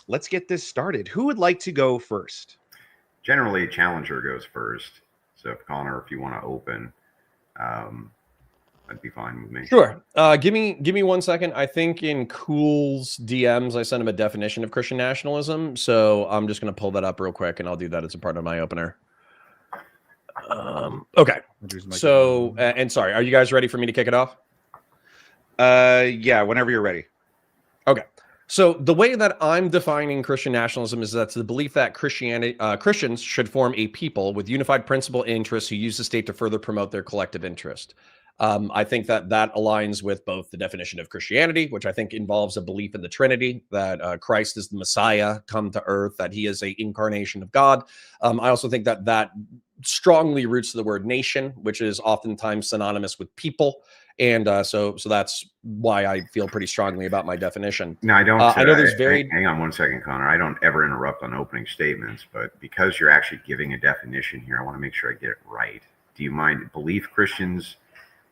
let's get this started. Who would like to go first? Generally, Challenger goes first. So, if Connor, if you want to open, um, that'd be fine with me. Sure. Give me 1 second. I think in Cool's DMs, I sent him a definition of Christian nationalism. So I'm just going to pull that up real quick, and I'll do that as a part of my opener. Okay. So, and sorry, are you guys ready for me to kick it off? Yeah, whenever you're ready. Okay. So the way that I'm defining Christian nationalism is that's the belief that Christians should form a people with unified principal interests who use the state to further promote their collective interest. I think that aligns with both the definition of Christianity, which I think involves a belief in the Trinity, that Christ is the Messiah come to earth, that he is an incarnation of God. I also think that strongly roots to the word nation, which is oftentimes synonymous with people. And so that's why I feel pretty strongly about my definition. No, I don't. I know there's very. Hang on 1 second, Connor. I don't ever interrupt on opening statements, but because you're actually giving a definition here, I want to make sure I get it right. Do you mind? Believe Christians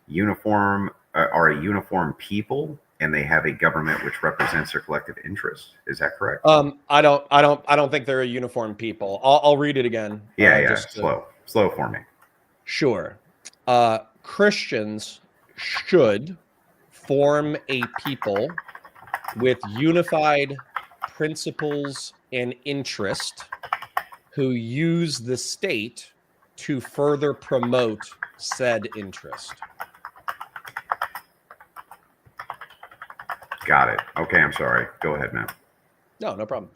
are a uniform people, and they have a government which represents their collective interests. Is that correct? I don't think they're a uniform people. I'll read it again. Yeah. Slow for me. Sure. Christians should form a people with unified principles and interest who use the state to further promote said interest. Got it. Okay, I'm sorry. Go ahead, Matt. No problem.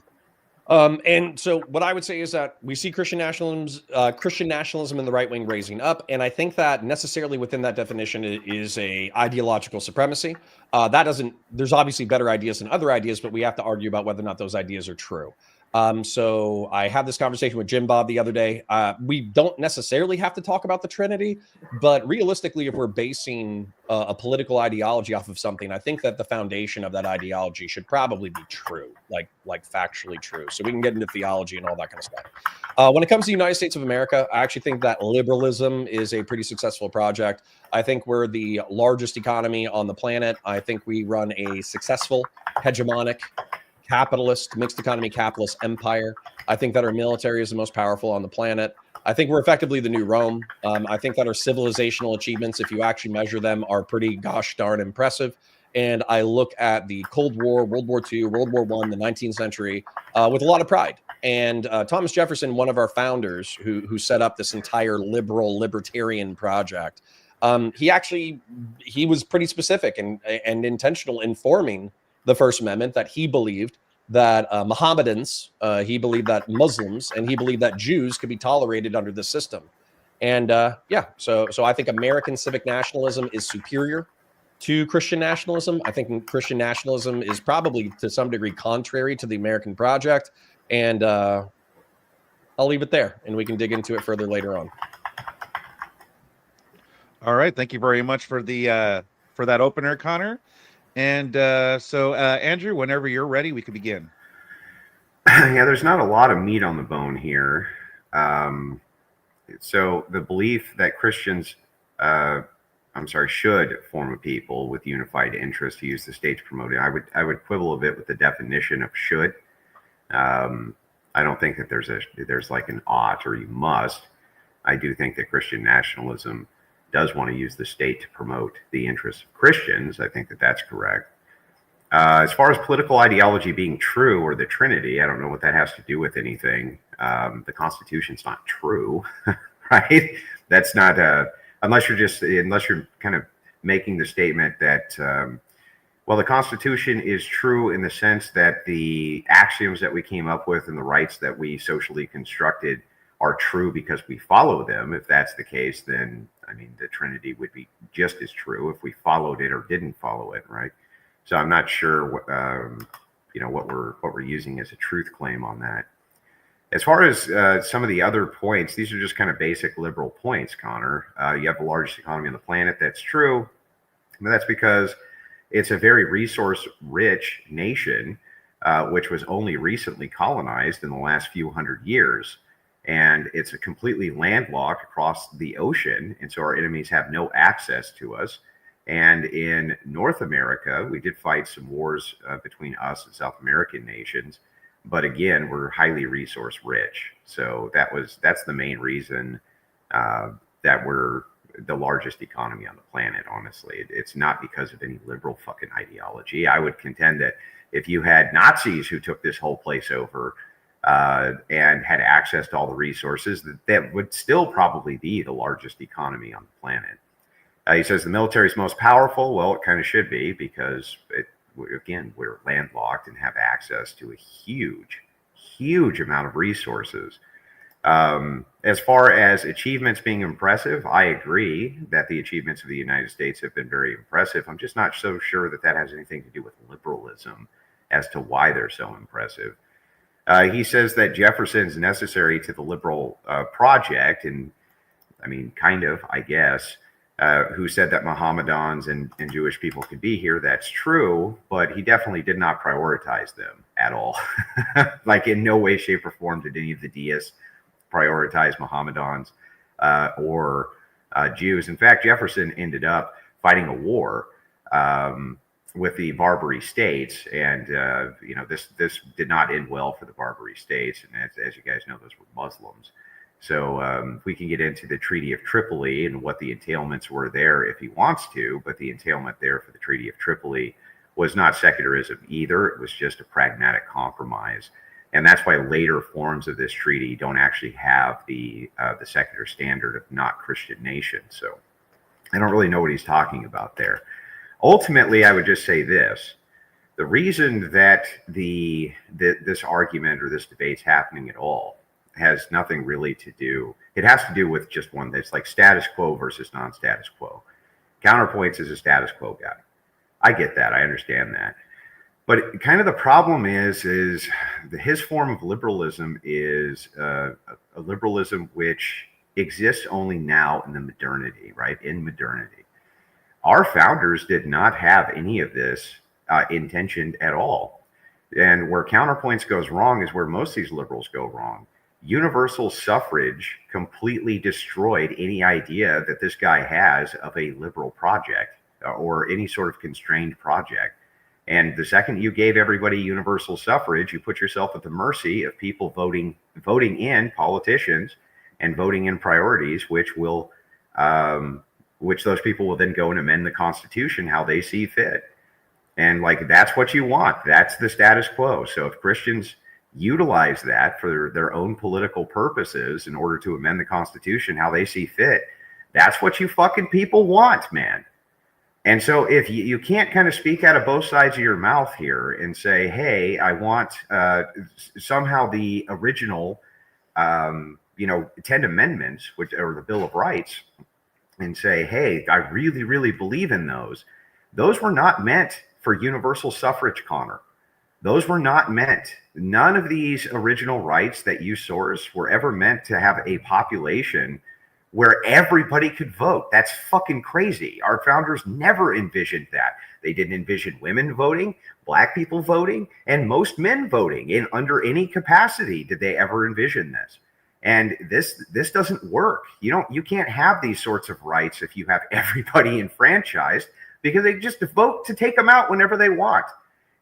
And so what I would say is that we see Christian nationalism in the right wing raising up. And I think that necessarily within that definition is a ideological supremacy. There's obviously better ideas than other ideas, but we have to argue about whether or not those ideas are true. So I had this conversation with Jim Bob the other day. We don't necessarily have to talk about the Trinity, but realistically, if we're basing a political ideology off of something, I think that the foundation of that ideology should probably be true, like factually true. So we can get into theology and all that kind of stuff. When it comes to the United States of America, I actually think that liberalism is a pretty successful project. I think we're the largest economy on the planet. I think we run a successful, hegemonic, capitalist, mixed economy capitalist empire. I think that our military is the most powerful on the planet. I think we're effectively the new Rome. I think that our civilizational achievements, if you actually measure them, are pretty gosh darn impressive. And I look at the Cold War, World War II, World War I, the 19th century with a lot of pride. And Thomas Jefferson, one of our founders who set up this entire libertarian project, he was pretty specific and intentional in forming the First Amendment, that he believed that Mohammedans, he believed that Muslims, and he believed that Jews could be tolerated under the system. And so I think American civic nationalism is superior to Christian nationalism. I think Christian nationalism is probably to some degree contrary to the American project. And I'll leave it there, and we can dig into it further later on. All right. Thank you very much for that opener, Connor. And so, Andrew, whenever you're ready, we can begin. Yeah, there's not a lot of meat on the bone here. So the belief that Christians, should form a people with unified interest to use the state to promote it. I would quibble a bit with the definition of should. I don't think that there's like an ought or you must. I do think that Christian nationalism does want to use the state to promote the interests of Christians. I think that that's correct. As far as political ideology being true or the Trinity, I don't know what that has to do with anything. The Constitution's not true, right? That's not unless you're kind of making the statement that the Constitution is true in the sense that the axioms that we came up with and the rights that we socially constructed are true because we follow them. If that's the case, then the Trinity would be just as true if we followed it or didn't follow it, right? So I'm not sure what we're using as a truth claim on that. As far as some of the other points, these are just kind of basic liberal points, Connor. You have the largest economy on the planet. That's true. But that's because it's a very resource-rich nation, which was only recently colonized in the last few hundred years. And it's a completely landlocked across the ocean. And so our enemies have no access to us. And in North America, we did fight some wars between us and South American nations. But again, we're highly resource rich. So that's the main reason that we're the largest economy on the planet, honestly. It's not because of any liberal fucking ideology. I would contend that if you had Nazis who took this whole place over and had access to all the resources, that would still probably be the largest economy on the planet. He says the military is most powerful. Well, it kind of should be, because again, we're landlocked and have access to a huge amount of resources. As far as achievements being impressive, I agree that the achievements of the United States have been very impressive. I'm just not so sure that that has anything to do with liberalism as to why they're so impressive. He says that Jefferson's necessary to the liberal project, and I mean, kind of, I guess. Who said that Mohammedans and Jewish people could be here. That's true, but he definitely did not prioritize them at all. Like, in no way, shape, or form did any of the deists prioritize Mohammedans or Jews. In fact, Jefferson ended up fighting a war with the Barbary states, and this did not end well for the Barbary states. And as you guys know, those were Muslims. So we can get into the Treaty of Tripoli and what the entailments were there if he wants to, but the entailment there for the Treaty of Tripoli was not secularism either. It was just a pragmatic compromise. And that's why later forms of this treaty don't actually have the secular standard of not Christian nation. So I don't really know what he's talking about there. Ultimately, I would just say this. The reason that this argument or this debate's happening at all has nothing really to do. It has to do with just one. It's like status quo versus non-status quo. Counterpoints is a status quo guy. I get that. I understand that. But kind of the problem is his form of liberalism is a liberalism which exists only now in the modernity, right? In modernity. Our founders did not have any of this intentioned at all. And where Counterpoints goes wrong is where most of these liberals go wrong. Universal suffrage completely destroyed any idea that this guy has of a liberal project or any sort of constrained project. And the second you gave everybody universal suffrage, you put yourself at the mercy of people voting in politicians and voting in priorities, which those people will then go and amend the Constitution how they see fit. And like, that's what you want. That's the status quo. So if Christians utilize that for their own political purposes in order to amend the Constitution how they see fit, that's what you fucking people want, man. And so if you can't kind of speak out of both sides of your mouth here and say, hey, I want somehow the original 10 amendments, which or the Bill of Rights, and say, hey, I really, really believe in those. Those were not meant for universal suffrage, Connor. Those were not meant. None of these original rights that you source were ever meant to have a population where everybody could vote. That's fucking crazy. Our founders never envisioned that. They didn't envision women voting, black people voting, and most men voting in under any capacity. Did they ever envision this? And this doesn't work. You can't have these sorts of rights if you have everybody enfranchised, because they just vote to take them out whenever they want.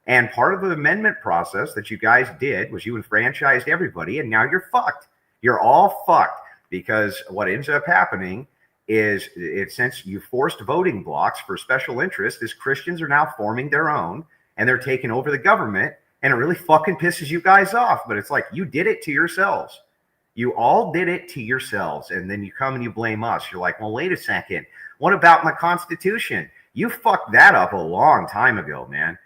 And part of the amendment process that you guys did was you enfranchised everybody, and now you're fucked. You're all fucked, because what ends up happening is, since you forced voting blocks for special interests, is Christians are now forming their own, and they're taking over the government, and it really fucking pisses you guys off. But it's like, you did it to yourselves. You all did it to yourselves, and then you come and you blame us. You're like, well, wait a second. What about my Constitution? You fucked that up a long time ago, man.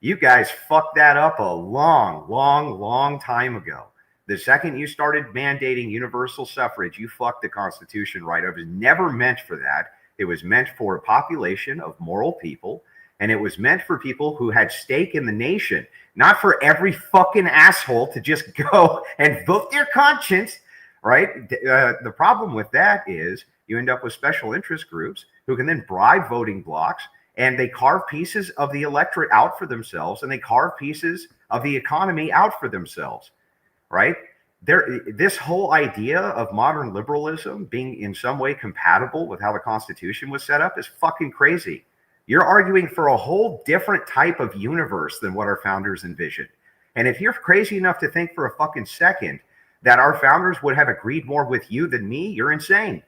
You guys fucked that up a long time ago. The second you started mandating universal suffrage, you fucked the Constitution right up. It was never meant for that. It was meant for a population of moral people, and it was meant for people who had stake in the nation, not for every fucking asshole to just go and vote their conscience, right? The problem with that is you end up with special interest groups who can then bribe voting blocks, and they carve pieces of the electorate out for themselves, and they carve pieces of the economy out for themselves, right? This whole idea of modern liberalism being in some way compatible with how the Constitution was set up is fucking crazy. You're arguing for a whole different type of universe than what our founders envisioned. And if you're crazy enough to think for a fucking second that our founders would have agreed more with you than me, you're insane.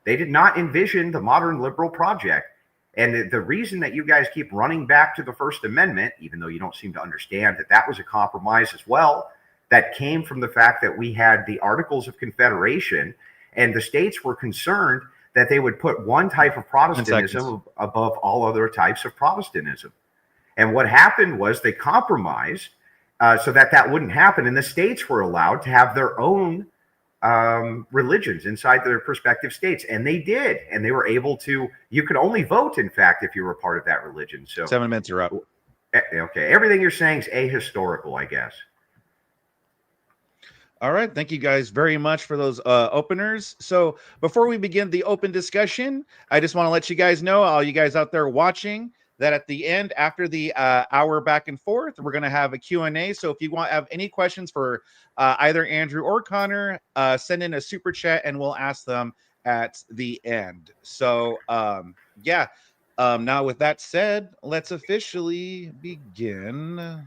They did not envision the modern liberal project. And the reason that you guys keep running back to the First Amendment, even though you don't seem to understand that that was a compromise as well, that came from the fact that we had the Articles of Confederation, and the states were concerned that they would put one type of Protestantism above all other types of Protestantism. And what happened was they compromised so that that wouldn't happen. And the states were allowed to have their own religions inside their respective states. And they did. And they were able to, you could only vote, in fact, if you were a part of that religion. So 7 minutes are up. Okay. Everything you're saying is ahistorical, I guess. All right. Thank you guys very much for those openers. So before we begin the open discussion, I just want to let you guys know, all you guys out there watching, that at the end, after the hour back and forth, we're going to have a Q&A. So if you want to have any questions for either Andrew or Connor, send in a super chat and we'll ask them at the end. So yeah, now with that said, let's officially begin.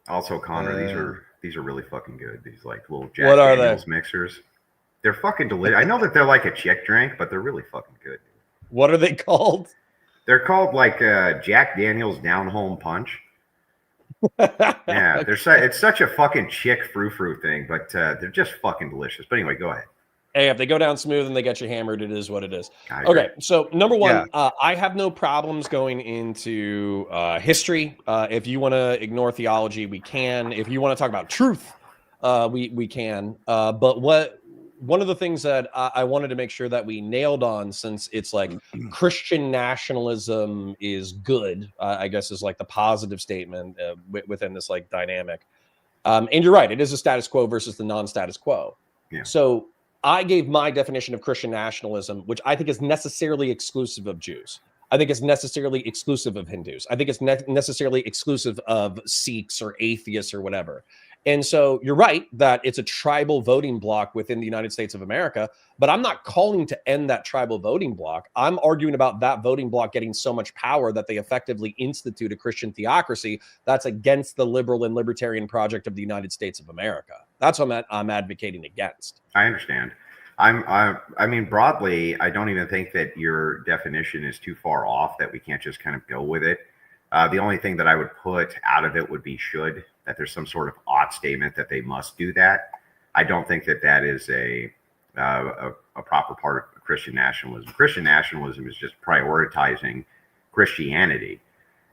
Also, Connor, these are really fucking good. These like little Jack What are Daniels they? mixers. They're fucking delicious. I know that they're like a chick drink, but they're really fucking good. What are they called? They're called like Jack Daniels Down Home Punch. Yeah, it's such a fucking chick frou-frou thing, but they're just fucking delicious. But anyway, go ahead. Hey, if they go down smooth and they get you hammered, it is what it is. Okay, so number one, I have no problems going into history. If you want to ignore theology, we can. If you want to talk about truth, we can. But one of the things that I wanted to make sure that we nailed on, since it's like Christian nationalism is good, I guess is like the positive statement within this like dynamic. And you're right, it is a status quo versus the non-status quo. Yeah. So I gave my definition of Christian nationalism, which I think is necessarily exclusive of Jews. I think it's necessarily exclusive of Hindus. I think it's necessarily exclusive of Sikhs or atheists or whatever. And so you're right that it's a tribal voting bloc within the United States of America, but I'm not calling to end that tribal voting bloc. I'm arguing about that voting bloc getting so much power that they effectively institute a Christian theocracy that's against the liberal and libertarian project of the United States of America. That's what I'm advocating against. I understand. I mean, broadly, I don't even think that your definition is too far off that we can't just kind of go with it. The only thing that I would put out of it would be should, that there's some sort of ought statement that they must do that. I don't think that that is a proper part of Christian nationalism. Christian nationalism is just prioritizing Christianity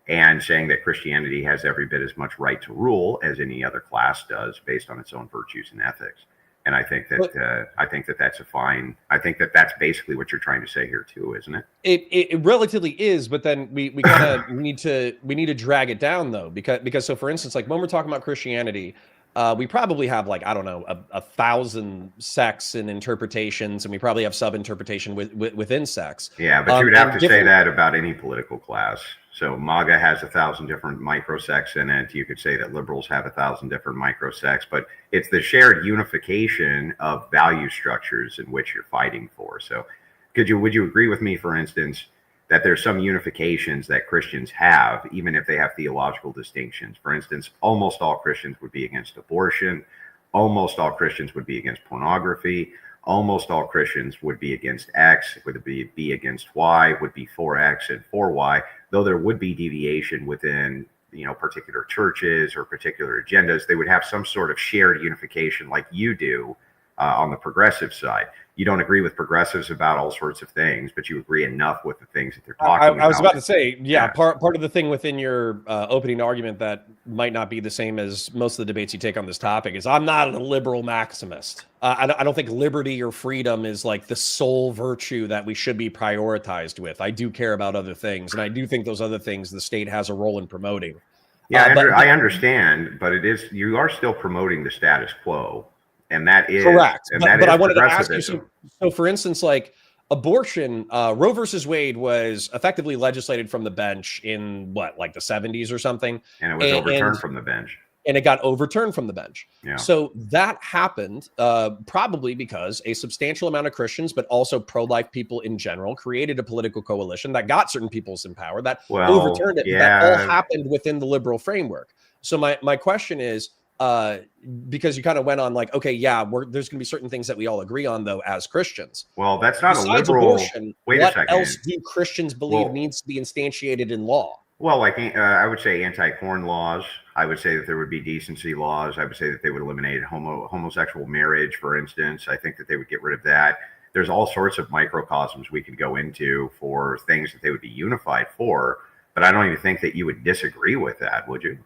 and saying that Christianity has every bit as much right to rule as any other class does based on its own virtues and ethics. And I think that that's a fine. I think that that's basically what you're trying to say here too, isn't it? It relatively is, but then we kind of need to drag it down though, because so for instance, like when we're talking about Christianity, we probably have like, I don't know, 1,000 sects and interpretations, and we probably have sub-interpretation within sects. Yeah, but you would have to say that about any political class. So MAGA has 1,000 different microsects in it. You could say that liberals have 1,000 different microsects, but it's the shared unification of value structures in which you're fighting for. So would you agree with me, for instance, that there's some unifications that Christians have, even if they have theological distinctions? For instance, almost all Christians would be against abortion. Almost all Christians would be against pornography. Almost all Christians would be against X, would be against Y, would be for X and for Y, though there would be deviation within, particular churches or particular agendas. They would have some sort of shared unification like you do on the progressive side. You don't agree with progressives about all sorts of things, but you agree enough with the things that they're talking about. I was about to say, yeah. Part of the thing within your opening argument that might not be the same as most of the debates you take on this topic is I'm not a liberal maximist. I don't think liberty or freedom is like the sole virtue that we should be prioritized with. I do care about other things, and I do think those other things the state has a role in promoting. Yeah, I understand, but you are still promoting the status quo. And that is correct. And but I wanted to ask you, so for instance, like abortion, Roe versus Wade was effectively legislated from the bench in like the 70s or something. And it was overturned from the bench. And it got overturned from the bench. Yeah. So that happened probably because a substantial amount of Christians, but also pro-life people in general, created a political coalition that got certain peoples in power that overturned it. Yeah. That all happened within the liberal framework. So my question is, because you kind of went on like, okay, yeah, there's going to be certain things that we all agree on, though, as Christians. Well, that's not Besides a liberal. abortion, Wait what a second. else do Christians believe needs to be instantiated in law? Well, like I would say anti-porn laws. I would say that there would be decency laws. I would say that they would eliminate homosexual marriage, for instance. I think that they would get rid of that. There's all sorts of microcosms we could go into for things that they would be unified for. But I don't even think that you would disagree with that, would you?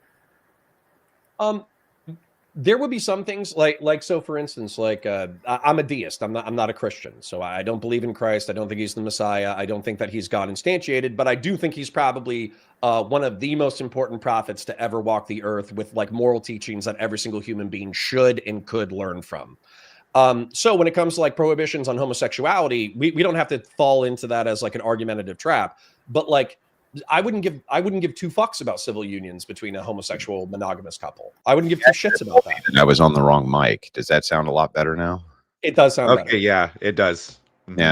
There would be some things like so, for instance, like I'm a deist. I'm not a Christian, so I don't believe in Christ. I don't think he's the Messiah. I don't think that he's God instantiated, but I do think he's probably one of the most important prophets to ever walk the earth, with like moral teachings that every single human being should and could learn from. So when it comes to like prohibitions on homosexuality, we don't have to fall into that as like an argumentative trap, but like, I wouldn't give two fucks about civil unions between a homosexual monogamous couple. I wouldn't give two shits about that. I was on the wrong mic. Does that sound a lot better now? It does sound better. Yeah, it does. Yeah.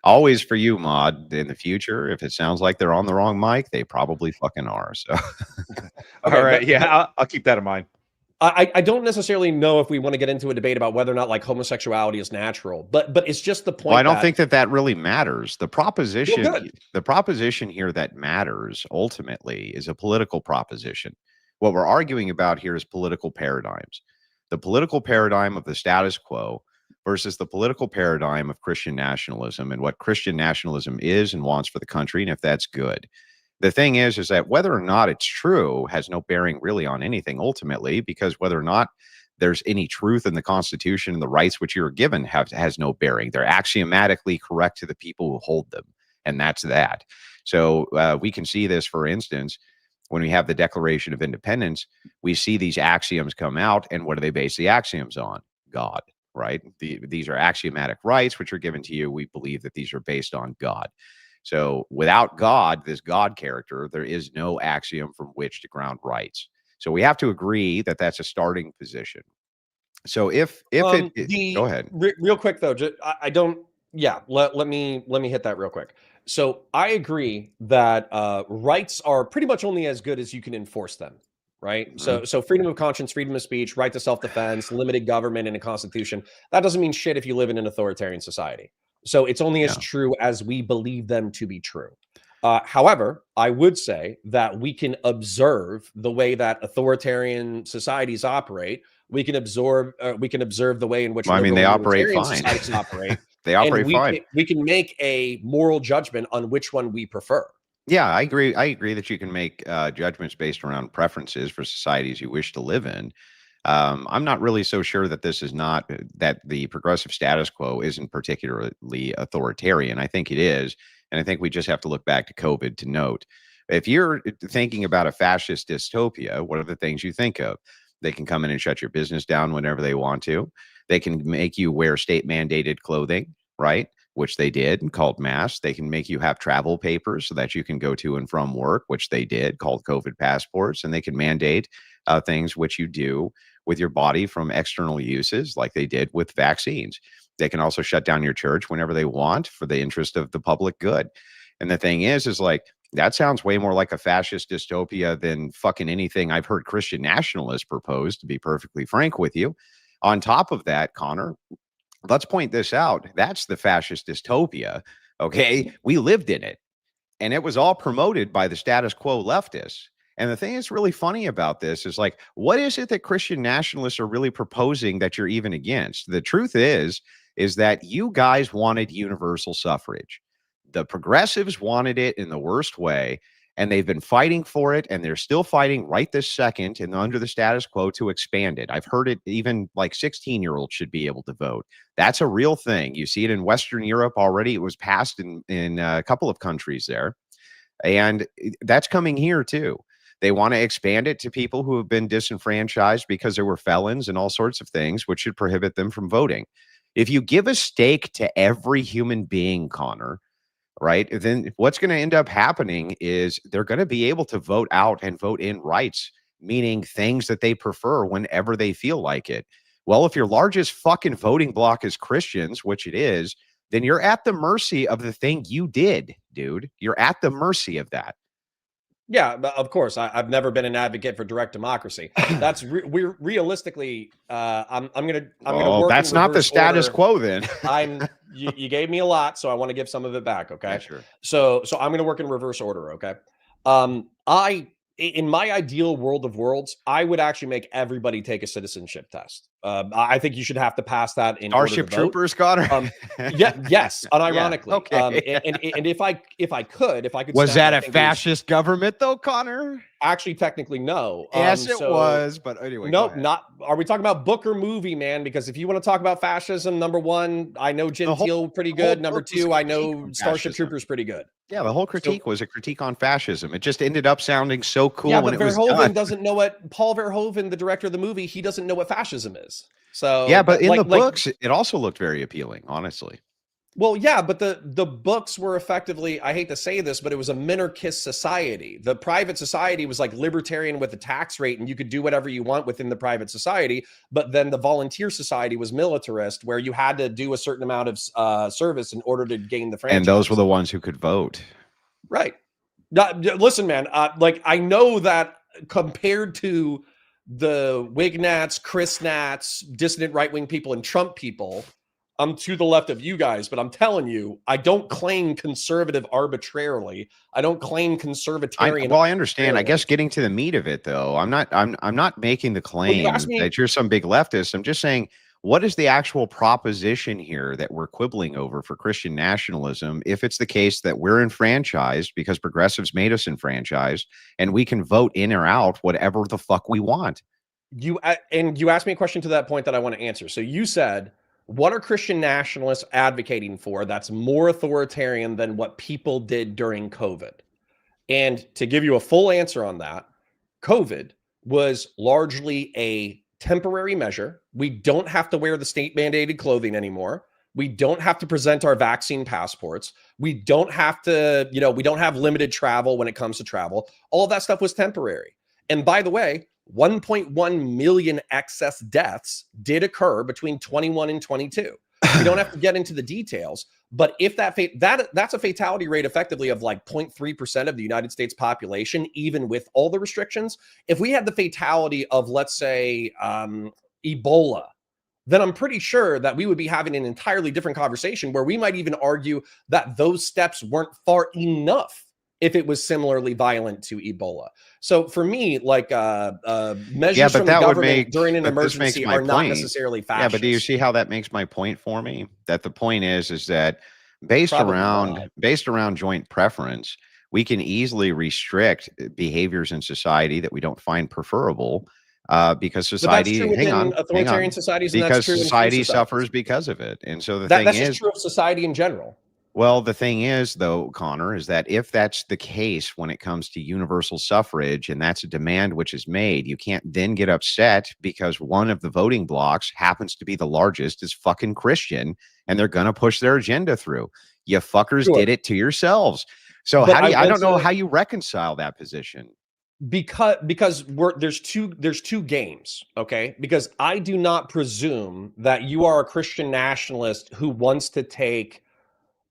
Always for you, Mod, in the future, if it sounds like they're on the wrong mic, they probably fucking are. So all right, yeah, I'll keep that in mind. I don't necessarily know if we want to get into a debate about whether or not like homosexuality is natural, but it's just the point. Well, I don't think that really matters. The proposition, Well, the proposition here that matters ultimately is a political proposition. What we're arguing about here is political paradigms. The political paradigm of the status quo versus the political paradigm of Christian nationalism, and what Christian nationalism is and wants for the country, and if that's good. The thing is that whether or not it's true has no bearing really on anything ultimately, because whether or not there's any truth in the Constitution and the rights which you're given has no bearing. They're axiomatically correct to the people who hold them, and that's that. So we can see this, for instance, when we have the Declaration of Independence, we see these axioms come out, and what do they base the axioms on? God, right? These are axiomatic rights which are given to you. We believe that these are based on God. So without God, this God character, there is no axiom from which to ground rights. So we have to agree that that's a starting position. So if go ahead. Real quick though, I don't. Yeah, let me hit that real quick. So I agree that rights are pretty much only as good as you can enforce them, right? Mm-hmm. So freedom of conscience, freedom of speech, right to self-defense, limited government, and a constitution. That doesn't mean shit if you live in an authoritarian society. So it's only as true as we believe them to be true. However, I would say that we can observe the way that authoritarian societies operate. We can observe the way in which they operate fine. Societies operate. They operate fine. We can make a moral judgment on which one we prefer. Yeah, I agree. I agree that you can make judgments based around preferences for societies you wish to live in. I'm not really so sure that this is not that the progressive status quo isn't particularly authoritarian. I think it is. And I think we just have to look back to COVID to note, if you're thinking about a fascist dystopia, what are the things you think of? They can come in and shut your business down whenever they want to. They can make you wear state mandated clothing, right? Which they did, called masks. They can make you have travel papers so that you can go to and from work, which they did, called COVID passports. And they can mandate things which you do with your body from external uses, like they did with vaccines. They can also shut down your church whenever they want for the interest of the public good. And the thing is like, that sounds way more like a fascist dystopia than fucking anything I've heard Christian nationalists propose, to be perfectly frank with you. On top of that, Connor, let's point this out. That's the fascist dystopia. Okay. We lived in it, and it was all promoted by the status quo leftists. And the thing that's really funny about this is like, what is it that Christian nationalists are really proposing that you're even against? The truth is that you guys wanted universal suffrage. The progressives wanted it in the worst way, and they've been fighting for it, and they're still fighting right this second and under the status quo to expand it. I've heard it, even like 16-year-olds should be able to vote. That's a real thing. You see it in Western Europe already. It was passed in a couple of countries there, and that's coming here too. They want to expand it to people who have been disenfranchised because there were felons and all sorts of things, which should prohibit them from voting. If you give a stake to every human being, Connor, right, then what's going to end up happening is they're going to be able to vote out and vote in rights, meaning things that they prefer whenever they feel like it. Well, if your largest fucking voting bloc is Christians, which it is, then you're at the mercy of the thing you did, dude. You're at the mercy of that. Yeah, but of course, I've never been an advocate for direct democracy. That's we're realistically. I'm gonna Oh, work that's in not the reverse status order. quo then. You gave me a lot, so I want to give some of it back. Okay, Yeah, sure. so I'm going to work in reverse order. Okay, in my ideal world of worlds, I would actually make everybody take a citizenship test. I think you should have to pass that in order to Starship vote. Troopers, Connor. Yeah, yes, Yeah, unironically. okay. And if I could Was snap that my a fingers, fascist government though, Connor? actually, technically, no. Yes, it So was. But anyway, go nope, ahead. not. Are we talking about book or movie, man? Because if you want to talk about fascism, number one, I know Gentile pretty the whole good. Number book was a two, I critique know on Starship fascism. Troopers pretty good. Yeah, the whole So critique was a critique on fascism. It just ended up sounding so cool yeah, when but it was Verhoeven done. doesn't know what Paul Verhoeven, the director of the movie, he doesn't know what fascism is. So Yeah, but in like the books, it also looked very appealing, honestly. well, yeah, but the books were effectively, I hate to say this, but it was a minarchist society. The private society was like libertarian with a tax rate, and you could do whatever you want within the private society. But then the volunteer society was militarist, where you had to do a certain amount of service in order to gain the franchise. And those were the ones who could vote. Right. Listen, man, like I know that compared to the Wignats, Chris Nats, dissident right-wing people, and Trump people, I'm to the left of you guys, but I'm telling you, I don't claim conservative arbitrarily. I don't claim conservatarian. I understand. I guess getting to the meat of it, though, I'm not making the claim that you're some big leftist. I'm just saying, what is the actual proposition here that we're quibbling over for Christian nationalism? If it's the case that we're enfranchised because progressives made us enfranchised, and we can vote in or out whatever the fuck we want. You asked me a question to that point that I want to answer. So you said, what are Christian nationalists advocating for that's more authoritarian than what people did during COVID? And to give you a full answer on that, COVID was largely a temporary measure. We don't have to wear the state mandated clothing anymore. We don't have to present our vaccine passports. We don't have to, we don't have limited travel when it comes to travel. All of that stuff was temporary. And by the way, 1.1 million excess deaths did occur between 21 and 22. We don't have to get into the details, but if that's a fatality rate effectively of like 0.3% of the United States population, even with all the restrictions. If we had the fatality of, let's say, Ebola, then I'm pretty sure that we would be having an entirely different conversation where we might even argue that those steps weren't far enough if it was similarly violent to Ebola. So for me, like measures from the government during an emergency are not necessarily fascist. Yeah, but do you see how that makes my point for me? That the point is that based around joint preference, we can easily restrict behaviors in society that we don't find preferable. Because society, authoritarian societies, because society suffers because of it. And so that's just true of society in general. Well, the thing is, though, Connor, is that if that's the case when it comes to universal suffrage and that's a demand which is made, you can't then get upset because one of the voting blocks happens to be the largest is fucking Christian and they're going to push their agenda through. You fuckers did it to yourselves. So I don't know how you reconcile that position. Because there's two games, okay? Because I do not presume that you are a Christian nationalist who wants to take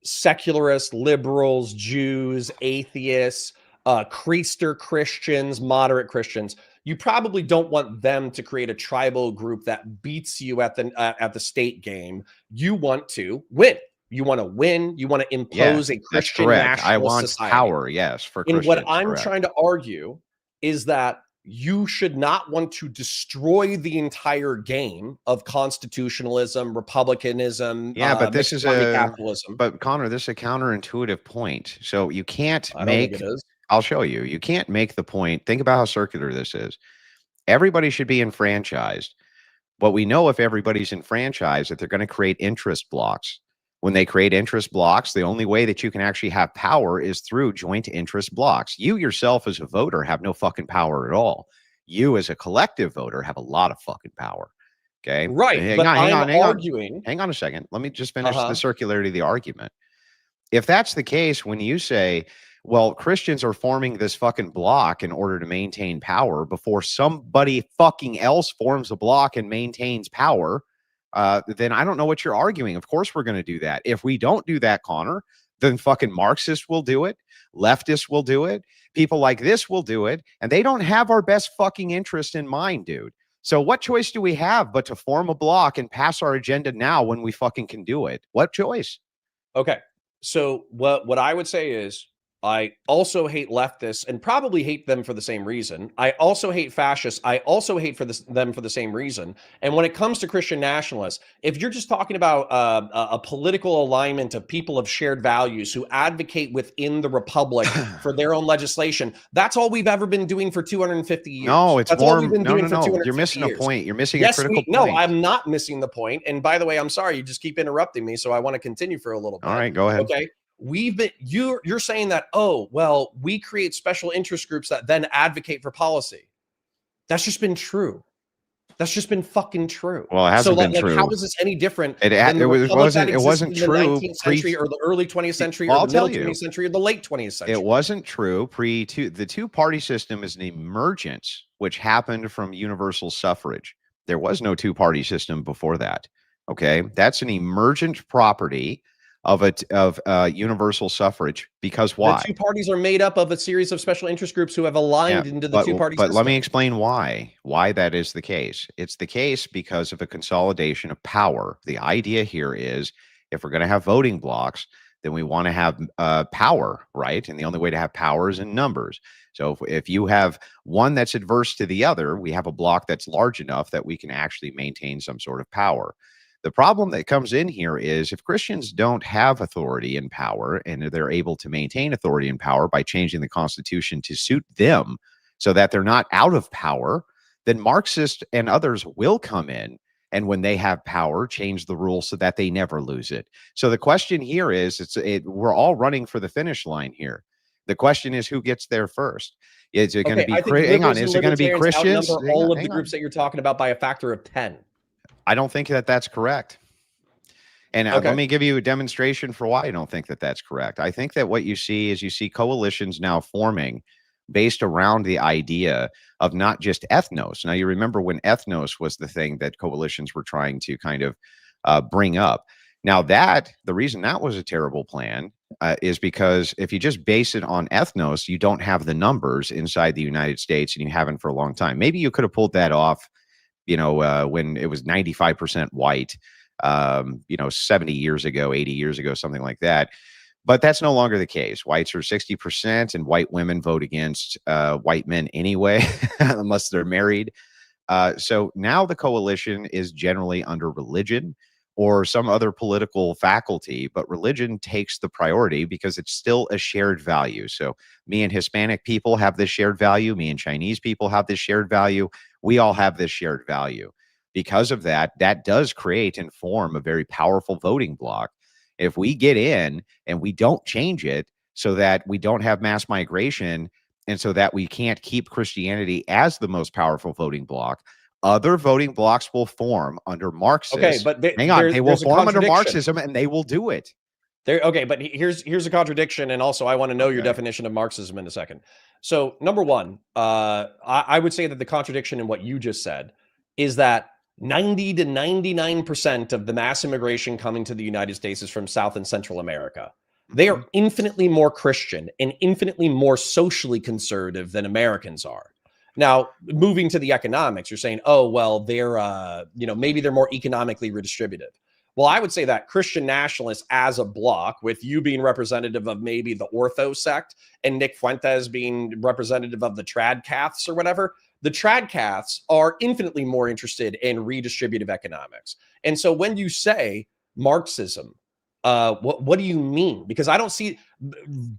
secularists, liberals, Jews, atheists, Creaster Christians, moderate Christians. You probably don't want them to create a tribal group that beats you at the state game. You want to win. You want to win. You want to impose a Christian nationalist society. Power, yes, for Christians. And what I'm trying to argue is that you should not want to destroy the entire game of constitutionalism, republicanism. Yeah, but this is capitalism. But Connor, this is a counterintuitive point. So you can't make. I'll show you. You can't make the point. Think about how circular this is. Everybody should be enfranchised, but we know if everybody's enfranchised that they're going to create interest blocks. When they create interest blocks, the only way that you can actually have power is through joint interest blocks. You yourself as a voter have no fucking power at all. You as a collective voter have a lot of fucking power. Okay. Right. Hang on a second. Let me just finish the circularity of the argument. If that's the case, when you say, well, Christians are forming this fucking block in order to maintain power before somebody fucking else forms a block and maintains power, then I don't know what you're arguing. Of course, we're going to do that. If we don't do that, Connor, then fucking Marxists will do it. Leftists will do it. People like this will do it. And they don't have our best fucking interest in mind, dude. So what choice do we have but to form a block and pass our agenda now when we fucking can do it? What choice? Okay. So what I would say is, I also hate leftists and probably hate them for the same reason. I also hate fascists. I also hate them for the same reason. And when it comes to Christian nationalists, if you're just talking about a political alignment of people of shared values who advocate within the republic for their own legislation, that's all we've ever been doing for 250 years. No, it's that's more. All we've been doing for 250 You're missing years. a point. You're missing yes, a critical point. No, I'm not missing the point. And by the way, I'm sorry, you just keep interrupting me, so I want to continue for a little bit. All right, go ahead. Okay. You're saying that, oh, well, we create special interest groups that then advocate for policy. That's just been true. That's just been fucking true. Well, it hasn't been true. How is this any different? It wasn't true in the 19th century or the early 20th century or the middle 20th century or the late 20th century. It wasn't true the two-party system is an emergence which happened from universal suffrage. There was no two-party system before that. Okay, that's an emergent property of universal suffrage. Because why? The two parties are made up of a series of special interest groups who have aligned into the two-party system. But let me explain why that is the case. It's the case because of a consolidation of power. The idea here is, if we're going to have voting blocks, then we want to have power, right? And the only way to have power is in numbers. So if you have one that's adverse to the other, we have a block that's large enough that we can actually maintain some sort of power. The problem that comes in here is, if Christians don't have authority and power, and they're able to maintain authority and power by changing the Constitution to suit them so that they're not out of power, then Marxists and others will come in, and when they have power, change the rules so that they never lose it. So the question here is, we're all running for the finish line here. The question is, who gets there first? Is it going to be? Hang on, is it going to be Christians? All of the groups that you're talking about by a factor of 10. I don't think that that's correct. And let me give you a demonstration for why I don't think that that's correct. I think that what you see coalitions now forming based around the idea of not just ethnos. Now, you remember when ethnos was the thing that coalitions were trying to kind of bring up. Now, the reason that was a terrible plan is because if you just base it on ethnos, you don't have the numbers inside the United States, and you haven't for a long time. Maybe you could have pulled that off, when it was 95% white, 70 years ago, 80 years ago, something like that. But that's no longer the case. Whites are 60%, and white women vote against white men anyway, unless they're married. So now the coalition is generally under religion or some other political faculty, but religion takes the priority because it's still a shared value. So me and Hispanic people have this shared value. Me and Chinese people have this shared value. We all have this shared value. Because of that, that does create and form a very powerful voting bloc. If we get in and we don't change it so that we don't have mass migration, and so that we can't keep Christianity as the most powerful voting bloc, other voting blocks will form under Marxism. Okay, but they will form under Marxism, and they will do it. But here's a contradiction, and also I want to know your definition of Marxism in a second. So, number one, I would say that the contradiction in what you just said is that 90 to 99% of the mass immigration coming to the United States is from South and Central America. They are infinitely more Christian and infinitely more socially conservative than Americans are. Now, moving to the economics, you're saying, oh, well, they're, maybe they're more economically redistributive. Well, I would say that Christian nationalists as a bloc, with you being representative of maybe the Ortho sect and Nick Fuentes being representative of the Tradcaths or whatever, the Tradcaths are infinitely more interested in redistributive economics. And so when you say Marxism, what do you mean? Because I don't see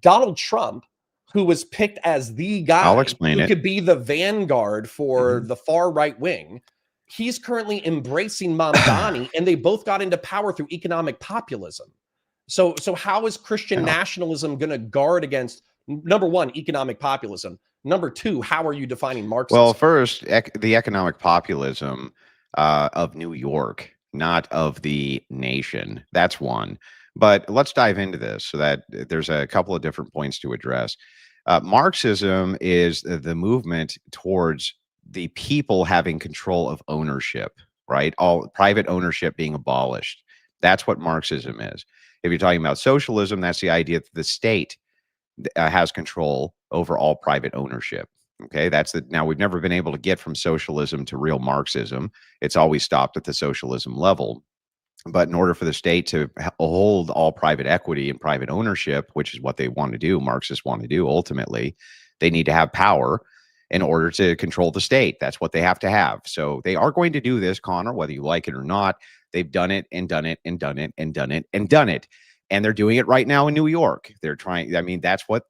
Donald Trump, who was picked as the guy who could be the vanguard for the far right wing. He's currently embracing Mamdani, and they both got into power through economic populism. So how is Christian nationalism going to guard against, number one, economic populism? Number two, how are you defining Marxism? Well, first, the economic populism of New York, not of the nation. That's one. But let's dive into this so that there's a couple of different points to address. Marxism is the movement towards the people having control of ownership, right? All private ownership being abolished. That's what Marxism is. If you're talking about socialism, that's the idea that the state has control over all private ownership. Okay, that's the now we've never been able to get from socialism to real Marxism. It's always stopped at the socialism level. But in order for the state to hold all private equity and private ownership, which is what they want to do, Marxists want to do ultimately, they need to have power in order to control the state. That's what they have to have. So they are going to do this, Connor, whether you like it or not. They've done it and done it and done it and done it and done it. And they're doing it right now in New York. They're trying. I mean, that's what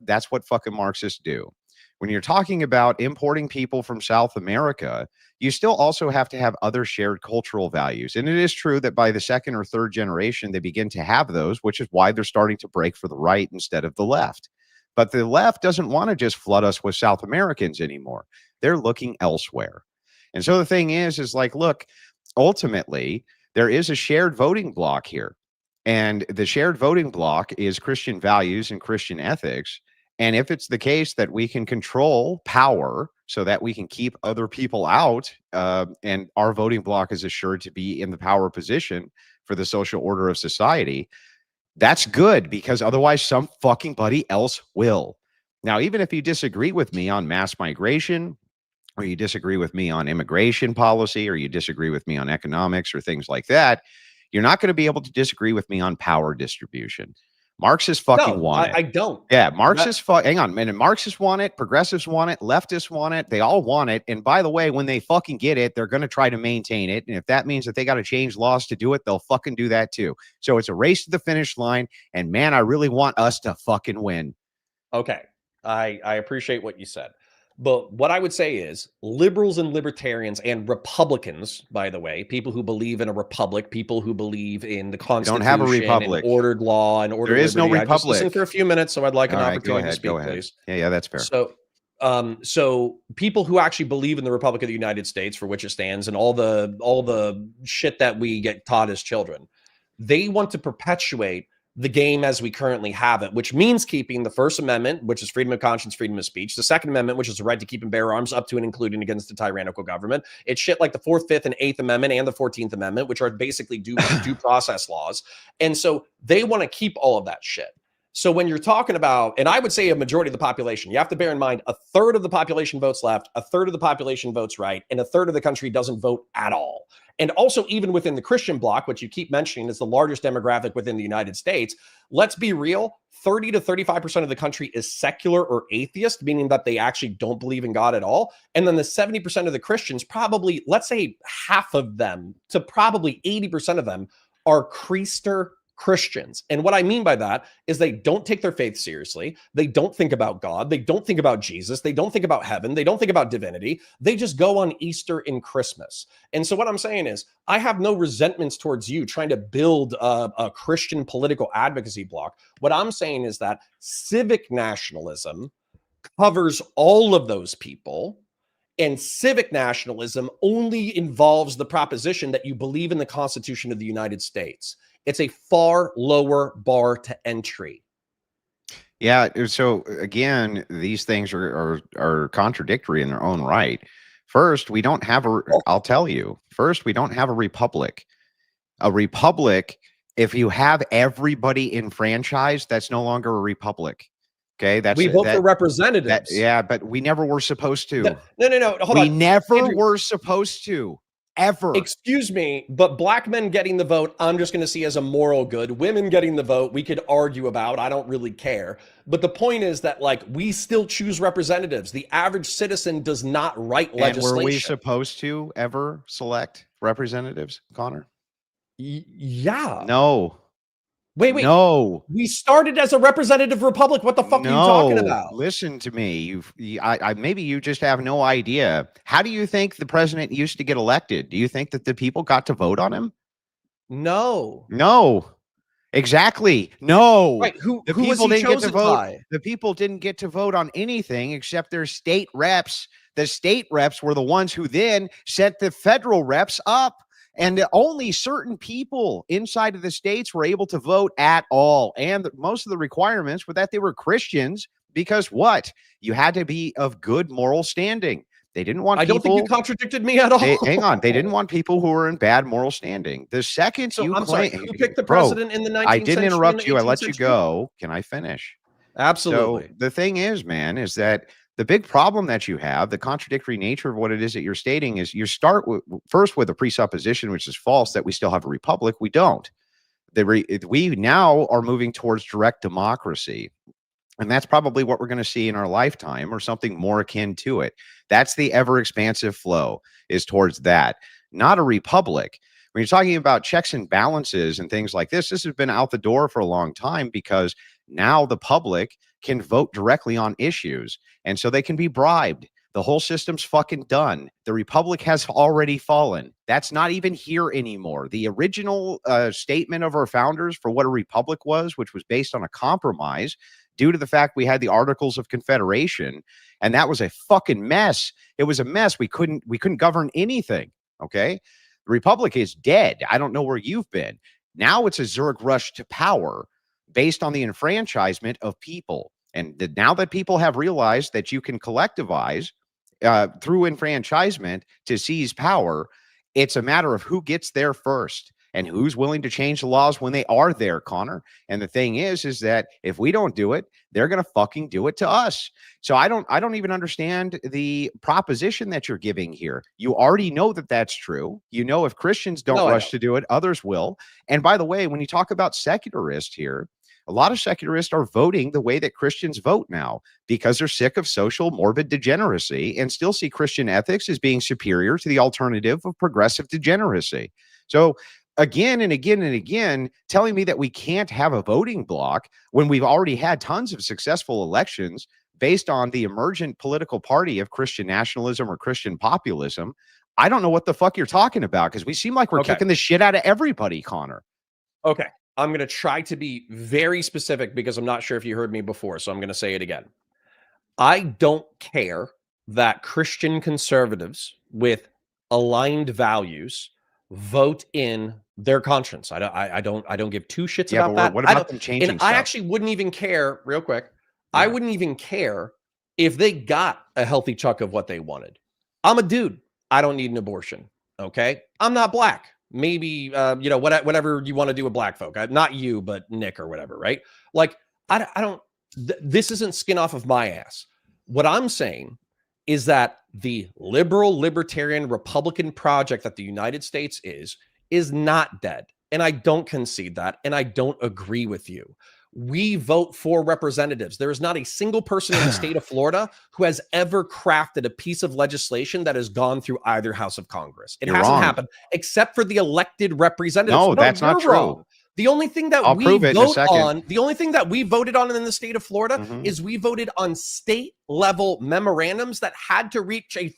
fucking Marxists do. When you're talking about importing people from South America, you still also have to have other shared cultural values. And it is true that by the second or third generation, they begin to have those, which is why they're starting to break for the right instead of the left. But the left doesn't want to just flood us with South Americans anymore. They're looking elsewhere. And so the thing is like, look, ultimately, there is a shared voting bloc here. And the shared voting bloc is Christian values and Christian ethics. And if it's the case that we can control power so that we can keep other people out, and our voting bloc is assured to be in the power position for the social order of society, that's good, because otherwise some fucking buddy else will. Now, even if you disagree with me on mass migration, or you disagree with me on immigration policy, or you disagree with me on economics or things like that, you're not going to be able to disagree with me on power distribution. Marxists fucking want it. I don't. Yeah, Marxists hang on, man. Marxists want it, progressives want it, leftists want it. They all want it. And by the way, when they fucking get it, they're going to try to maintain it. And if that means that they got to change laws to do it, they'll fucking do that too. So it's a race to the finish line. And man, I really want us to fucking win. Okay. I appreciate what you said. But what I would say is liberals and libertarians and Republicans, by the way, people who believe in a republic, people who believe in the Constitution, don't have a republic, and ordered law and ordered there is liberty. no republic. I just listened for a few minutes, so I'd like an opportunity to speak, go ahead. please. Yeah, that's fair. So people who actually believe in the Republic of the United States, for which it stands, and all the shit that we get taught as children, they want to perpetuate the game as we currently have it, which means keeping the First Amendment, which is freedom of conscience, freedom of speech, the Second Amendment, which is the right to keep and bear arms up to and including against a tyrannical government. It's shit like the Fourth, Fifth, and Eighth Amendment and the 14th Amendment, which are basically due process laws. And so they want to keep all of that shit. So when you're talking about, and I would say a majority of the population, you have to bear in mind a third of the population votes left, a third of the population votes right, and a third of the country doesn't vote at all. And also, even within the Christian bloc, which you keep mentioning is the largest demographic within the United States, let's be real, 30 to 35% of the country is secular or atheist, meaning that they actually don't believe in God at all. And then the 70% of the Christians, probably, let's say half of them to probably 80% of them are Creaster Christians. And what I mean by that is they don't take their faith seriously. They don't think about God. They don't think about Jesus. They don't think about heaven. They don't think about divinity. They just go on Easter and Christmas. And so what I'm saying is I have no resentments towards you trying to build a Christian political advocacy bloc. What I'm saying is that civic nationalism covers all of those people. And civic nationalism only involves the proposition that you believe in the Constitution of the United States. It's a far lower bar to entry. Yeah. So again, these things are contradictory in their own right. First, we don't have I'll tell you. First, we don't have a republic. A republic, if you have everybody enfranchised, that's no longer a republic. Okay, we vote for representatives. Yeah, but we never were supposed to. No. Hold on. We never were supposed to. Ever. Excuse me, but black men getting the vote, I'm just going to see as a moral good. Women getting the vote, we could argue about. I don't really care. But the point is that, like, we still choose representatives. The average citizen does not write legislation. And were we supposed to ever select representatives, Connor? Yeah. No. Wait. No. We started as a representative republic. What the fuck are you talking about? Listen to me. Maybe you just have no idea. How do you think the president used to get elected? Do you think that the people got to vote on him? No. Exactly. No. Right. Who people was he didn't get to vote. By? The people didn't get to vote on anything except their state reps. The state reps were the ones who then sent the federal reps up. And only certain people inside of the states were able to vote at all. And most of the requirements were that they were Christians, because what? You had to be of good moral standing. They didn't want I don't think you people. contradicted me at all. Hang on. They didn't want people who were in bad moral standing. The second So you I'm sorry, claim, who picked the bro, president in the 19th I didn't century and interrupt the you. I 18th let you century? go. Can I finish? Absolutely. So the thing is, man, is that the big problem that you have, the contradictory nature of what it is that you're stating, is you start first with a presupposition, which is false, that we still have a republic. We don't. We now are moving towards direct democracy. And that's probably what we're going to see in our lifetime, or something more akin to it. That's the ever expansive flow, is towards that, not a republic. When you're talking about checks and balances and things like this has been out the door for a long time, because now the public can vote directly on issues. And so they can be bribed. The whole system's fucking done. The republic has already fallen. That's not even here anymore. The original statement of our founders for what a republic was, which was based on a compromise, due to the fact we had the Articles of Confederation, and that was a fucking mess. It was a mess. We couldn't govern anything. Okay, the republic is dead. I don't know where you've been. Now it's a Zerg rush to power based on the enfranchisement of people, and now that people have realized that you can collectivize through enfranchisement to seize power, it's a matter of who gets there first and who's willing to change the laws when they are there, Connor. And the thing is that if we don't do it, they're going to fucking do it to us. So I don't even understand the proposition that you're giving here. You already know that that's true. You know, if Christians don't rush to do it, others will. And by the way, when you talk about secularists here, a lot of secularists are voting the way that Christians vote now, because they're sick of social morbid degeneracy and still see Christian ethics as being superior to the alternative of progressive degeneracy. So again and again and again, telling me that we can't have a voting bloc when we've already had tons of successful elections based on the emergent political party of Christian nationalism or Christian populism, I don't know what the fuck you're talking about, because we seem like we're kicking the shit out of everybody, Connor. Okay. I'm going to try to be very specific, because I'm not sure if you heard me before, so I'm going to say it again. I don't care that Christian conservatives with aligned values vote in their conscience. I don't give two shits about that. What about them changing and stuff? I actually wouldn't even care, real quick. Yeah. I wouldn't even care if they got a healthy chunk of what they wanted. I'm a dude. I don't need an abortion. Okay. I'm not black. Maybe, whatever you want to do with black folk. Not you, but Nick or whatever, right? Like, I don't, this isn't skin off of my ass. What I'm saying is that the liberal, libertarian, Republican project that the United States is not dead. And I don't concede that. And I don't agree with you. We vote for representatives. There is not a single person in the state of Florida who has ever crafted a piece of legislation that has gone through either house of Congress. It hasn't happened, except for the elected representatives. No, that's not true. Wrong. The only thing that we vote on, the only thing that we voted on in the state of Florida is we voted on state level memorandums that had to reach a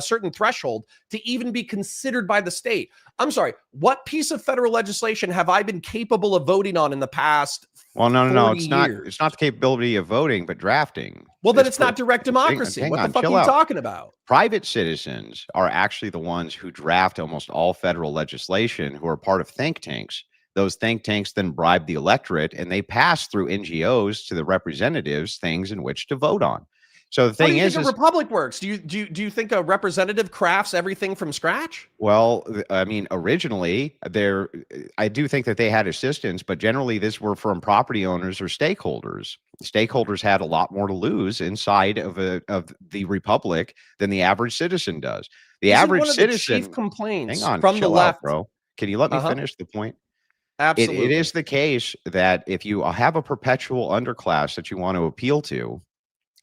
certain threshold to even be considered by the state. I'm sorry, what piece of federal legislation have I been capable of voting on in the past? Well, no, it's years? not. It's not the capability of voting, but drafting. Well, then it's not direct democracy. What the fuck are you talking about? Private citizens are actually the ones who draft almost all federal legislation, who are part of think tanks. Those think tanks then bribe the electorate, and they pass through NGOs to the representatives things in which to vote on. So the thing is, a republic works. Do you think a representative crafts everything from scratch? Well, I mean, originally I do think that they had assistance, but generally this were from property owners or stakeholders. Stakeholders had a lot more to lose inside of the republic than the average citizen does. The average citizen. Chief complaints hang on, from the left, bro. Can you let me finish the point? Absolutely. It is the case that if you have a perpetual underclass that you want to appeal to,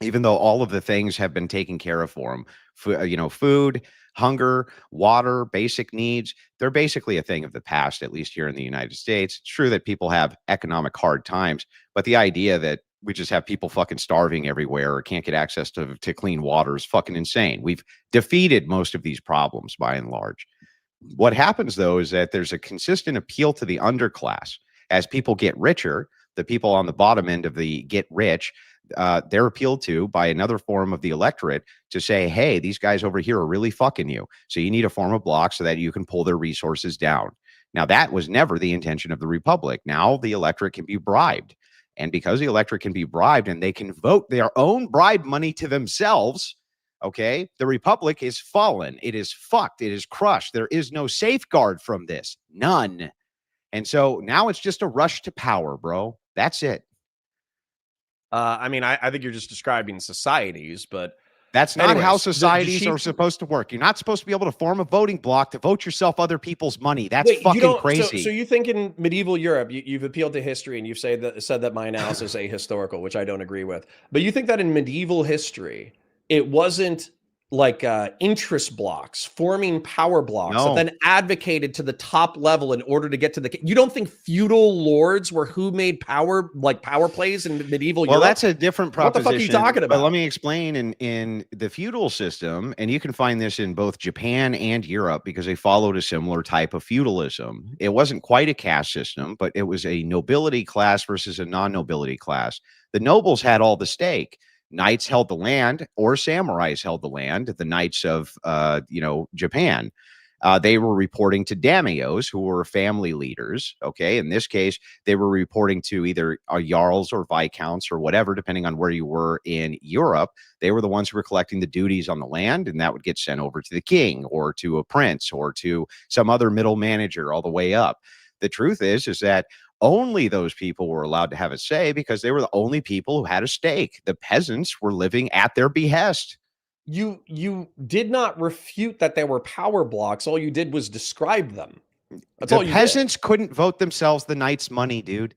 even though all of the things have been taken care of for them, food, hunger, water, basic needs, they're basically a thing of the past, at least here in the United States. It's true that people have economic hard times, but the idea that we just have people fucking starving everywhere or can't get access to clean water is fucking insane. We've defeated most of these problems by and large. What happens, though, is that there's a consistent appeal to the underclass. As people get richer, the people on the bottom end of the get rich, they're appealed to by another form of the electorate to say, hey, these guys over here are really fucking you. So you need to form a bloc so that you can pull their resources down. Now, that was never the intention of the republic. Now the electorate can be bribed. And because the electorate can be bribed and they can vote their own bribe money to themselves, Okay. The republic is fallen. It is fucked. It is crushed. There is no safeguard from this. None. And so now it's just a rush to power, bro. That's it. I mean, I think you're just describing societies, but that's not anyways, how societies are supposed to work. You're not supposed to be able to form a voting block to vote yourself other people's money. That's fucking crazy. So you think in medieval Europe, you've appealed to history and you've said that my analysis is ahistorical, which I don't agree with. But you think that in medieval history, it wasn't like interest blocks, forming power blocks that then advocated to the top level in order to get to the. You don't think feudal lords were who made power, like power plays in medieval Europe? Well, that's a different proposition. What the fuck are you talking about? But let me explain. In the feudal system, and you can find this in both Japan and Europe because they followed a similar type of feudalism. It wasn't quite a caste system, but it was a nobility class versus a non-nobility class. The nobles had all the stake. Knights held the land, or samurais held the land. The knights of, Japan, they were reporting to daimyos, who were family leaders. Okay, in this case, they were reporting to either jarls or viscounts or whatever, depending on where you were in Europe. They were the ones who were collecting the duties on the land, and that would get sent over to the king or to a prince or to some other middle manager all the way up. The truth is that only those people were allowed to have a say because they were the only people who had a stake. The peasants were living at their behest. You did not refute that there were power blocks. All you did was describe them. That's the peasants couldn't vote themselves the knight's money, dude.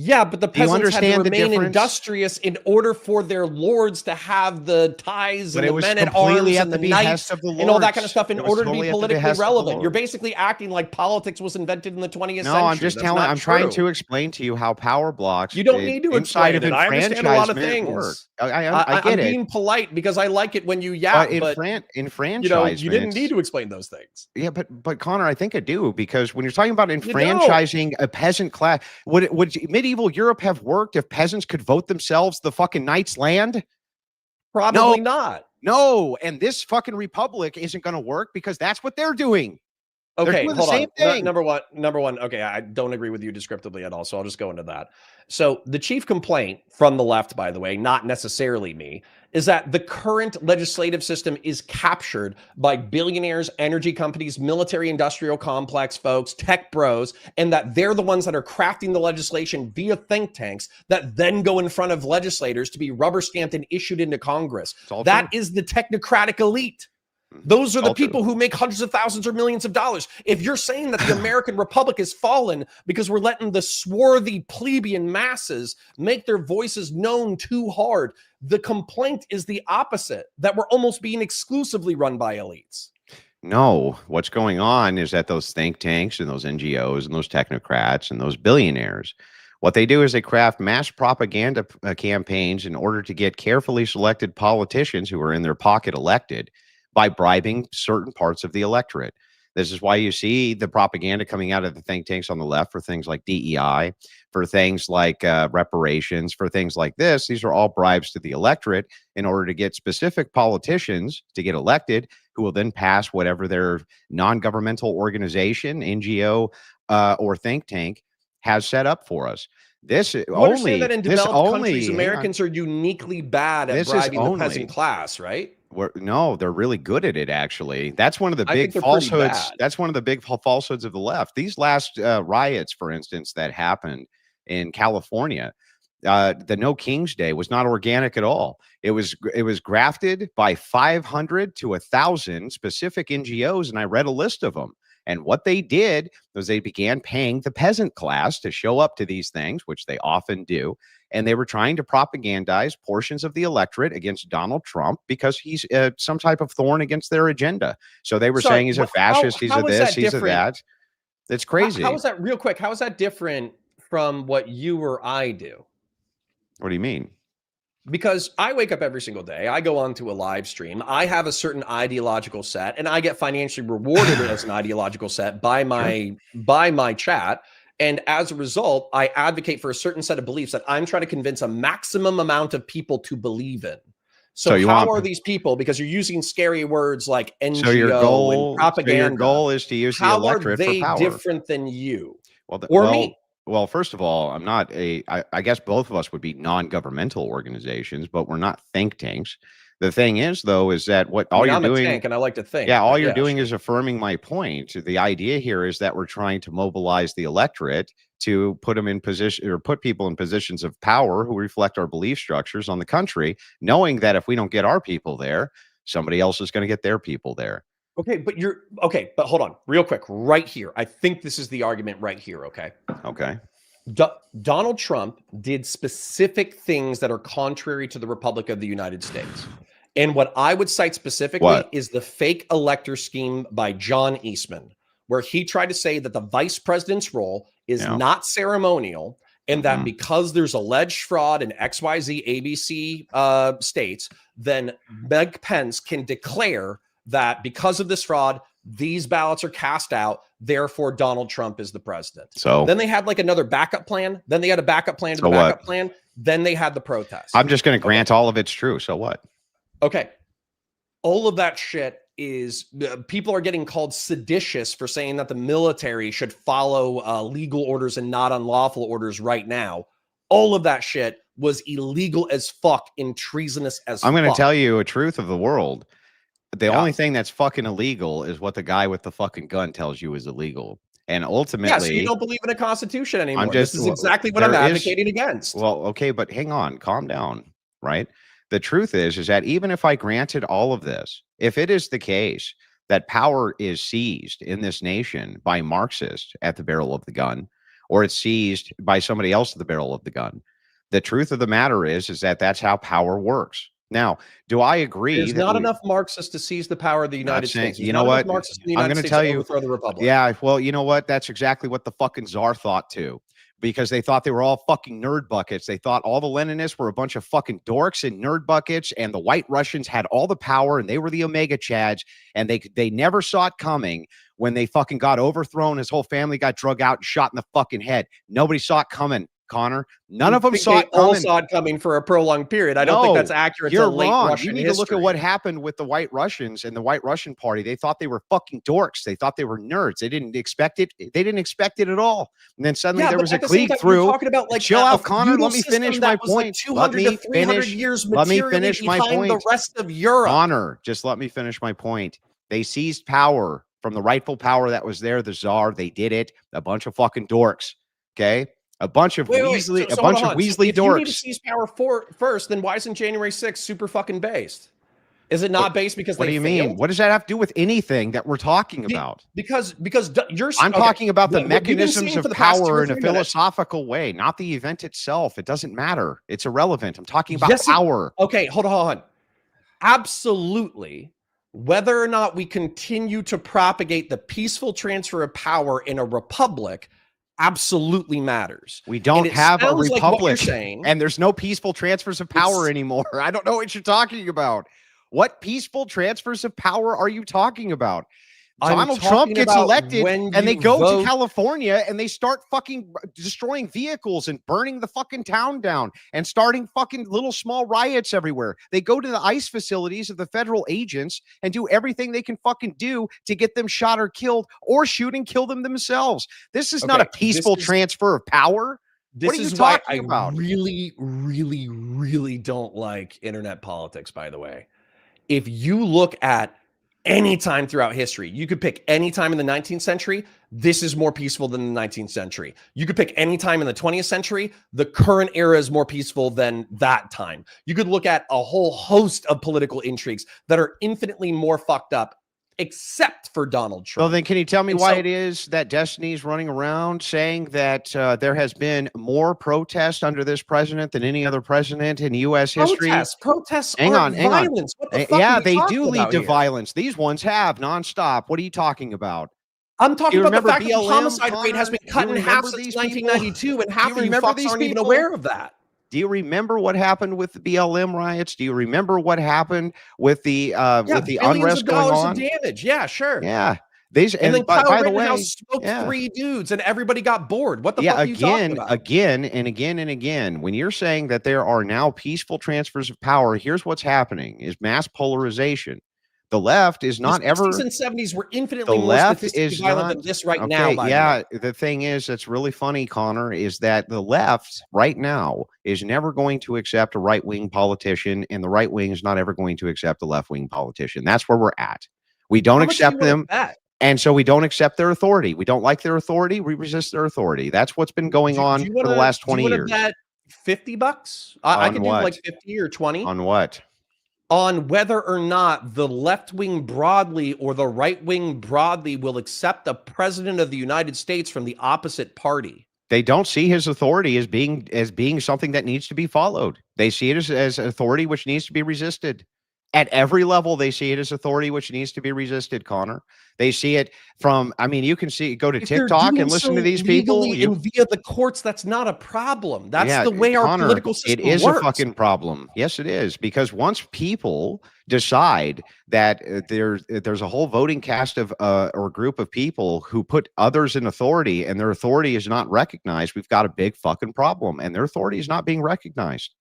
Yeah, but the peasants had to remain industrious in order for their lords to have the ties and the men at arms and the knights and all that kind of stuff in order to be politically relevant. You're basically acting like politics was invented in the 20th century. No, I'm just telling. I'm trying to explain to you how power blocks. You don't need to explain it. I understand a lot of things. I get it. I'm being polite because I like it when you yap. But enfranchisement, you didn't need to explain those things. Yeah, but Connor, I think I do, because when you're talking about enfranchising a peasant class, would medieval Europe have worked if peasants could vote themselves the fucking knight's land? Probably not. No, and this fucking republic isn't going to work because that's what they're doing. Okay, hold on. Number one. Okay, I don't agree with you descriptively at all, so I'll just go into that. So the chief complaint from the left, by the way, not necessarily me, is that the current legislative system is captured by billionaires, energy companies, military-industrial complex folks, tech bros, and that they're the ones that are crafting the legislation via think tanks that then go in front of legislators to be rubber stamped and issued into Congress. That is the technocratic elite. Those are the people who make hundreds of thousands or millions of dollars. If you're saying that the American Republic has fallen because we're letting the swarthy plebeian masses make their voices known too hard, the complaint is the opposite, that we're almost being exclusively run by elites. No, what's going on is that those think tanks and those NGOs and those technocrats and those billionaires, what they do is they craft mass propaganda campaigns in order to get carefully selected politicians who are in their pocket elected by bribing certain parts of the electorate. This is why you see the propaganda coming out of the think tanks on the left for things like DEI, for things like reparations, for things like this. These are all bribes to the electorate in order to get specific politicians to get elected, who will then pass whatever their non-governmental organization, NGO, or think tank has set up for us. This only that in developed countries, Americans are uniquely bad at bribing the peasant class, right? No, they're really good at it, actually. That's one of the big falsehoods. That's one of the big falsehoods of the left. These last riots, for instance, that happened in California, the No King's Day was not organic at all. It was grafted by 500 to 1,000 specific NGOs, and I read a list of them. And what they did was they began paying the peasant class to show up to these things, which they often do. And they were trying to propagandize portions of the electorate against Donald Trump because he's some type of thorn against their agenda. So they were saying he's a fascist, he's a this, he's a that. It's crazy. How is that, real quick, how is that different from what you or I do? What do you mean? Because I wake up every single day, I go onto a live stream, I have a certain ideological set, and I get financially rewarded as an ideological set by my chat. And as a result, I advocate for a certain set of beliefs that I'm trying to convince a maximum amount of people to believe in. So how are these people, because you're using scary words like NGO and propaganda. So your goal is to use the electorate for power. How are they different than you me? Well, first of all, I'm not I guess both of us would be non-governmental organizations, but we're not think tanks. The thing is, though, is that what all you're I'm a doing, tank and I like to think. yeah, all but you're yeah, doing sure. is affirming my point. The idea here is that we're trying to mobilize the electorate to put them in position, or put people in positions of power who reflect our belief structures on the country, knowing that if we don't get our people there, somebody else is going to get their people there. Okay, but hold on, real quick, right here. I think this is the argument right here. Okay. Okay. Donald Trump did specific things that are contrary to the Republic of the United States. And what I would cite specifically is the fake elector scheme by John Eastman, where he tried to say that the vice president's role is not ceremonial, and that because there's alleged fraud in XYZ ABC states, then Mike Pence can declare that because of this fraud, these ballots are cast out. Therefore, Donald Trump is the president. So then they had like another backup plan. Then they had a backup plan to the backup plan. Then they had the protest. I'm just going to grant all of it's true. So what? Okay. All of that shit is people are getting called seditious for saying that the military should follow legal orders and not unlawful orders right now. All of that shit was illegal as fuck and treasonous as fuck. I'm going to tell you a truth of the world. The only thing that's fucking illegal is what the guy with the fucking gun tells you is illegal. And ultimately, so you don't believe in a constitution anymore. This is exactly what I'm advocating against. Well, okay, but hang on, calm down, right? The truth is that even if I granted all of this, if it is the case that power is seized in this nation by Marxists at the barrel of the gun, or it's seized by somebody else at the barrel of the gun, the truth of the matter is that that's how power works. Now, do I agree? There's not enough Marxists to seize the power of the United States. You know what? I'm going to tell you. Overthrow the Republic. Yeah, well, you know what? That's exactly what the fucking czar thought too, because they thought they were all fucking nerd buckets. They thought all the Leninists were a bunch of fucking dorks and nerd buckets, and the White Russians had all the power, and they were the Omega Chads, and they never saw it coming. When they fucking got overthrown, his whole family got drug out and shot in the fucking head. Nobody saw it coming. Connor, none of them saw it coming. All saw it coming for a prolonged period. I don't think that's accurate. You're late wrong. Russian You need history. to look at what happened with the White Russians and the White Russian Party. They thought they were fucking dorks. They thought they were nerds. They didn't expect it. They didn't expect it at all. And then suddenly there was a clique through. Talking about like chill out, Connor. Let me finish my point. Let me finish. Let me finish my point. The rest of Europe. Connor, just let me finish my point. They seized power from the rightful power that was there, the czar. They did it. A bunch of fucking dorks. Okay. A bunch of Weasley dorks. If you need to seize power first, then why isn't January 6th super fucking based? Is it not based because what do you mean? What does that have to do with anything that we're talking about? Because you're. I'm talking about the mechanisms of power in a philosophical way, not the event itself. It doesn't matter. It's irrelevant. I'm talking about power. Okay, hold on. Absolutely. Whether or not we continue to propagate the peaceful transfer of power in a republic absolutely matters. We don't have a republic, like and there's no peaceful transfers of power anymore. I don't know what you're talking about. What peaceful transfers of power are you talking about? Donald Trump gets elected and they go to California and they start fucking destroying vehicles and burning the fucking town down and starting fucking little small riots everywhere. They go to the ICE facilities of the federal agents and do everything they can fucking do to get them shot or killed, or shoot and kill them themselves. This is not a peaceful transfer of power. This is why I really, really, really don't like internet politics, by the way. If you look at any time throughout history, you could pick any time in the 19th century, this is more peaceful than the 19th century. You could pick any time in the 20th century, the current era is more peaceful than that time. You could look at a whole host of political intrigues that are infinitely more fucked up, except for Donald Trump. Well, then can you tell me why it is that Destiny's running around saying that there has been more protest under this president than any other president in U.S. history? Protests aren't violence. What the fuck yeah, they do lead to violence. These ones have nonstop. What are you talking about? I'm talking about the fact that the homicide rate has been cut in half since 1992, and half of you fucks aren't even aware of that. Do you remember what happened with the BLM riots? Do you remember what happened with the unrest going on? Of damage. Yeah, sure. Yeah. And then by the way, smoked 3 dudes and everybody got bored. What the fuck are you talking about? Again and again, when you're saying that there are now peaceful transfers of power, here's what's happening is mass polarization. The left is The not 60s ever. and 70s were The infinitely more left statistically is violent not than this right now, okay. by the Yeah, way. the thing is, that's really funny, Connor, is that the left right now is never going to accept a right wing politician, and the right wing is not ever going to accept a left wing politician. That's where we're at. We don't How much do you accept want to them. bet? And so we don't accept their authority. We don't like their authority. We resist their authority. That's what's been going Do on you for the wanna last do you 20 wanna years. bet $50? I On could do like what? 50 or 20 On what? on whether or not the left wing broadly or the right wing broadly will accept a president of the United States from the opposite party. They don't see his authority as being something that needs to be followed. They see it as authority which needs to be resisted. At every level, they see it as authority which needs to be resisted, Connor. They see it from, I mean, you can go to If they're TikTok doing and listen so to these people. legally and via the courts, that's not a problem. That's Yeah, the way our Connor, political it system is a works. fucking problem. Yes, it is. Because once people decide that there's a whole voting cast of or group of people who put others in authority and their authority is not recognized, we've got a big fucking problem. And their authority is not being recognized.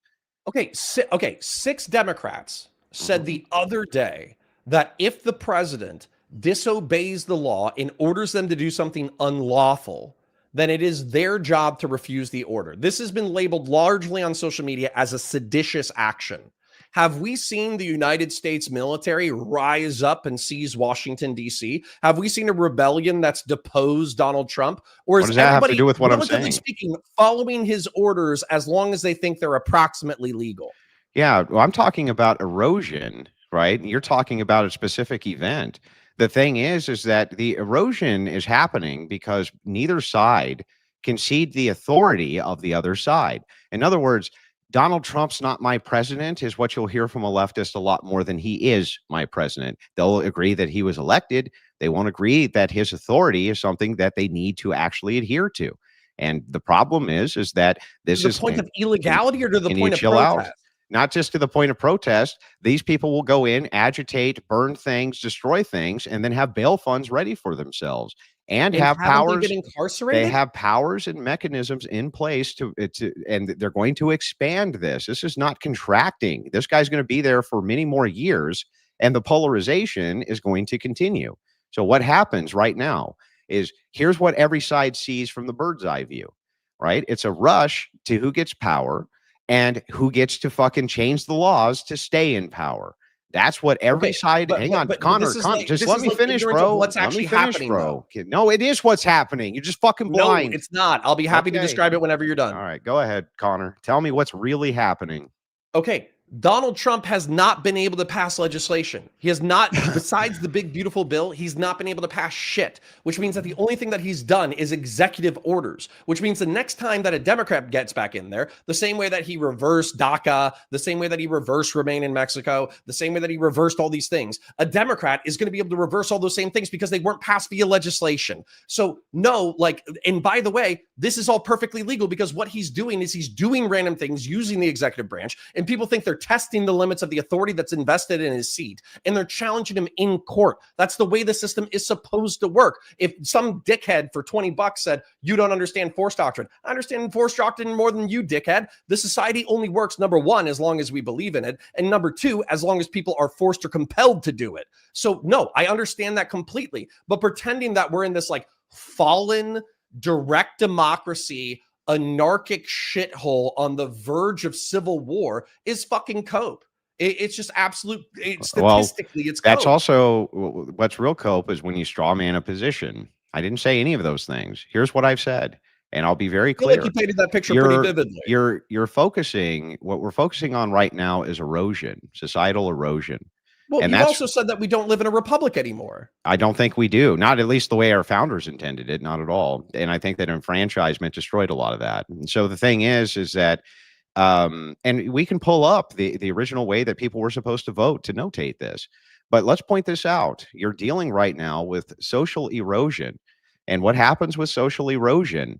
Okay, 6 Democrats said Mhm. the other day that if the president disobeys the law and orders them to do something unlawful, then it is their job to refuse the order. This has been labeled largely on social media as a seditious action. Have we seen the United States military rise up and seize Washington, D.C.? Have we seen a rebellion that's deposed Donald Trump? Or What is does that have to everybody, do with what I'm relatively saying? speaking, following his orders as long as they think they're approximately legal? Yeah, well, I'm talking about erosion, right? You're talking about a specific event. The thing is that the erosion is happening because neither side concede the authority of the other side. In other words, Donald Trump's not my president is what you'll hear from a leftist a lot more than he is my president. They'll agree that he was elected. They won't agree that his authority is something that they need to actually adhere to. And the problem is that this To the is point of illegality or to the can you point of chill out? protest? Not just to the point of protest. These people will go in, agitate, burn things, destroy things, and then have bail funds ready for themselves and And have haven't they powers. been They incarcerated? have powers and mechanisms in place and they're going to expand this. This is not contracting. This guy's going to be there for many more years, and the polarization is going to continue. So what happens right now is here's what every side sees from the bird's eye view, right? It's a rush to who gets power and who gets to fucking change the laws to stay in power. That's what every Okay, side. Hang on, Connor. this is Just this let is me like finish, ignorance of bro. what's Let me actually finish, happening, bro. though. Okay, no, it is what's happening. You're just fucking No, blind. it's not. I'll be happy to Okay. describe it whenever you're All done. right, go ahead, Connor. Tell me what's really happening. Okay, Donald Trump has not been able to pass legislation. He has not, besides the big, beautiful bill, he's not been able to pass shit, which means that the only thing that he's done is executive orders, which means the next time that a Democrat gets back in there, the same way that he reversed DACA, the same way that he reversed Remain in Mexico, the same way that he reversed all these things, a Democrat is going to be able to reverse all those same things because they weren't passed via legislation. So no, and by the way, this is all perfectly legal because what he's doing is he's doing random things using the executive branch, and people think they're testing the limits of the authority that's invested in his seat, and they're challenging him in court. That's the way the system is supposed to work. If some dickhead for $20 said, you don't understand force doctrine, I understand force doctrine more than you, dickhead. The society only works, number one, as long as we believe in it, and number two, as long as people are forced or compelled to do it. So no, I understand that completely, but pretending that we're in this fallen direct democracy anarchic shithole on the verge of civil war is fucking cope. It's just absolute. Statistically, it's that's cope. also what's real cope is when you straw man a position. I didn't say any of those things. Here's what I've said, and I'll be very I feel clear. like you painted that picture pretty vividly. You're focusing. What we're focusing on right now is erosion, societal erosion. Well, and you also said that we don't live in a republic anymore. I don't think we do. Not at least the way our founders intended it. Not at all. And I think that enfranchisement destroyed a lot of that. And so the thing is that, and we can pull up the original way that people were supposed to vote to notate this. But let's point this out. You're dealing right now with social erosion. And what happens with social erosion?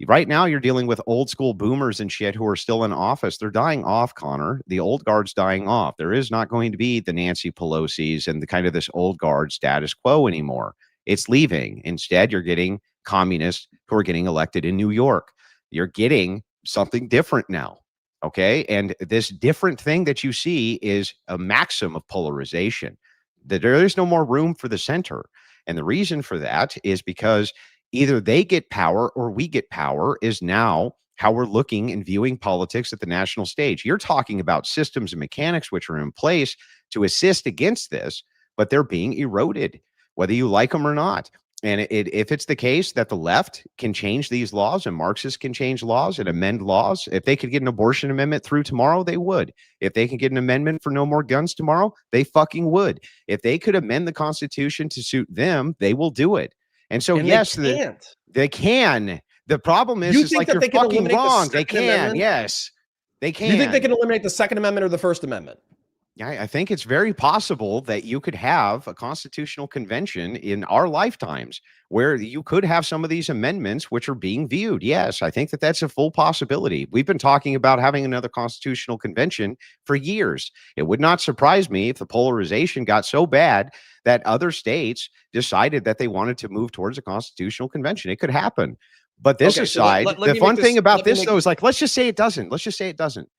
Right now, you're dealing with old school boomers and shit who are still in office. They're dying off, Connor. The old guard's dying off. There is not going to be the Nancy Pelosi's and the kind of this old guard status quo anymore. It's leaving. Instead, you're getting communists who are getting elected in New York. You're getting something different now. Okay. And this different thing that you see is a maxim of polarization. that there is no more room for the center. And the reason for that is because either they get power or we get power is now how we're looking and viewing politics at the national stage. You're talking about systems and mechanics which are in place to assist against this, but they're being eroded, whether you like them or not. And if it's the case that the left can change these laws and Marxists can change laws and amend laws, if they could get an abortion amendment through tomorrow, they would. If they could get an amendment for no more guns tomorrow, they fucking would. If they could amend the Constitution to suit them, they will do it. And so, And yes, they can. The problem is, You it's think like that you're they can fucking eliminate the wrong. They Second can. Amendment? Yes, they can. You think they can eliminate the Second Amendment or the First Amendment? I think it's very possible that you could have a constitutional convention in our lifetimes where you could have some of these amendments which are being viewed. Yes, I think that that's a full possibility. We've been talking about having another constitutional convention for years. It would not surprise me if the polarization got so bad that other states decided that they wanted to move towards a constitutional convention. It could happen. But this Okay, so aside, let the me fun make thing this- about let me this, make- though, is like, let's just say it doesn't. Let's just say it doesn't.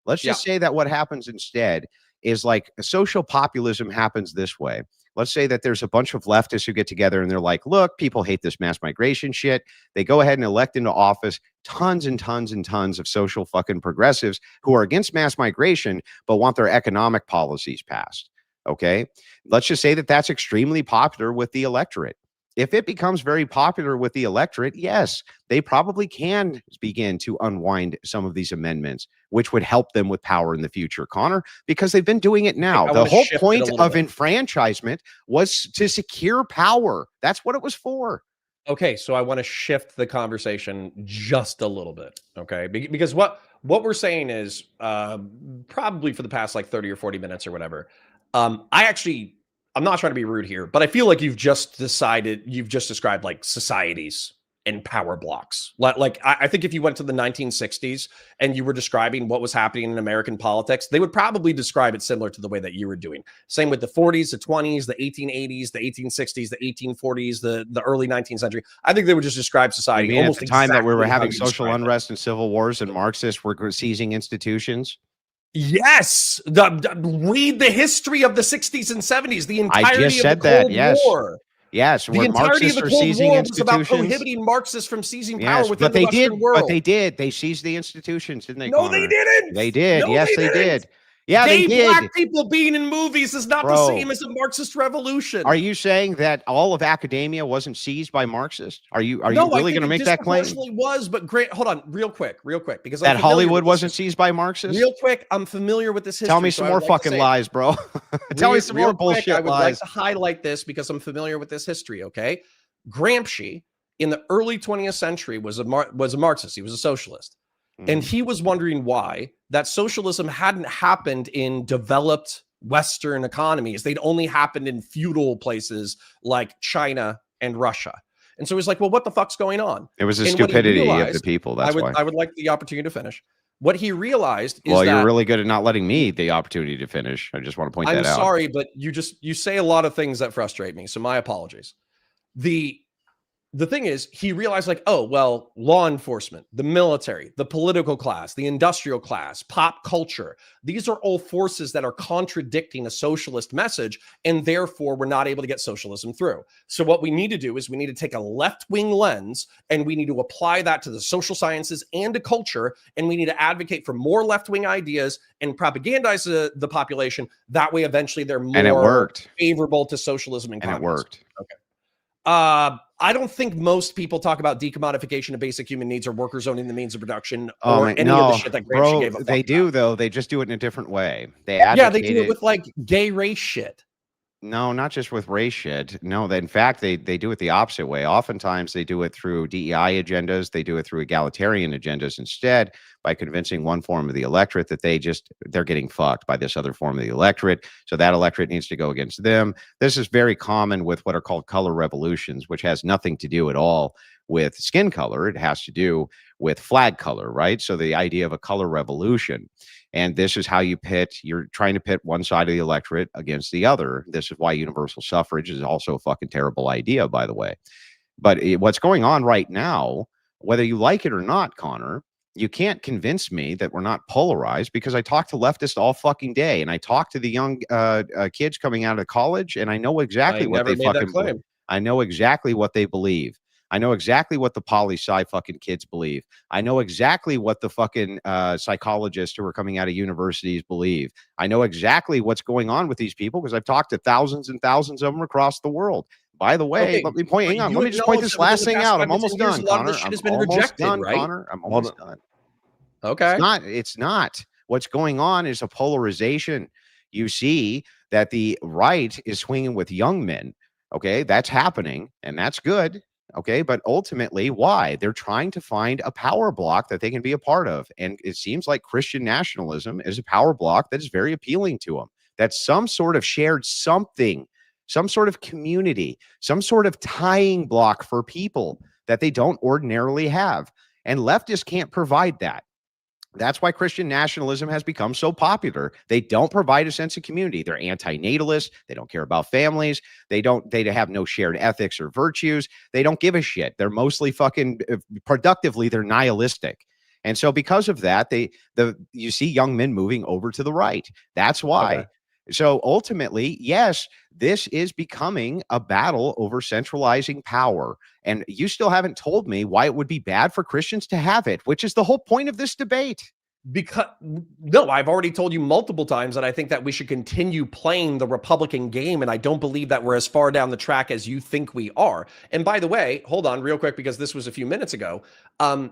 Let's just say that what happens instead is like social populism happens this way. Let's say that there's a bunch of leftists who get together and they're like, look, people hate this mass migration shit. They go ahead and elect into office tons and tons and tons of social fucking progressives who are against mass migration, but want their economic policies passed. Okay. Let's just say that that's extremely popular with the electorate. If it becomes very popular with the electorate, yes, they probably can begin to unwind some of these amendments, which would help them with power in the future, Connor, because they've been doing it now. I The wanna whole shift it a point little of bit. enfranchisement was to secure power. That's what it was for. Okay, so I want to shift the conversation just a little bit, okay? Because what we're saying is probably for the past like 30 or 40 minutes or whatever. I'm not trying to be rude here, but I feel like you've just described like societies and power blocks. I think if you went to the 1960s and you were describing what was happening in American politics, they would probably describe it similar to the way that you were doing. Same with the 40s, the 20s, the 1880s, the 1860s, the 1840s, the early 19th century. I think they would just describe society You mean almost at the time that we were exactly how having you social described it. unrest and civil wars and Marxists were seizing institutions? Yes, read the history of the 60s and 70s. The entirety just said of the that, Cold yes. War. Yes, The where entirety of Marxists the are Cold seizing War was about institutions. prohibiting Marxists from seizing power Yes, within but the they Western did. world. But they did. They seized the institutions, didn't they? No, Connor? they didn't. They did. No, Yes, they they didn't. did. Yeah, they did. Black people being in movies is not the Bro. same as a Marxist revolution. Are you saying that all of academia wasn't seized by Marxists? Are you No, really I going think to it make that claim? disproportionately was, but great. Hold on, real quick, because That I'm familiar Hollywood with wasn't this. seized by Marxists? Real quick, I'm familiar with this history. Tell me so some I more would like to fucking say- lies, bro. Tell me some more real quick, bullshit I would lies. like to highlight this because I'm familiar with this history. Okay, Gramsci in the early 20th century was a Marxist. He was a socialist, and he was wondering why that socialism hadn't happened in developed Western economies. They'd only happened in feudal places like China and Russia. And so he's like, well, what the fuck's going on? It was the And what he stupidity of the realized- people. That's why. I would like the opportunity to finish. What he realized is Well, that you're really good at not letting me the opportunity to finish. I just want to point I'm that out. sorry, but you say a lot of things that frustrate me. So my apologies. The thing is, he realized like, oh, well, law enforcement, the military, the political class, the industrial class, pop culture, these are all forces that are contradicting a socialist message, and therefore we're not able to get socialism through. So what we need to do is we need to take a left-wing lens and we need to apply that to the social sciences and to culture, and we need to advocate for more left-wing ideas and propagandize the population. That way, eventually, they're more And it worked. favorable to socialism and And it communism. worked. I don't think most people talk about decommodification of basic human needs or workers owning the means of production Oh, or man, any of the no, shit that Gramsci bro, gave a fuck they do about. though. They just do it in a different way. They Yeah, they advocate do it with like gay race shit. No, not just with race shit. No, in fact, they do it the opposite way. Oftentimes, they do it through DEI agendas. They do it through egalitarian agendas instead, by convincing one form of the electorate that they're getting fucked by this other form of the electorate. So that electorate needs to go against them. This is very common with what are called color revolutions, which has nothing to do at all with skin color. It has to do with flag color, right? So the idea of a color revolution. And this is how you're trying to pit one side of the electorate against the other. This is why universal suffrage is also a fucking terrible idea, by the way. But what's going on right now, whether you like it or not, Connor, you can't convince me that we're not polarized, because I talk to leftists all fucking day, and I talk to the young kids coming out of college, and I know exactly what they fucking believe. I know exactly what they believe. I know exactly what the poli-sci fucking kids believe. I know exactly what the fucking psychologists who are coming out of universities believe. I know exactly what's going on with these people because I've talked to thousands and thousands of them across the world. By the way, Okay, let me point. Hang on. Let me just point this last thing out. I'm almost done, Connor. I'm almost done, Connor. I'm almost done. Okay. It's not. What's going on is a polarization. You see that the right is swinging with young men. Okay, that's happening, and that's good. Okay, but ultimately, why? They're trying to find a power block that they can be a part of. And it seems like Christian nationalism is a power block that is very appealing to them. That's some sort of shared something, some sort of community, some sort of tying block for people that they don't ordinarily have. And leftists can't provide that. That's why Christian nationalism has become so popular. They don't provide a sense of community. They're anti-natalist. They don't care about families. They have no shared ethics or virtues. They don't give a shit. They're mostly fucking productively, they're nihilistic. And so because of that, you see young men moving over to the right. That's why. Okay. So ultimately, yes, this is becoming a battle over centralizing power. And you still haven't told me why it would be bad for Christians to have it, which is the whole point of this debate. Because no, I've already told you multiple times that I think that we should continue playing the Republican game, and I don't believe that we're as far down the track as you think we are. And by the way, hold on real quick, because this was a few minutes ago.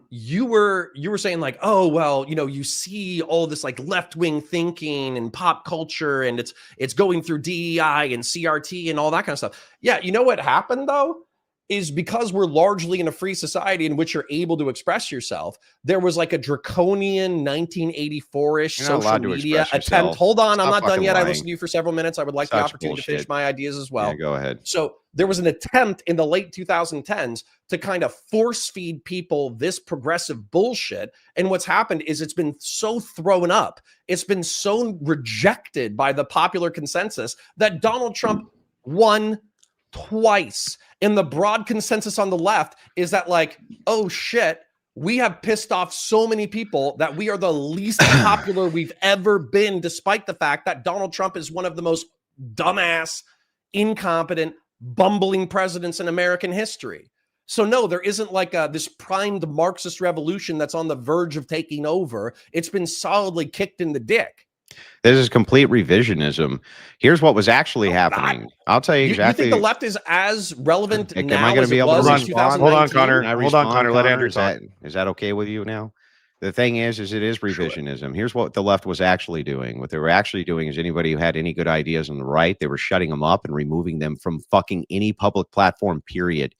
You were saying like, oh well, you see all this like left-wing thinking and pop culture, and it's going through DEI and CRT and all that kind of stuff. Yeah, you know what happened though? Is because we're largely in a free society in which you're able to express yourself. There was like a draconian 1984-ish social media attempt. Hold on, I'm not done yet. I listened to you for several minutes. I would like the opportunity to finish my ideas as well. Yeah, go ahead. So there was an attempt in the late 2010s to kind of force feed people this progressive bullshit. And what's happened is it's been so thrown up. It's been so rejected by the popular consensus that Donald Trump won twice. And the broad consensus on the left is that like, oh shit, we have pissed off so many people that we are the least popular we've ever been, despite the fact that Donald Trump is one of the most dumbass, incompetent, bumbling presidents in American history. So no, there isn't like this primed Marxist revolution that's on the verge of taking over. It's been solidly kicked in the dick. This is complete revisionism. Here's what was actually happening. I'll tell you exactly. You think the left is as relevant now am I going to be able to respond? Hold on, Connor. Hold on, Connor. Let Andrew talk. Is that okay with you now? The thing is it is revisionism. Sure. Here's what the left was actually doing. What they were actually doing is anybody who had any good ideas on the right, they were shutting them up and removing them from fucking any public platform, period.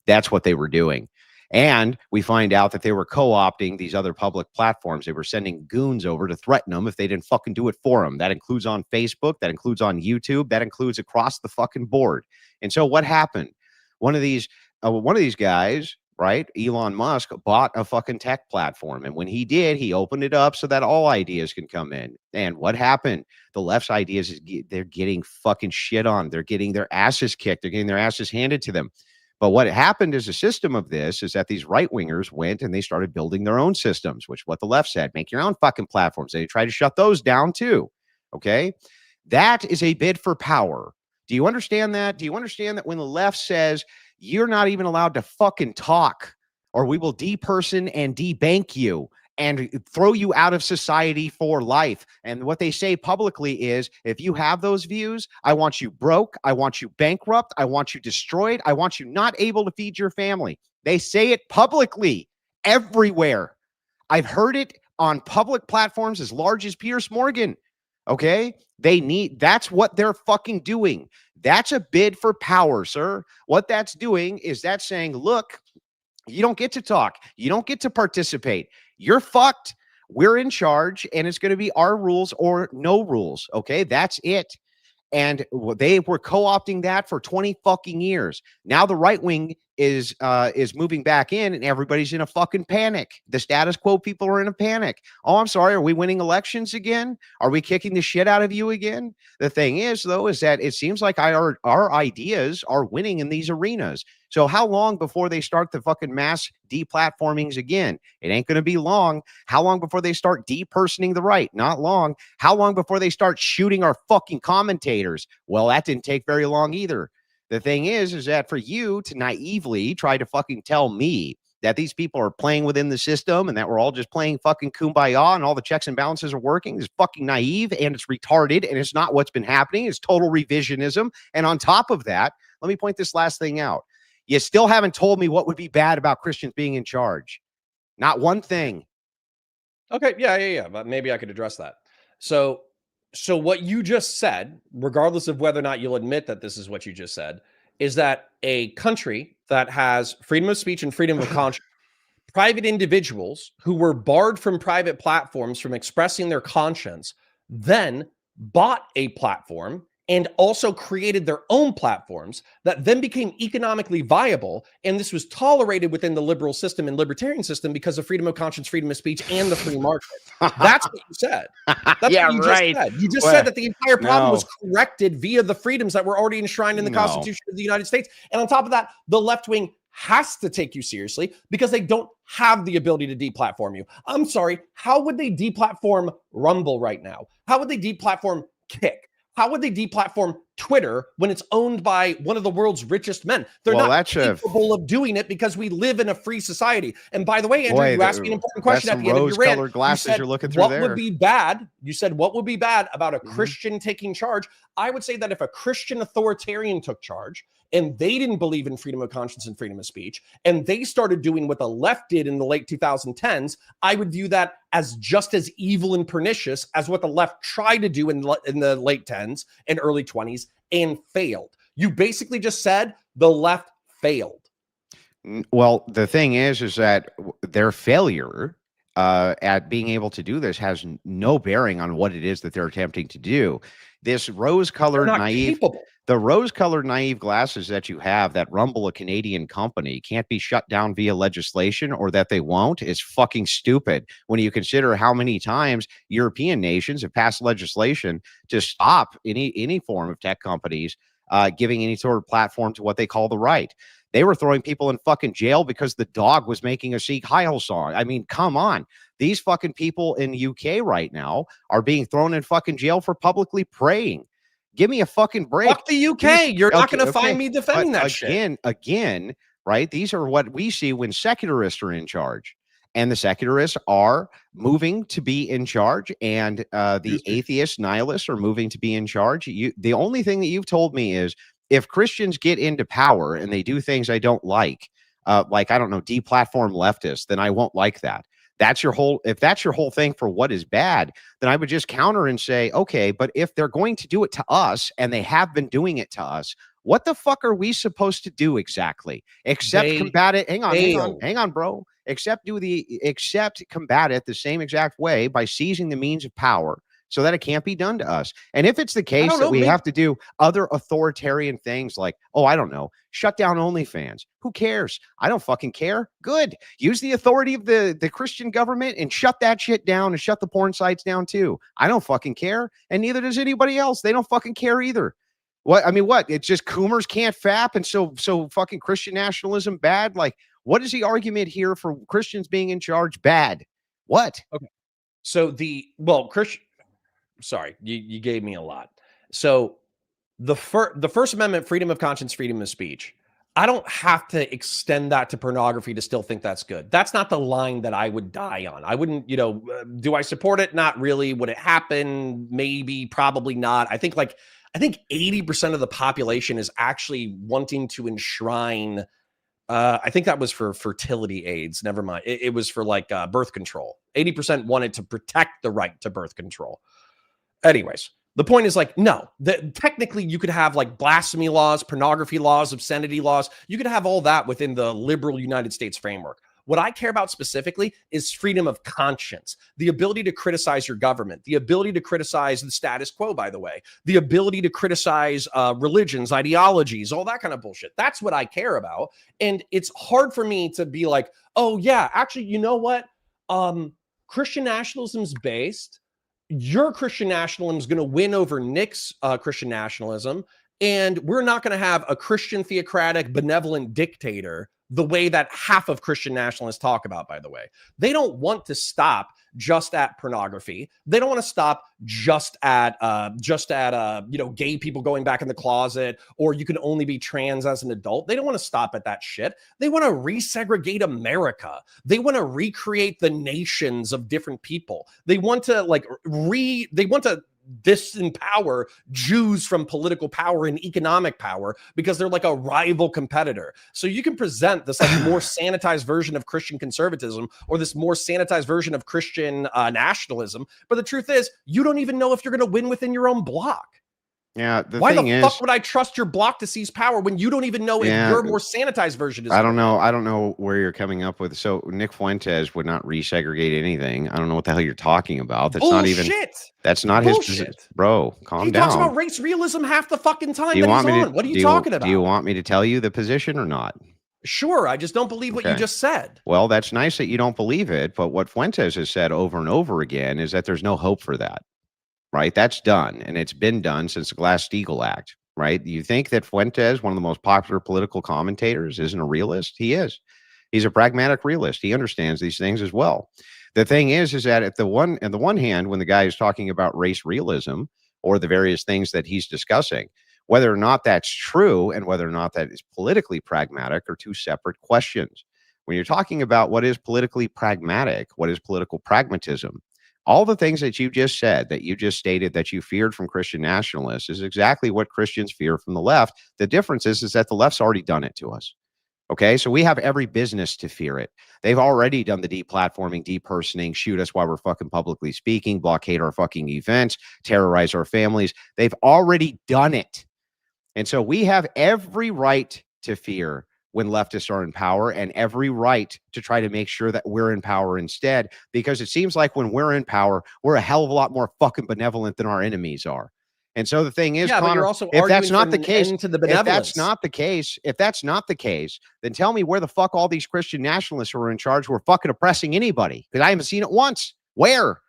That's what they were doing. And we find out that they were co-opting these other public platforms. They were sending goons over to threaten them if they didn't fucking do it for them. That includes on Facebook. That includes on YouTube. That includes across the fucking board. And so what happened? One of these guys, right? Elon Musk bought a fucking tech platform. And when he did, he opened it up so that all ideas can come in. And what happened? The left's ideas is they're getting fucking shit on. They're getting their asses kicked. They're getting their asses handed to them. But what happened as a system of this is that these right-wingers went and they started building their own systems, which what the left said, make your own fucking platforms. They tried to shut those down too. Okay. That is a bid for power. Do you understand that? Do you understand that when the left says you're not even allowed to fucking talk or we will deperson and debank you and throw you out of society for life? And what they say publicly is, if you have those views, I want you broke, I want you bankrupt, I want you destroyed, I want you not able to feed your family. They say it publicly everywhere. I've heard it on public platforms as large as Piers Morgan. Okay? That's what they're fucking doing. That's a bid for power, sir. What that's doing is that's saying, look, you don't get to talk. You don't get to participate. You're fucked. We're in charge, and it's going to be our rules or no rules. Okay, that's it. And they were co-opting that for 20 fucking years. Now the right wing is moving back in, and everybody's in a fucking panic. The status quo people are in a panic. Oh, I'm sorry. Are we winning elections again? Are we kicking the shit out of you again? The thing is, though, is that it seems like our ideas are winning in these arenas. So how long before they start the fucking mass deplatformings again? It ain't going to be long. How long before they start depersoning the right? Not long. How long before they start shooting our fucking commentators? Well, that didn't take very long either. The thing is that for you to naively try to fucking tell me that these people are playing within the system and that we're all just playing fucking kumbaya and all the checks and balances are working is fucking naive, and it's retarded, and it's not what's been happening. It's total revisionism. And on top of that, let me point this last thing out. You still haven't told me what would be bad about Christians being in charge. Not one thing. Okay, yeah. But maybe I could address that. So what you just said, regardless of whether or not you'll admit that this is what you just said, is that a country that has freedom of speech and freedom of conscience, private individuals who were barred from private platforms from expressing their conscience, then bought a platform and also created their own platforms that then became economically viable. And this was tolerated within the liberal system and libertarian system because of freedom of conscience, freedom of speech, and the free market. That's what you said. That's Yeah, what you right. just said. You just said that the entire problem was corrected via the freedoms that were already enshrined in the Constitution of the United States. And on top of that, the left wing has to take you seriously because they don't have the ability to deplatform you. I'm sorry. How would they deplatform Rumble right now? How would they deplatform Kick? How would they deplatform Twitter when it's owned by one of the world's richest men? They're not capable of doing it because we live in a free society. And by the way, Andrew, you asked me an important question at the end of your rant. Glasses you're looking through what there. would be bad? You said, what would be bad about a Christian taking charge? I would say that if a Christian authoritarian took charge and they didn't believe in freedom of conscience and freedom of speech, and they started doing what the left did in the late 2010s, I would view that as just as evil and pernicious as what the left tried to do in the late 10s and early 20s and failed. You basically just said the left failed. Well, the thing is that their failure at being able to do this has no bearing on what it is that they're attempting to do. This rose-colored naive, the rose-colored naive glasses that you have that Rumble, a Canadian company, can't be shut down via legislation, or that they won't, is fucking stupid when you consider how many times European nations have passed legislation to stop any form of tech companies giving any sort of platform to what they call the right. They were throwing people in fucking jail because the dog was making a Sikh Heil song. I mean, come on. These fucking people in the UK right now are being thrown in fucking jail for publicly praying. Give me a fucking break. Fuck the UK. You're not going to find me defending that shit. Again, right? These are what we see when secularists are in charge. And the secularists are moving to be in charge, and the atheist nihilists are moving to be in charge. The only thing that you've told me is if Christians get into power and they do things I don't like I don't know, deplatform leftists, then I won't like that. If that's your whole thing for what is bad, then I would just counter and say, okay, but if they're going to do it to us and they have been doing it to us, what the fuck are we supposed to do exactly? Except combat it. Hang on, bro. Except combat it the same exact way by seizing the means of power so that it can't be done to us. And if it's the case that we have to do other authoritarian things like, I don't know, shut down OnlyFans. Who cares? I don't fucking care. Good. Use the authority of the Christian government and shut that shit down and shut the porn sites down too. I don't fucking care. And neither does anybody else. They don't fucking care either. What? I mean, what? It's just Coomers can't fap, and so fucking Christian nationalism bad? Like, what is the argument here for Christians being in charge bad? What? Okay. So sorry, you gave me a lot. So the First Amendment, freedom of conscience, freedom of speech, I don't have to extend that to pornography to still think that's good. That's not the line that I would die on. I wouldn't, do I support it? Not really. Would it happen? Maybe, probably not. I think 80% of the population is actually wanting to enshrine. I think that was for fertility aids. Never mind. It was for birth control. 80% wanted to protect the right to birth control. Anyways, the point is no, technically you could have blasphemy laws, pornography laws, obscenity laws. You could have all that within the liberal United States framework. What I care about specifically is freedom of conscience, the ability to criticize your government, the ability to criticize the status quo, by the way, the ability to criticize religions, ideologies, all that kind of bullshit. That's what I care about. And it's hard for me to be like, oh yeah, actually, you know what? Christian nationalism's based. Your Christian nationalism is going to win over Nick's Christian nationalism. And we're not going to have a Christian theocratic benevolent dictator the way that half of Christian nationalists talk about, by the way. They don't want to stop just at pornography. They don't want to stop just at gay people going back in the closet, or you can only be trans as an adult. They don't want to stop at that shit. They want to resegregate America. They want to recreate the nations of different people. They want to disempower Jews from political power and economic power because they're like a rival competitor. So you can present this like more sanitized version of Christian conservatism or this more sanitized version of Christian nationalism. But the truth is, you don't even know if you're going to win within your own block. Yeah. Why the fuck would I trust your block to seize power when you don't even know if your more sanitized version is? I don't know where you're coming up with. So Nick Fuentes would not resegregate anything. I don't know what the hell you're talking about. That's not even. That's not his position, bro. Calm down. He talks about race realism half the fucking time that he's on. What are you talking about? Do you want me to tell you the position or not? Sure. I just don't believe what you just said. Well, that's nice that you don't believe it. But what Fuentes has said over and over again is that there's no hope for that. Right? That's done. And it's been done since the Glass-Steagall Act. Right? You think that Fuentes, one of the most popular political commentators, isn't a realist? He is. He's a pragmatic realist. He understands these things as well. The thing is that on the one hand, when the guy is talking about race realism or the various things that he's discussing, whether or not that's true and whether or not that is politically pragmatic are two separate questions. When you're talking about what is politically pragmatic, what is political pragmatism, all the things that you just said, that you just stated that you feared from Christian nationalists is exactly what Christians fear from the left. The difference is that the left's already done it to us. Okay, so we have every business to fear it. They've already done the deplatforming, depersoning, shoot us while we're fucking publicly speaking, blockade our fucking events, terrorize our families. They've already done it. And so we have every right to fear when leftists are in power and every right to try to make sure that we're in power instead, because it seems like when we're in power, we're a hell of a lot more fucking benevolent than our enemies are. And so the thing is, Connor, if that's not the case, if that's not the case, then tell me where the fuck all these Christian nationalists who are in charge were fucking oppressing anybody, because I haven't seen it once. Where?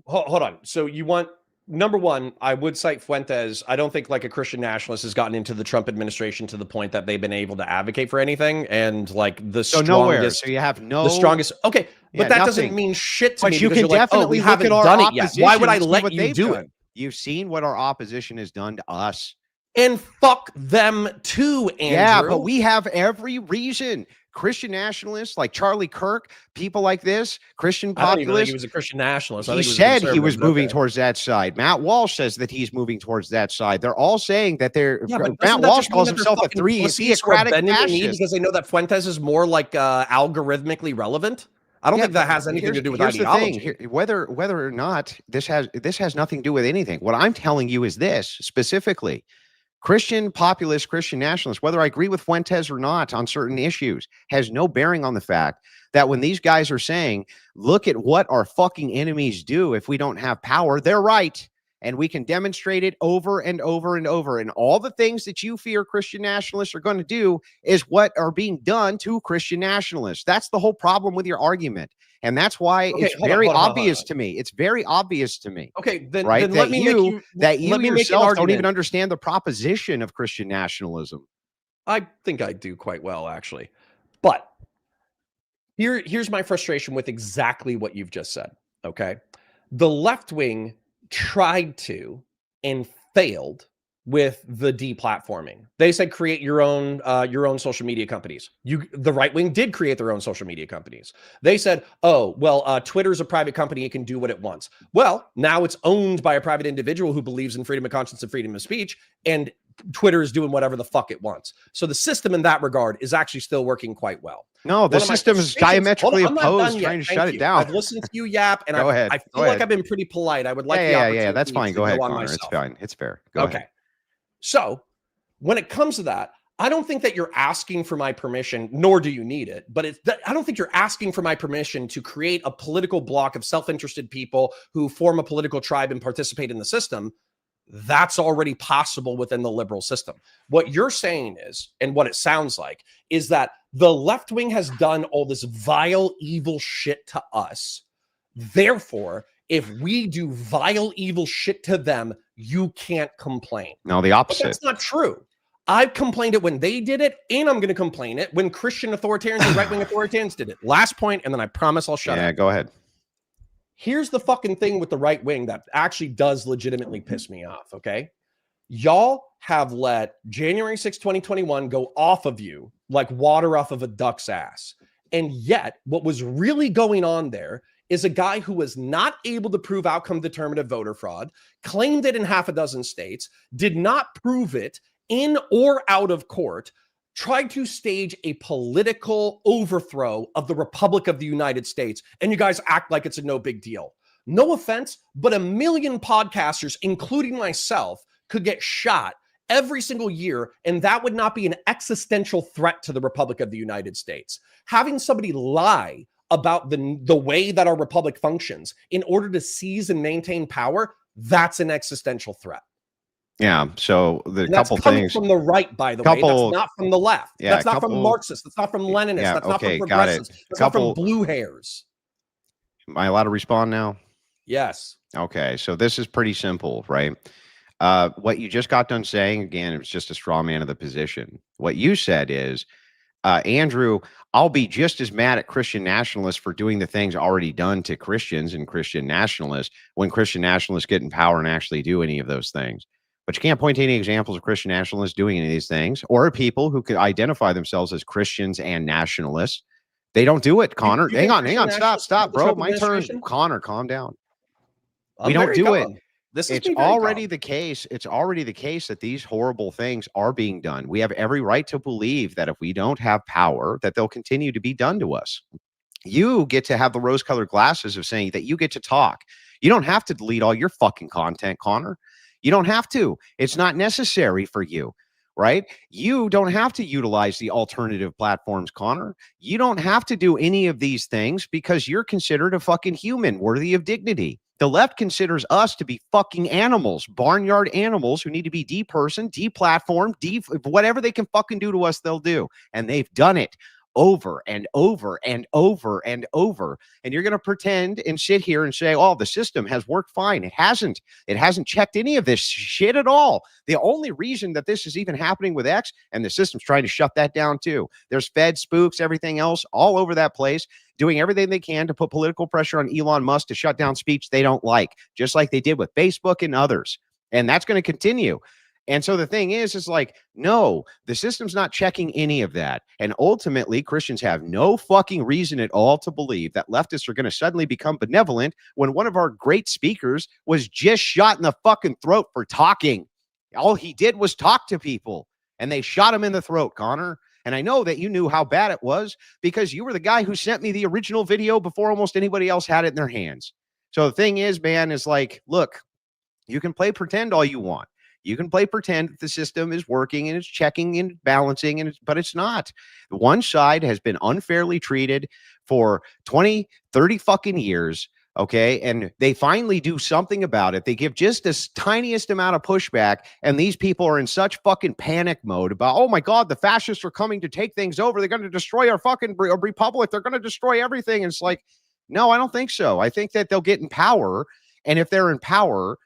Hold on. So you want, number one, I would cite Fuentes. I don't think like a Christian nationalist has gotten into the Trump administration to the point that they've been able to advocate for anything. And like the strongest, nowhere. So you have the strongest. Okay. But that doesn't mean shit to me. But you can definitely look at our opposition. Why would I let you do it? You've seen what our opposition has done to us. And fuck them too, Andrew. Yeah, but we have every reason. Christian nationalists like Charlie Kirk, people like this, Christian populists. I don't even think he was a Christian nationalist. He said he was moving towards that side. Matt Walsh says that he's moving towards that side. They're all saying that they're. Yeah, Matt Walsh calls himself a theocratic fascist because they know that Fuentes is more like algorithmically relevant. I don't think that has anything to do with ideology. The thing. Whether or not this has nothing to do with anything. What I'm telling you is this specifically. Christian populist, Christian nationalists, whether I agree with Fuentes or not on certain issues, has no bearing on the fact that when these guys are saying, look at what our fucking enemies do if we don't have power, they're right. And we can demonstrate it over and over and over. And all the things that you fear Christian nationalists are going to do is what are being done to Christian nationalists. That's the whole problem with your argument. And that's why it's very obvious to me. It's very obvious to me. Okay, then let me yourself don't even understand the proposition of Christian nationalism. I think I do quite well, actually. But here's my frustration with exactly what you've just said. Okay, the left wing tried to and failed with the deplatforming. They said create your own social media companies. The right wing did create their own social media companies. They said, oh, well, Twitter's a private company. It can do what it wants. Well, now it's owned by a private individual who believes in freedom of conscience and freedom of speech, and Twitter is doing whatever the fuck it wants. So the system in that regard is actually still working quite well. No, the system is diametrically opposed, trying to shut it down. I've listened to you yap, and I feel like I've been pretty polite. I would like the opportunity. Yeah, that's fine. Go ahead, Connor. It's fine. It's fair. Go ahead. So when it comes to that, I don't think that you're asking for my permission, nor do you need it. But I don't think you're asking for my permission to create a political block of self-interested people who form a political tribe and participate in the system. That's already possible within the liberal system. What you're saying is, and what it sounds like, is that the left wing has done all this vile, evil shit to us. Therefore, if we do vile, evil shit to them, you can't complain. No, the But opposite. that's not true. I've complained it when they did it, and I'm going to complain it when Christian authoritarians and right-wing authoritarians did it. Last point, and then I promise I'll shut up. Yeah, go ahead. Here's the fucking thing with the right wing that actually does legitimately piss me off, okay? Y'all have let January 6, 2021 go off of you like water off of a duck's ass. And yet, what was really going on there is a guy who was not able to prove outcome determinative voter fraud, claimed it in half a dozen states, did not prove it in or out of court, tried to stage a political overthrow of the Republic of the United States. And you guys act like it's a no big deal. No offense, but a million podcasters, including myself, could get shot every single year, and that would not be an existential threat to the Republic of the United States. Having somebody lie about the way that our republic functions in order to seize and maintain power, that's an existential threat. Yeah. So the And that's couple coming things from the right, by the way. couple- That's not from the left. Yeah, That's not from couple- Marxists. That's not from Leninists. Yeah, That's not okay, from got it. progressives. That's not Couple- from blue hairs. Am I allowed to respond now? Yes. Okay, so this is pretty simple, right? What you just got done saying, again, it was just a straw man of the position. What you said is, Andrew, I'll be just as mad at Christian nationalists for doing the things already done to Christians and Christian nationalists when Christian nationalists get in power and actually do any of those things. But you can't point to any examples of Christian nationalists doing any of these things, or people who could identify themselves as Christians and nationalists. They don't do it, Connor. You Hang think on, Christian stop, nationalists stop, support the bro. Trump My turn. administration? Connor, calm down. I'm We don't very do it. calm. This is It's me very already calm. the case. It's already the case that these horrible things are being done. We have every right to believe that if we don't have power, that they'll continue to be done to us. You get to have the rose-colored glasses of saying that you get to talk. You don't have to delete all your fucking content, Connor. You don't have to. It's not necessary for you, right? You don't have to utilize the alternative platforms, Connor. You don't have to do any of these things because you're considered a fucking human worthy of dignity. The left considers us to be fucking animals, barnyard animals who need to be depersoned, deplatformed, whatever they can fucking do to us, they'll do. And they've done it over and over and over and over. And you're going to pretend and sit here and say, oh, the system has worked fine. It hasn't. It hasn't checked any of this shit at all. The only reason that this is even happening with X, and the system's trying to shut that down too. There's Fed spooks, everything else all over that place, doing everything they can to put political pressure on Elon Musk to shut down speech they don't like, just like they did with Facebook and others. And that's going to continue. And so the thing is like, no, the system's not checking any of that. And ultimately, Christians have no fucking reason at all to believe that leftists are going to suddenly become benevolent when one of our great speakers was just shot in the fucking throat for talking. All he did was talk to people, and they shot him in the throat, Connor. And I know that you knew how bad it was because you were the guy who sent me the original video before almost anybody else had it in their hands. So the thing is, man, is like, look, you can play pretend all you want. You can play pretend that the system is working and it's checking and balancing, but it's not. One side has been unfairly treated for 20, 30 fucking years. Okay. And they finally do something about it. They give just this tiniest amount of pushback. And these people are in such fucking panic mode about, oh my God, the fascists are coming to take things over. They're going to destroy our fucking republic. They're going to destroy everything. And it's like, no, I don't think so. I think that they'll get in power. And if they're in power,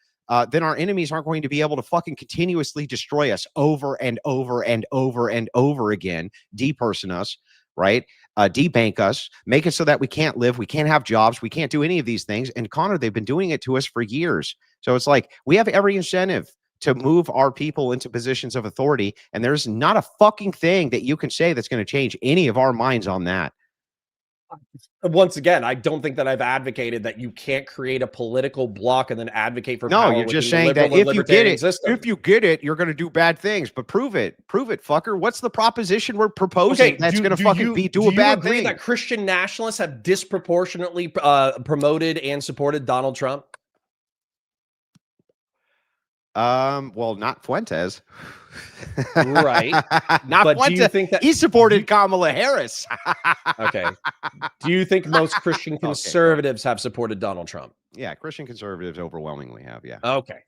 then our enemies aren't going to be able to fucking continuously destroy us over and over and over and over again, deperson us, right? Debank us, make it so that we can't live, we can't have jobs, we can't do any of these things. And Connor, they've been doing it to us for years. So it's like, we have every incentive to move our people into positions of authority. And there's not a fucking thing that you can say that's going to change any of our minds on that. Once again, I don't think that I've advocated that you can't create a political block and then advocate for no, power. You're just within the saying that liberal if and you get it, system. if you get it, you're going to do bad things. But prove it, fucker. What's the proposition we're proposing that's going to fucking do a bad agree thing? That Christian nationalists have disproportionately promoted and supported Donald Trump? Well, not Fuentes. Right. Not But one do you to, think that he supported Kamala Harris. okay? Do you think most Christian conservatives have supported Donald Trump? Yeah, Christian conservatives overwhelmingly have. Yeah. Okay.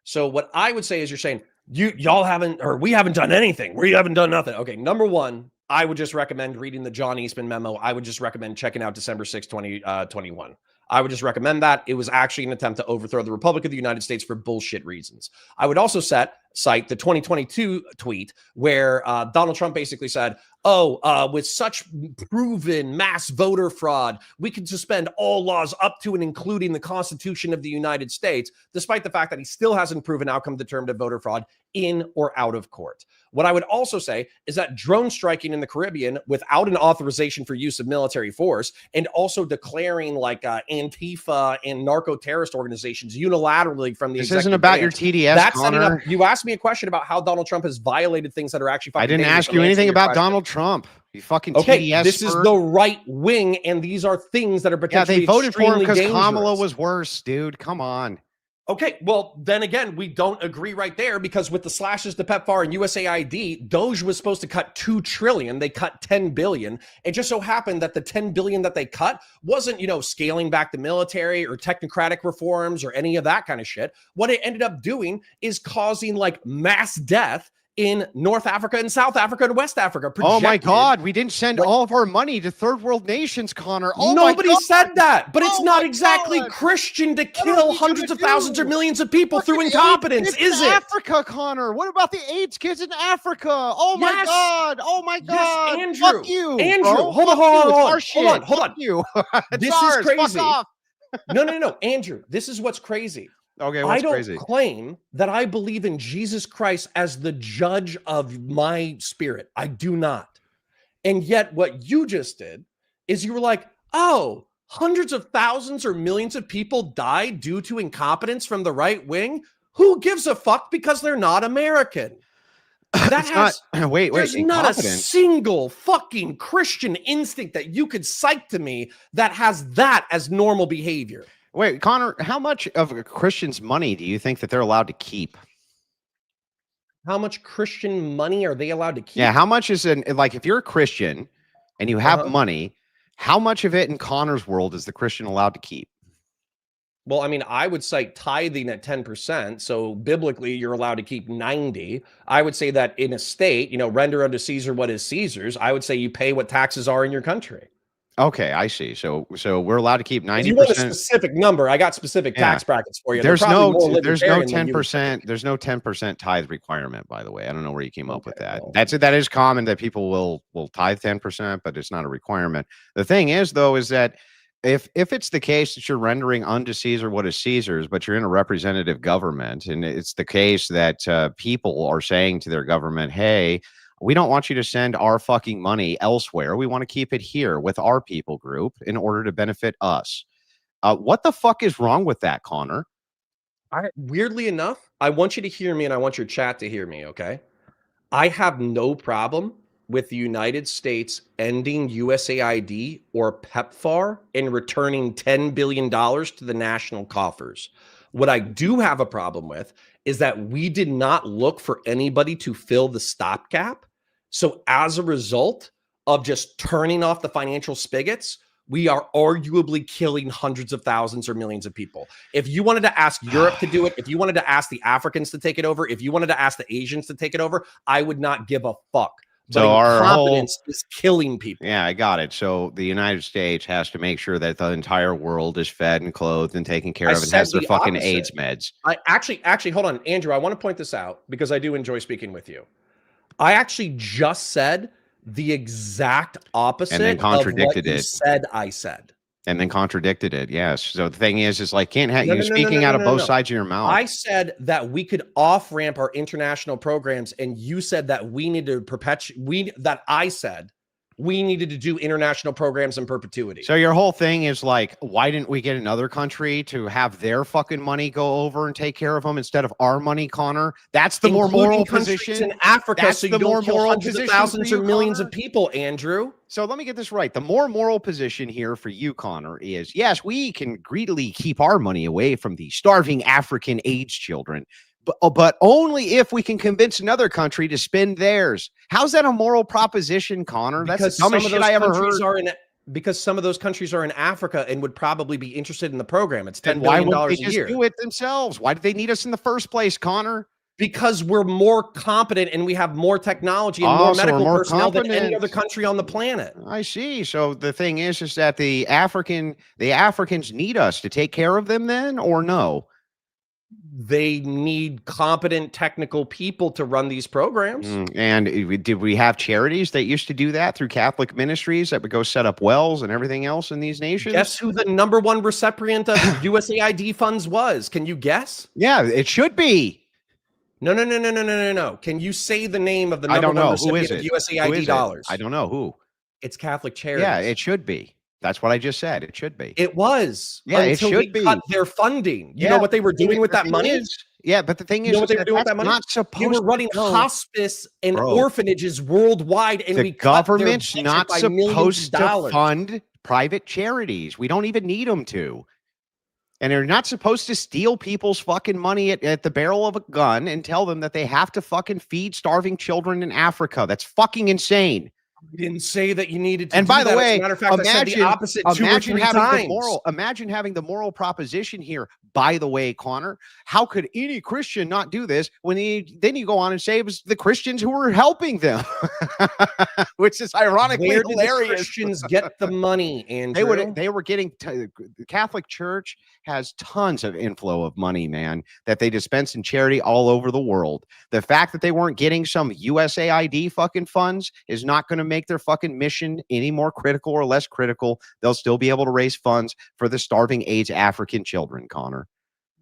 So what I would say is you're saying y'all haven't, or we haven't done anything. We haven't done nothing. Okay. Number one, I would just recommend reading the John Eastman memo. I would just recommend checking out December 6, 2021. I would just recommend that. It was actually an attempt to overthrow the Republic of the United States for bullshit reasons. I would also cite the 2022 tweet where Donald Trump basically said, with such proven mass voter fraud, we can suspend all laws up to and including the Constitution of the United States, despite the fact that he still hasn't proven outcome determinative voter fraud in or out of court. What I would also say is that drone striking in the Caribbean without an authorization for use of military force and also declaring like Antifa and narco-terrorist organizations unilaterally from the This isn't about your TDS, that's setting Connor. up. You asked me a question about how Donald Trump has violated things that are actually fucking I didn't dangerous. ask you anything about Donald Trump. You fucking TDS. This is the right wing, and these are things that are potentially they voted for him because dangerous. Kamala was worse, dude. Come on. Okay, well, then again, we don't agree right there because with the slashes to PEPFAR and USAID, Doge was supposed to cut $2 trillion. They cut $10 billion. It just so happened that the $10 billion that they cut wasn't, scaling back the military or technocratic reforms or any of that kind of shit. What it ended up doing is causing like mass death in North Africa and South Africa and West Africa. Oh my God, we didn't send all of our money to third world nations, Connor. Oh nobody said that, but it's Oh not my exactly God. Christian to are kill we hundreds gonna of thousands or do? millions of people through Fucking incompetence, AIDS is in it? Africa, Connor. What about the AIDS kids in Africa? Oh my Yes. God. Oh my God. Yes, Andrew. Fuck you. Andrew, bro. hold on, Fuck you. hold It's on, our shit. hold on. Fuck you. It's This ours. is crazy. Fuck off. No. Andrew, this is what's crazy. Okay, I what's don't crazy? claim that I believe in Jesus Christ as the judge of my spirit. I do not. And yet what you just did is you were like, oh, hundreds of thousands or millions of people died due to incompetence from the right wing. Who gives a fuck because they're not American? That has wait, there's not a incompetence. single fucking Christian instinct that you could cite to me that has that as normal behavior. Wait, Connor, how much of a Christian's money do you think that they're allowed to keep? How much Christian money are they allowed to keep? Yeah, how much is like if you're a Christian and you have money, how much of it in Connor's world is the Christian allowed to keep? Well, I mean, I would cite tithing at 10%. So biblically, you're allowed to keep 90. I would say that in a state, render unto Caesar what is Caesar's. I would say you pay what taxes are in your country. Okay, I see. So we're allowed to keep 90%. If you want a specific number, I got specific tax brackets for you. There's no 10%. 10%. There's no 10% tithe requirement, by the way. I don't know where you came up with that. Well, that is common that people will tithe 10%, but it's not a requirement. The thing is, though, is that if it's the case that you're rendering unto Caesar what is Caesar's, but you're in a representative government, and it's the case that people are saying to their government, hey, we don't want you to send our fucking money elsewhere. We want to keep it here with our people group in order to benefit us. What the fuck is wrong with that, Connor? Weirdly enough, I want you to hear me and I want your chat to hear me, okay? I have no problem with the United States ending USAID or PEPFAR and returning $10 billion to the national coffers. What I do have a problem with is that we did not look for anybody to fill the stopgap. So as a result of just turning off the financial spigots, we are arguably killing hundreds of thousands or millions of people. If you wanted to ask Europe to do it, if you wanted to ask the Africans to take it over, if you wanted to ask the Asians to take it over, I would not give a fuck. But so our incompetence is killing people. Yeah, I got it. So the United States has to make sure that the entire world is fed and clothed and taken care of and has their fucking AIDS meds. I actually, hold on, Andrew, I want to point this out because I do enjoy speaking with you. I actually just said the exact opposite and then contradicted of what you said I said. And then contradicted it. Yes. So the thing is like can't have you speaking out of both sides of your mouth. I said that we could off ramp our international programs, and you said that we need to I said we needed to do international programs in perpetuity. So your whole thing is like, why didn't we get another country to have their fucking money go over and take care of them instead of our money, Connor? That's the more moral position in Africa. That's so you the more don't kill moral hundreds position of thousands or millions Connor? Of people, Andrew. So let me get this right. The more moral position here for you, Connor, is yes, we can greedily keep our money away from the starving African AIDS children. but only if we can convince another country to spend theirs. How's that a moral proposition, Connor? That's the dumbest shit I ever heard. Because some of those countries are in Africa and would probably be interested in the program. It's $10 why billion wouldn't they a just year. do it themselves? Why did they need us in the first place, Connor? Because we're more competent and we have more technology and more medical personnel than any other country on the planet. I see. So the thing is that the Africans need us to take care of them then, or no? They need competent technical people to run these programs. And did we have charities that used to do that through Catholic ministries that would go set up wells and everything else in these nations? Guess who the #1 recipient of USAID funds was? Can you guess? Yeah, it should be. No. Can you say the name of the #1 recipient of USAID dollars? I don't know who. It's Catholic Charities. Yeah, it should be. That's what I just said. It should be. It was. Yeah, it should be. Cut their funding. You know what they were doing with that money? But the thing is, you know what they were doing with that money? Not supposed. They were running hospice and orphanages worldwide, and the government's not supposed to fund private charities. We don't even need them to. And they're not supposed to steal people's fucking money at the barrel of a gun and tell them that they have to fucking feed starving children in Africa. That's fucking insane. You didn't say that you needed to. And by the way, as a matter of fact, I said the opposite 2 or 3 times. Imagine having the moral proposition here. By the way, Connor, how could any Christian not do this when then you go on and say it was the Christians who were helping them, which is ironically Where did hilarious. The Christians get the money, Andrew? They were getting the Catholic Church has tons of inflow of money, man, that they dispense in charity all over the world. The fact that they weren't getting some USAID fucking funds is not going to make their fucking mission any more critical or less critical. They'll still be able to raise funds for the starving AIDS African children, Connor.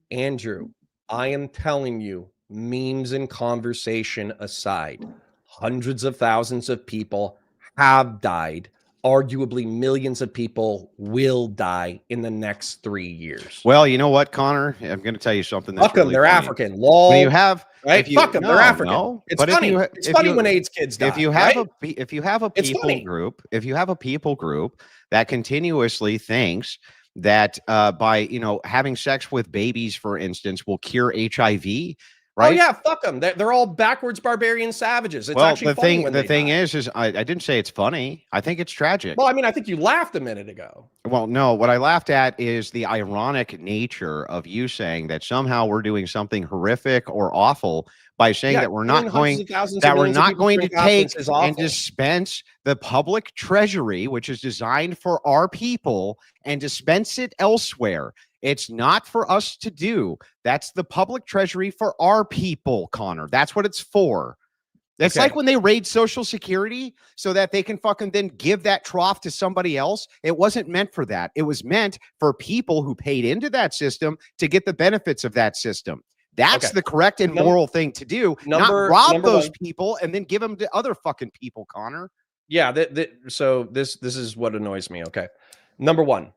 Andrew, I am telling you, memes and conversation aside, hundreds of thousands of people have died. Arguably millions of people will die in the next 3 years. Well, you know what, Connor? I'm going to tell you something. That's Fuck them, really they're funny. African. Lol. When you have, right? Fuck them, they're African. No, it's funny. It's funny when AIDS kids die. If you have right? if you have a people group that continuously thinks that by having sex with babies, for instance, will cure HIV. Right? Oh yeah, fuck them. They're all backwards barbarian savages. It's actually the thing is I didn't say it's funny. I think it's tragic. Well, I mean, I think you laughed a minute ago. Well, no, what I laughed at is the ironic nature of you saying that somehow we're doing something horrific or awful by saying that we're not going to take and dispense the public treasury, which is designed for our people, and dispense it elsewhere. It's not for us to do. That's the public treasury for our people, Connor. That's what it's for. It's like when they raid Social Security so that they can fucking then give that trough to somebody else. It wasn't meant for that. It was meant for people who paid into that system to get the benefits of that system. That's the correct and moral thing to do. Not rob those people and then give them to other fucking people, Connor. Yeah. So this is what annoys me. Okay. Number one,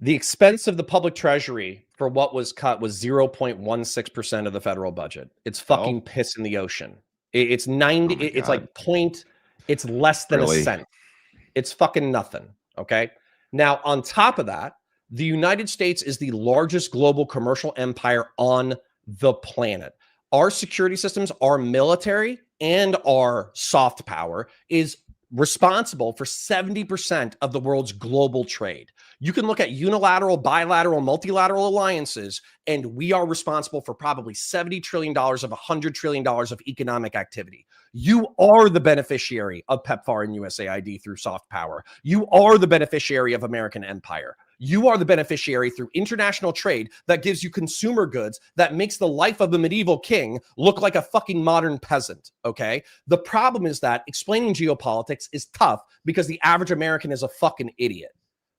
the expense of the public treasury for what was cut was 0.16% of the federal budget. It's fucking piss in the ocean. It's 90. It's like it's less than a cent. It's fucking nothing. Okay. Now, on top of that, the United States is the largest global commercial empire on the planet. Our security systems, our military, and our soft power is responsible for 70% of the world's global trade. You can look at unilateral, bilateral, multilateral alliances, and we are responsible for probably $70 trillion of $100 trillion of economic activity. You are the beneficiary of PEPFAR and USAID through soft power. You are the beneficiary of American empire. You are the beneficiary through international trade that gives you consumer goods that makes the life of a medieval king look like a fucking modern peasant, okay? The problem is that explaining geopolitics is tough because the average American is a fucking idiot.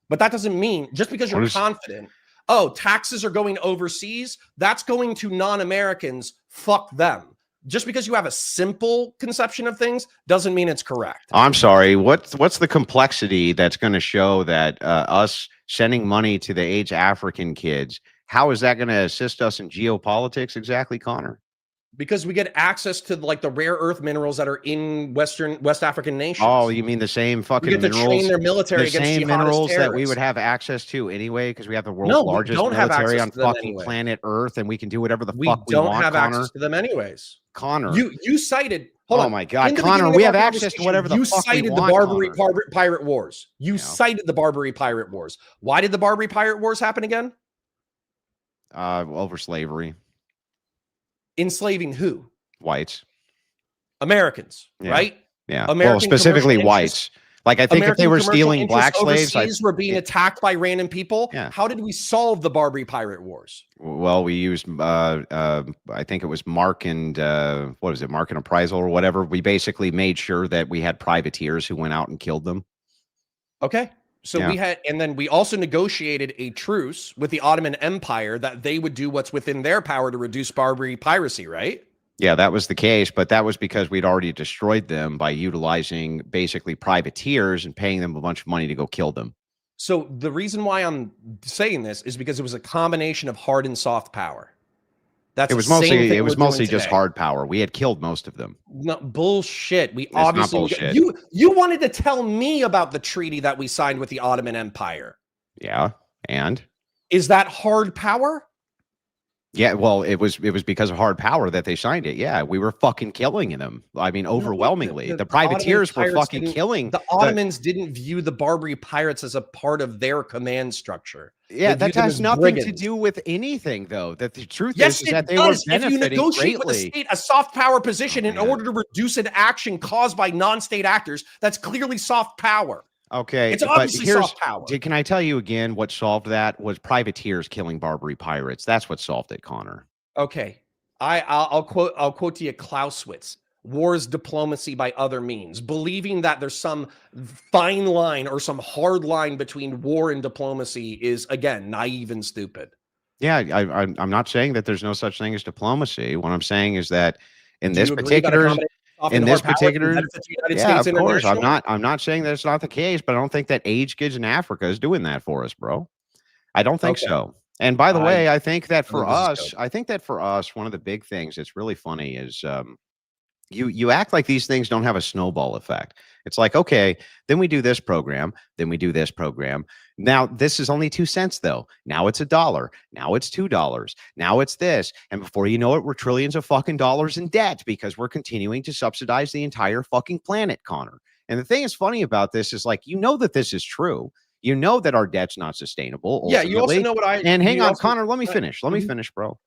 But that doesn't mean, just because you're confident, oh, taxes are going overseas, that's going to non-Americans, fuck them. Just because you have a simple conception of things doesn't mean it's correct. I'm sorry. What's the complexity that's going to show that us sending money to the AIDS African kids, how is that going to assist us in geopolitics exactly, Connor? Because we get access to like the rare earth minerals that are in West African nations. Oh, you mean the same fucking we get to minerals? train their military The against same jihadist minerals that we terrorists. would have access to anyway, because we have the world's No, we largest don't have military access on to them fucking anyway. planet Earth, and we can do whatever the We fuck we don't want, have Connor. access to them anyways. Connor. You cited. Hold Oh on. my God, In the Connor, beginning we of have our access to conversation, whatever the you fuck we cited want, the Barbary Connor. Pirate Wars. You cited the Barbary Pirate Wars. Why did the Barbary Pirate Wars happen again? Over slavery. Enslaving who? Whites. Americans, Yeah. right? Yeah. American well, specifically commercial whites. Like, I think if they American were commercial stealing interests black slaves, overseas were being attacked by random people. Yeah. How did we solve the Barbary Pirate Wars? well, we used, I think it was Mark and, what is it, Mark and Appraisal or whatever. We basically made sure that we had privateers who went out and killed them. Okay. So we had, and then we also negotiated a truce with the Ottoman Empire that they would do what's within their power to reduce Barbary piracy, right? Yeah, that was the case, but that was because we'd already destroyed them by utilizing basically privateers and paying them a bunch of money to go kill them. So the reason why I'm saying this is because it was a combination of hard and soft power. That's It was mostly just hard power. We had killed most of them. No bullshit. We It's not obviously bullshit. You wanted to tell me about the treaty that we signed with the Ottoman Empire. Yeah, and is that hard power? Yeah, well, it was because of hard power that they signed it. Yeah, we were fucking killing them. I mean, overwhelmingly, the privateers were fucking killing. The Ottomans didn't view the Barbary pirates as a part of their command structure. Yeah, that has nothing to do with anything, though. That the truth is that they were benefiting if you negotiate greatly. with a state a soft power position in order to reduce an action caused by non-state actors, that's clearly soft power. Okay, it's obviously soft power. Can I tell you again what solved that was privateers killing Barbary pirates? That's what solved it, Connor. Okay, I'll quote to you Clausewitz. War is diplomacy by other means. Believing that there's some fine line or some hard line between war and diplomacy is, again, naive and stupid. Yeah, I'm not saying that there's no such thing as diplomacy. What I'm saying is that in this particular, yeah, of course, I'm not saying that it's not the case, but I don't think that AIDS kids in Africa is doing that for us, bro. I don't think so. And by the way, I think that for us, one of the big things that's really funny is you act like these things don't have a snowball effect. It's like, okay, then we do this program, then we do this program. Now, this is only 2 cents, though. Now it's $1. Now it's $2. Now it's this. And before you know it, we're trillions of fucking dollars in debt because we're continuing to subsidize the entire fucking planet, Connor. And the thing is funny about this is, like, you know that this is true. You know that our debt's not sustainable. Yeah, you also know what And hang on, Connor, let me finish. Let me finish, bro.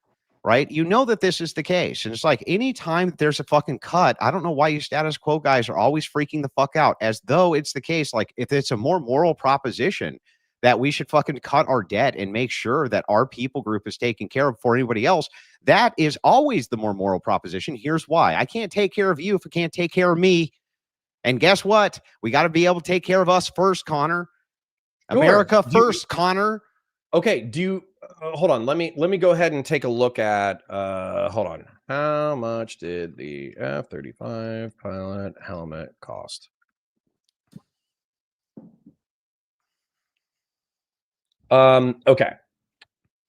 Right? You know that this is the case. And it's like anytime there's a fucking cut, I don't know why you status quo guys are always freaking the fuck out as though it's the case. Like, if it's a more moral proposition that we should fucking cut our debt and make sure that our people group is taken care of before anybody else, that is always the more moral proposition. Here's why. I can't take care of you if I can't take care of me. And guess what? We got to be able to take care of us first, Connor. America first, Connor. Okay, do you hold on, let me go ahead and take a look at hold on. How much did the F-35 pilot helmet cost? Okay.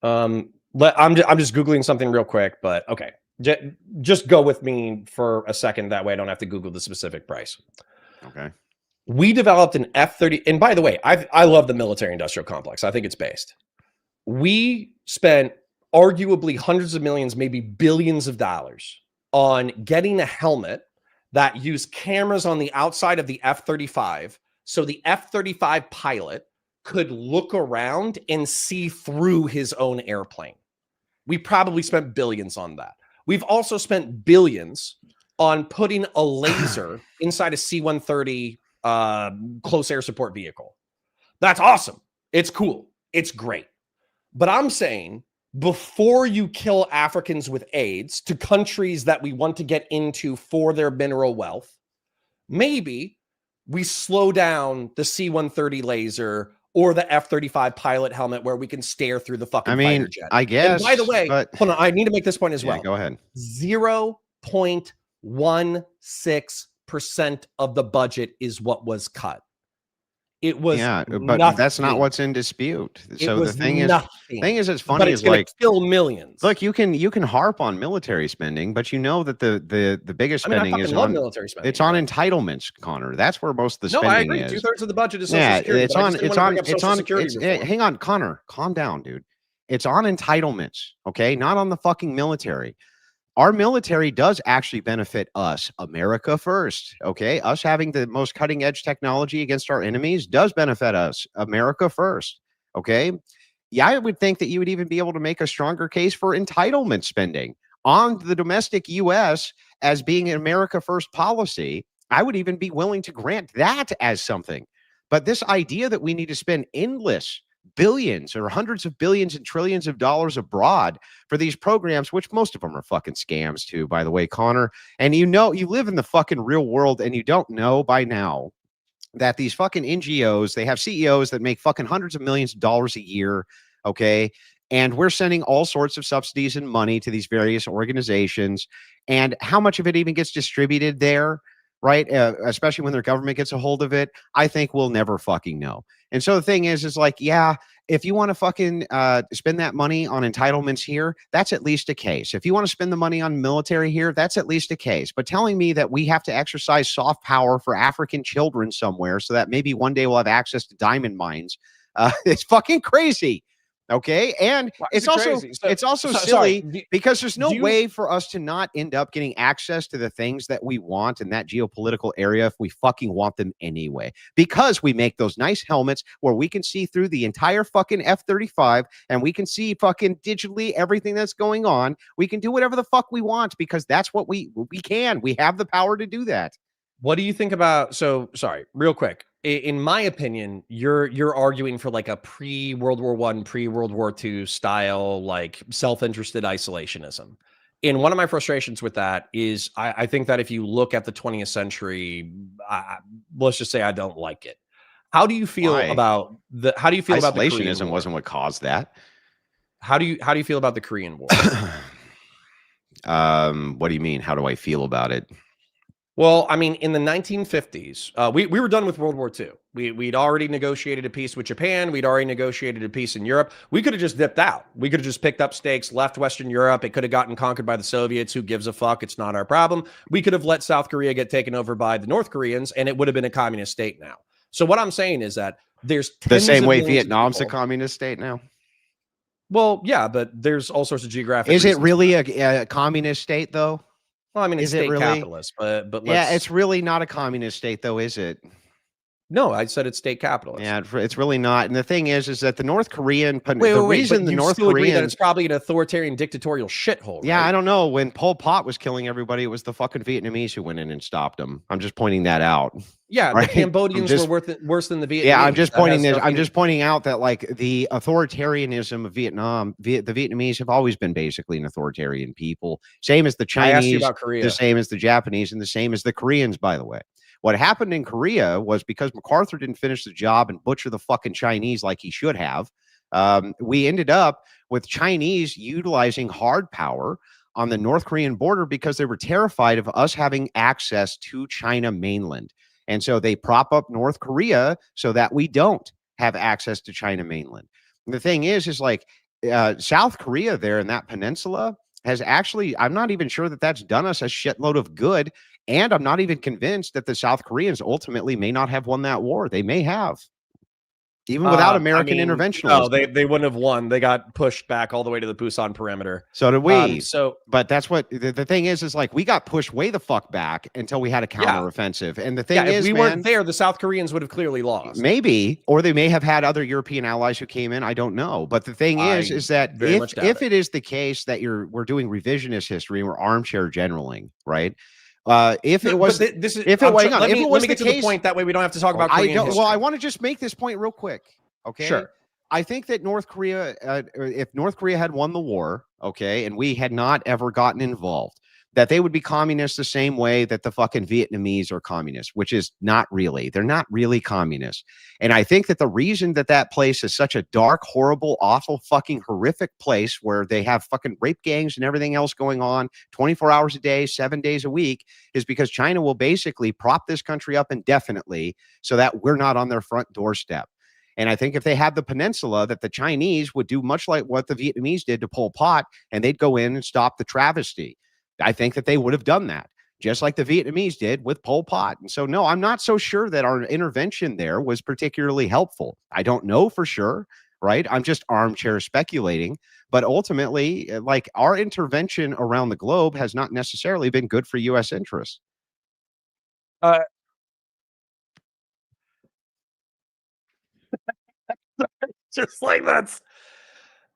I'm just Googling something real quick, but okay. Just go with me for a second. That way I don't have to Google the specific price. Okay. We developed an F-30, and by the way, I love the military industrial complex. I think it's based. We spent arguably hundreds of millions, maybe billions of dollars on getting a helmet that used cameras on the outside of the F-35. So the F-35 pilot could look around and see through his own airplane. We probably spent billions on that. We've also spent billions on putting a laser inside a C-130 close air support vehicle. That's awesome. It's cool. It's great. But I'm saying, before you kill Africans with AIDS to countries that we want to get into for their mineral wealth, maybe we slow down the C-130 laser or the F-35 pilot helmet where we can stare through the fucking fighter jet. I guess. And by the way, hold on, I need to make this point as well. Go ahead. 0.16% of the budget is what was cut. It was but that's not nothing. what's in dispute. It So the was thing nothing. is, it's But funny it's is going like, to kill millions. look, you can harp on military spending, but you know that the biggest I mean, I spending is fucking love on military spending. it's on but- entitlements, Connor. That's where most of the No, I spending agree. is. 2/3 of the budget is Social Yeah, Security. it's but I on just didn't it's want to on bring up it's Social on Security it's reform. hang on, Connor, calm down, dude. It's on entitlements, okay? Not on the fucking military. Our military does actually benefit us, America first, okay? Us having the most cutting edge technology against our enemies does benefit us, America first, okay? Yeah, I would think that you would even be able to make a stronger case for entitlement spending on the domestic US as being an America first policy. I would even be willing to grant that as something. But this idea that we need to spend endless billions or hundreds of billions and trillions of dollars abroad for these programs, which most of them are fucking scams too, by the way, Connor. And you live in the fucking real world and you don't know by now that these fucking NGOs, they have CEOs that make fucking hundreds of millions of dollars a year, okay? And we're sending all sorts of subsidies and money to these various organizations. And how much of it even gets distributed there, right? Especially when their government gets a hold of it, I think we'll never fucking know. And so the thing is like, yeah, if you want to fucking spend that money on entitlements here, that's at least a case. If you want to spend the money on military here, that's at least a case. But telling me that we have to exercise soft power for African children somewhere so that maybe one day we'll have access to diamond mines, it's fucking crazy. Okay. And it's also silly because there's no way for us to not end up getting access to the things that we want in that geopolitical area if we fucking want them anyway. Because we make those nice helmets where we can see through the entire fucking F-35 and we can see fucking digitally everything that's going on. We can do whatever the fuck we want because that's what we can. We have the power to do that. What do you think about, so sorry, real quick. In my opinion, you're arguing for like a pre-World War I, pre-World War II style, like self-interested isolationism. And one of my frustrations with that is I think that if you look at the 20th century, let's just say I don't like it. How do you feel about how do you feel about the Korean War? Isolationism wasn't what caused that. How do you feel about the Korean War? What do you mean? How do I feel about it? Well, I mean, in the 1950s, we were done with World War II. We'd already negotiated a peace with Japan. We'd already negotiated a peace in Europe. We could have just dipped out. We could have just picked up stakes, left Western Europe. It could have gotten conquered by the Soviets. Who gives a fuck? It's not our problem. We could have let South Korea get taken over by the North Koreans, and it would have been a communist state now. So what I'm saying is that there's the same way Vietnam's a communist state now. Well, yeah, but there's all sorts of geographic. Is it really a communist state though? Well, I mean, it's state capitalist, but yeah, it's really not a communist state, though, is it? No, I said it's state capitalist. Yeah, it's really not. And the thing is that the North Korean, the reason the North Korean, that it's probably an authoritarian dictatorial shithole. Yeah, right? I don't know. When Pol Pot was killing everybody, it was the fucking Vietnamese who went in and stopped him. I'm just pointing that out. Yeah, right? The Cambodians were worse than the Vietnamese. Yeah, I'm just pointing out that like the authoritarianism of Vietnam, the Vietnamese have always been basically an authoritarian people. Same as the Chinese, I asked you about Korea. The same as the Japanese, and the same as the Koreans, by the way. What happened in Korea was because MacArthur didn't finish the job and butcher the fucking Chinese like he should have. We ended up with Chinese utilizing hard power on the North Korean border because they were terrified of us having access to China mainland. And so they prop up North Korea so that we don't have access to China mainland. And the thing is like South Korea there in that peninsula has actually, I'm not even sure that that's done us a shitload of good. And I'm not even convinced that the South Koreans ultimately may not have won that war. They may have. Even without American interventionism. No, they wouldn't have won. They got pushed back all the way to the Busan perimeter. So did we. But that's what the thing is like we got pushed way the fuck back until we had a counteroffensive. And the thing is, if we weren't there, the South Koreans would have clearly lost. Maybe, or they may have had other European allies who came in. I don't know. But the thing is that if it is the case that we're doing revisionist history and we're armchair generaling, right? If it was, let me get to the point. That way, we don't have to talk about Korean history. Well, I want to just make this point real quick. Okay. Sure. I think that North Korea, if North Korea had won the war, okay, and we had not ever gotten involved, that they would be communists the same way that the fucking Vietnamese are communists, which is not really. They're not really communists. And I think that the reason that that place is such a dark, horrible, awful, fucking horrific place where they have fucking rape gangs and everything else going on 24 hours a day, 7 days a week, is because China will basically prop this country up indefinitely so that we're not on their front doorstep. And I think if they had the peninsula, that the Chinese would do much like what the Vietnamese did to Pol Pot, and they'd go in and stop the travesty. I think that they would have done that, just like the Vietnamese did with Pol Pot. And so, no, I'm not so sure that our intervention there was particularly helpful. I don't know for sure, right? I'm just armchair speculating. But ultimately, like, our intervention around the globe has not necessarily been good for U.S. interests. Just like that's.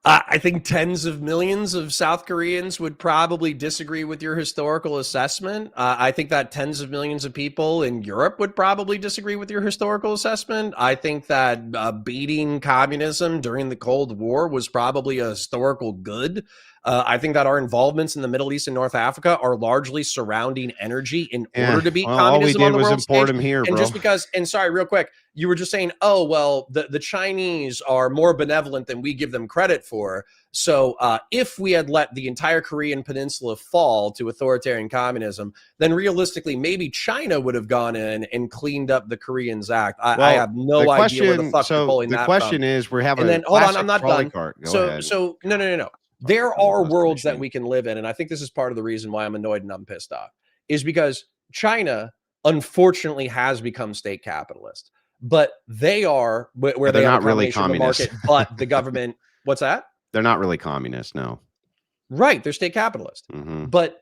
I think tens of millions of South Koreans would probably disagree with your historical assessment. I think that tens of millions of people in Europe would probably disagree with your historical assessment. I think that beating communism during the Cold War was probably a historical good. I think that our involvements in the Middle East and North Africa are largely surrounding energy in order to beat communism on the world stage. All we did was import them here, and bro. just because, and sorry, real quick, you were just saying, oh, well, the Chinese are more benevolent than we give them credit for. So if we had let the entire Korean peninsula fall to authoritarian communism, then realistically, maybe China would have gone in and cleaned up the Koreans Act. I have no idea where the fuck you're pulling that from. The question is, we're having and then, hold on, I'm not done. So No. There are worlds that we can live in. And I think this is part of the reason why I'm annoyed and I'm pissed off, is because China, unfortunately, has become state capitalist. But they are where they are not really communist. The market, but the government, what's that? They're not really communist, no. Right, they're state capitalist. Mm-hmm. But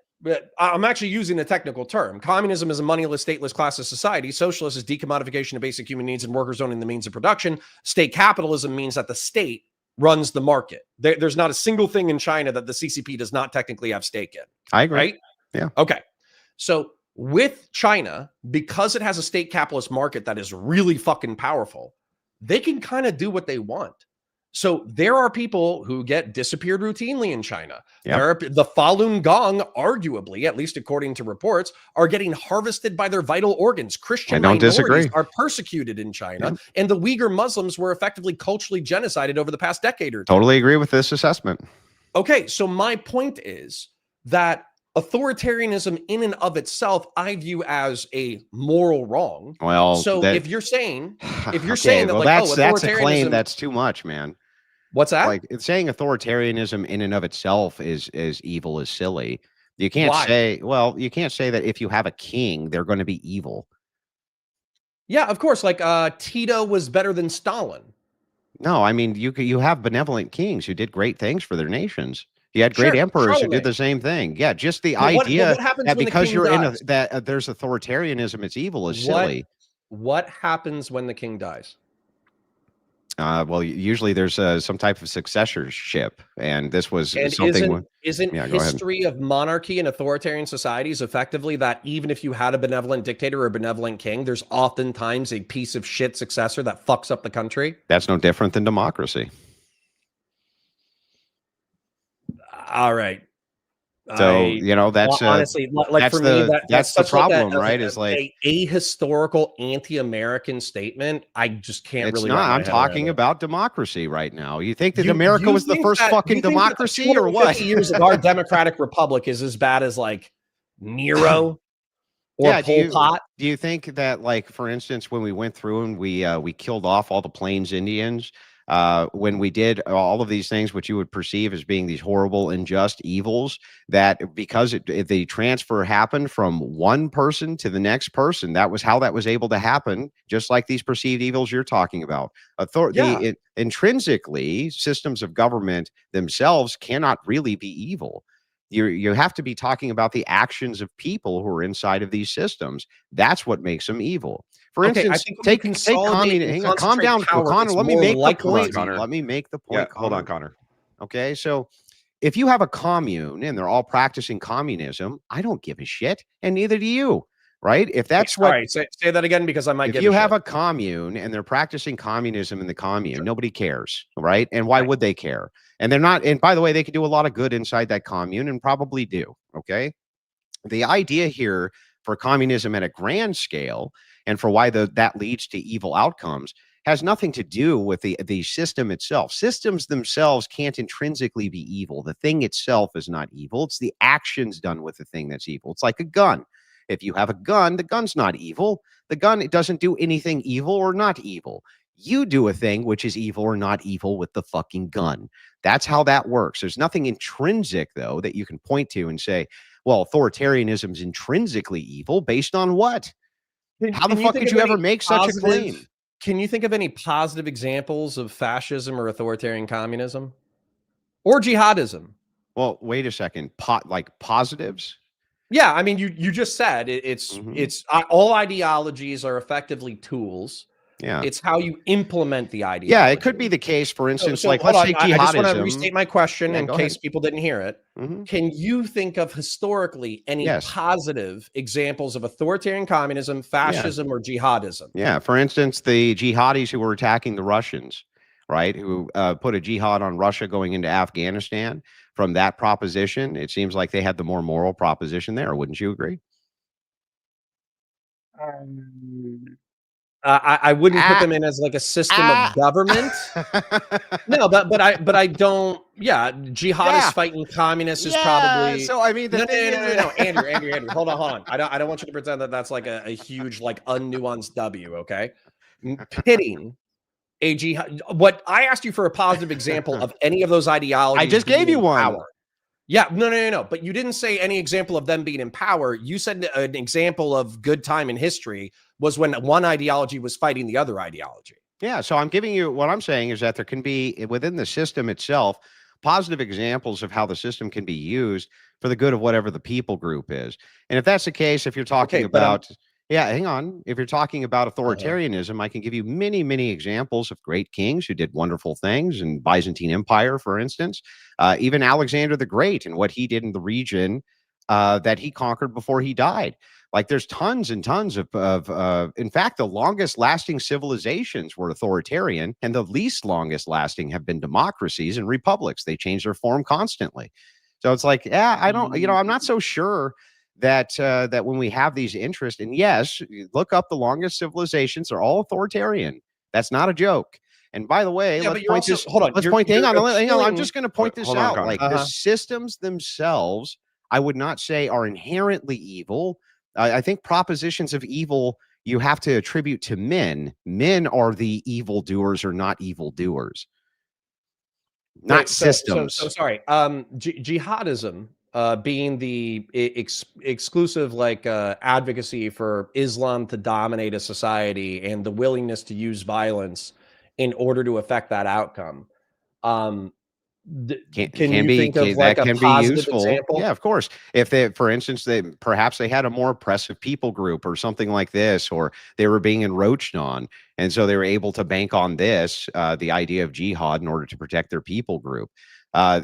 I'm actually using a technical term. Communism is a moneyless, stateless class of society. Socialist is decommodification of basic human needs and workers owning the means of production. State capitalism means that the state runs the market. There's not a single thing in China that the CCP does not technically have stake in. I agree. Right? Yeah. Okay. So with China, because it has a state capitalist market that is really fucking powerful, they can kind of do what they want. So there are people who get disappeared routinely in China. Yep. The Falun Gong, arguably, at least according to reports, are getting harvested by their vital organs. Christian minorities are persecuted in China, yep. And the Uyghur Muslims were effectively culturally genocided over the past decade or two. Totally agree with this assessment. Okay, so my point is that authoritarianism in and of itself, I view as a moral wrong. Well, so if you're saying that, well, like, that's a claim that's too much, man. What's that? Like, saying authoritarianism in and of itself is evil is silly. You can't say, well, you can't say that if you have a king, they're going to be evil. Yeah, of course. Like Tito was better than Stalin. No, I mean, you have benevolent kings who did great things for their nations. You had great emperors who did the same thing. Yeah, just the idea that because you're in there's authoritarianism, it's evil is silly. What happens when the king dies? Well, usually there's some type of successorship, and this was something. Isn't history of monarchy and authoritarian societies effectively that even if you had a benevolent dictator or a benevolent king, there's oftentimes a piece of shit successor that fucks up the country? That's no different than democracy. All right. So that's honestly, like, for me, that's the problem, right? Is like a historical anti-American statement. I just can't really. Not. I'm talking about democracy right now. You think that America was the first fucking democracy, or what? 50 years of our democratic republic is as bad as like Nero or Pol Pot? Do you think that, like, for instance, when we went through and we killed off all the Plains Indians? When we did all of these things, which you would perceive as being these horrible, unjust evils, that because the transfer happened from one person to the next person, that was how that was able to happen, just like these perceived evils you're talking about. Intrinsically, systems of government themselves cannot really be evil. You have to be talking about the actions of people who are inside of these systems. That's what makes them evil. For instance, take communism. Calm down, Connor. Let me make the point. Let me make the point. Hold on, Connor. Okay, so if you have a commune and they're all practicing communism, I don't give a shit, and neither do you, right? If that's what. All right, say that again, because I might. If you have a commune and they're practicing communism in the commune, nobody cares, right? And why would they care? And they're not. And by the way, they can do a lot of good inside that commune, and probably do. Okay. the idea here for communism at a grand scale and for why that leads to evil outcomes has nothing to do with the system itself. Systems themselves can't intrinsically be evil. The thing itself is not evil. It's the actions done with the thing that's evil. It's like a gun. If you have a gun, the gun's not evil. The gun, it doesn't do anything evil or not evil. You do a thing which is evil or not evil with the fucking gun. That's how that works. There's nothing intrinsic, though, that you can point to and say, well, authoritarianism is intrinsically evil based on what? How the fuck could you ever make such a claim? Can you think of any positive examples of fascism or authoritarian communism or jihadism? Well, wait a second. Like positives? Yeah, I mean, you just said it's all ideologies are effectively tools. Yeah, it's how you implement the ideology. Yeah, it could be the case. For instance, so like let's say jihadism. I just want to restate my question in case people didn't hear it. Can you think of historically any positive examples of authoritarian communism, fascism, or jihadism? Yeah, for instance, the jihadis who were attacking the Russians, right? Who put a jihad on Russia going into Afghanistan. From that proposition, it seems like they had the more moral proposition there. Wouldn't you agree? I wouldn't put them in as like a system of government. No, but I don't. Yeah, jihadists fighting communists is probably. So I mean, no, Andrew, hold on. I don't want you to pretend that that's like a huge like unnuanced W. Okay, pitting a jihad. What I asked you for a positive example of any of those ideologies. I just gave you one. Power. Yeah, no. But you didn't say any example of them being in power. You said an example of good time in history was when one ideology was fighting the other ideology. Yeah, so I'm giving you what I'm saying is that there can be within the system itself positive examples of how the system can be used for the good of whatever the people group is. And if that's the case, if you're talking about hang on. If you're talking about authoritarianism, I can give you many, many examples of great kings who did wonderful things in Byzantine Empire, for instance, even Alexander the Great and what he did in the region that he conquered before he died. Like there's tons and tons of in fact, the longest lasting civilizations were authoritarian and the least longest lasting have been democracies and republics. They change their form constantly. So it's like, I don't, I'm not so sure that that when we have these interests, and yes, look up the longest civilizations are all authoritarian. That's not a joke. And by the way, let's point this. Hold on. Let's point. Hang on. I'm just going to point this out. Like the systems themselves, I would not say are inherently evil. I think propositions of evil you have to attribute to men. Men are the evildoers or not evildoers, not systems. So sorry. Jihadism being the exclusive like advocacy for Islam to dominate a society and the willingness to use violence in order to affect that outcome. Can you think of like a positive example? Yeah, of course. If they, for instance, perhaps they had a more oppressive people group or something like this, or they were being encroached on, and so they were able to bank on this, the idea of jihad in order to protect their people group.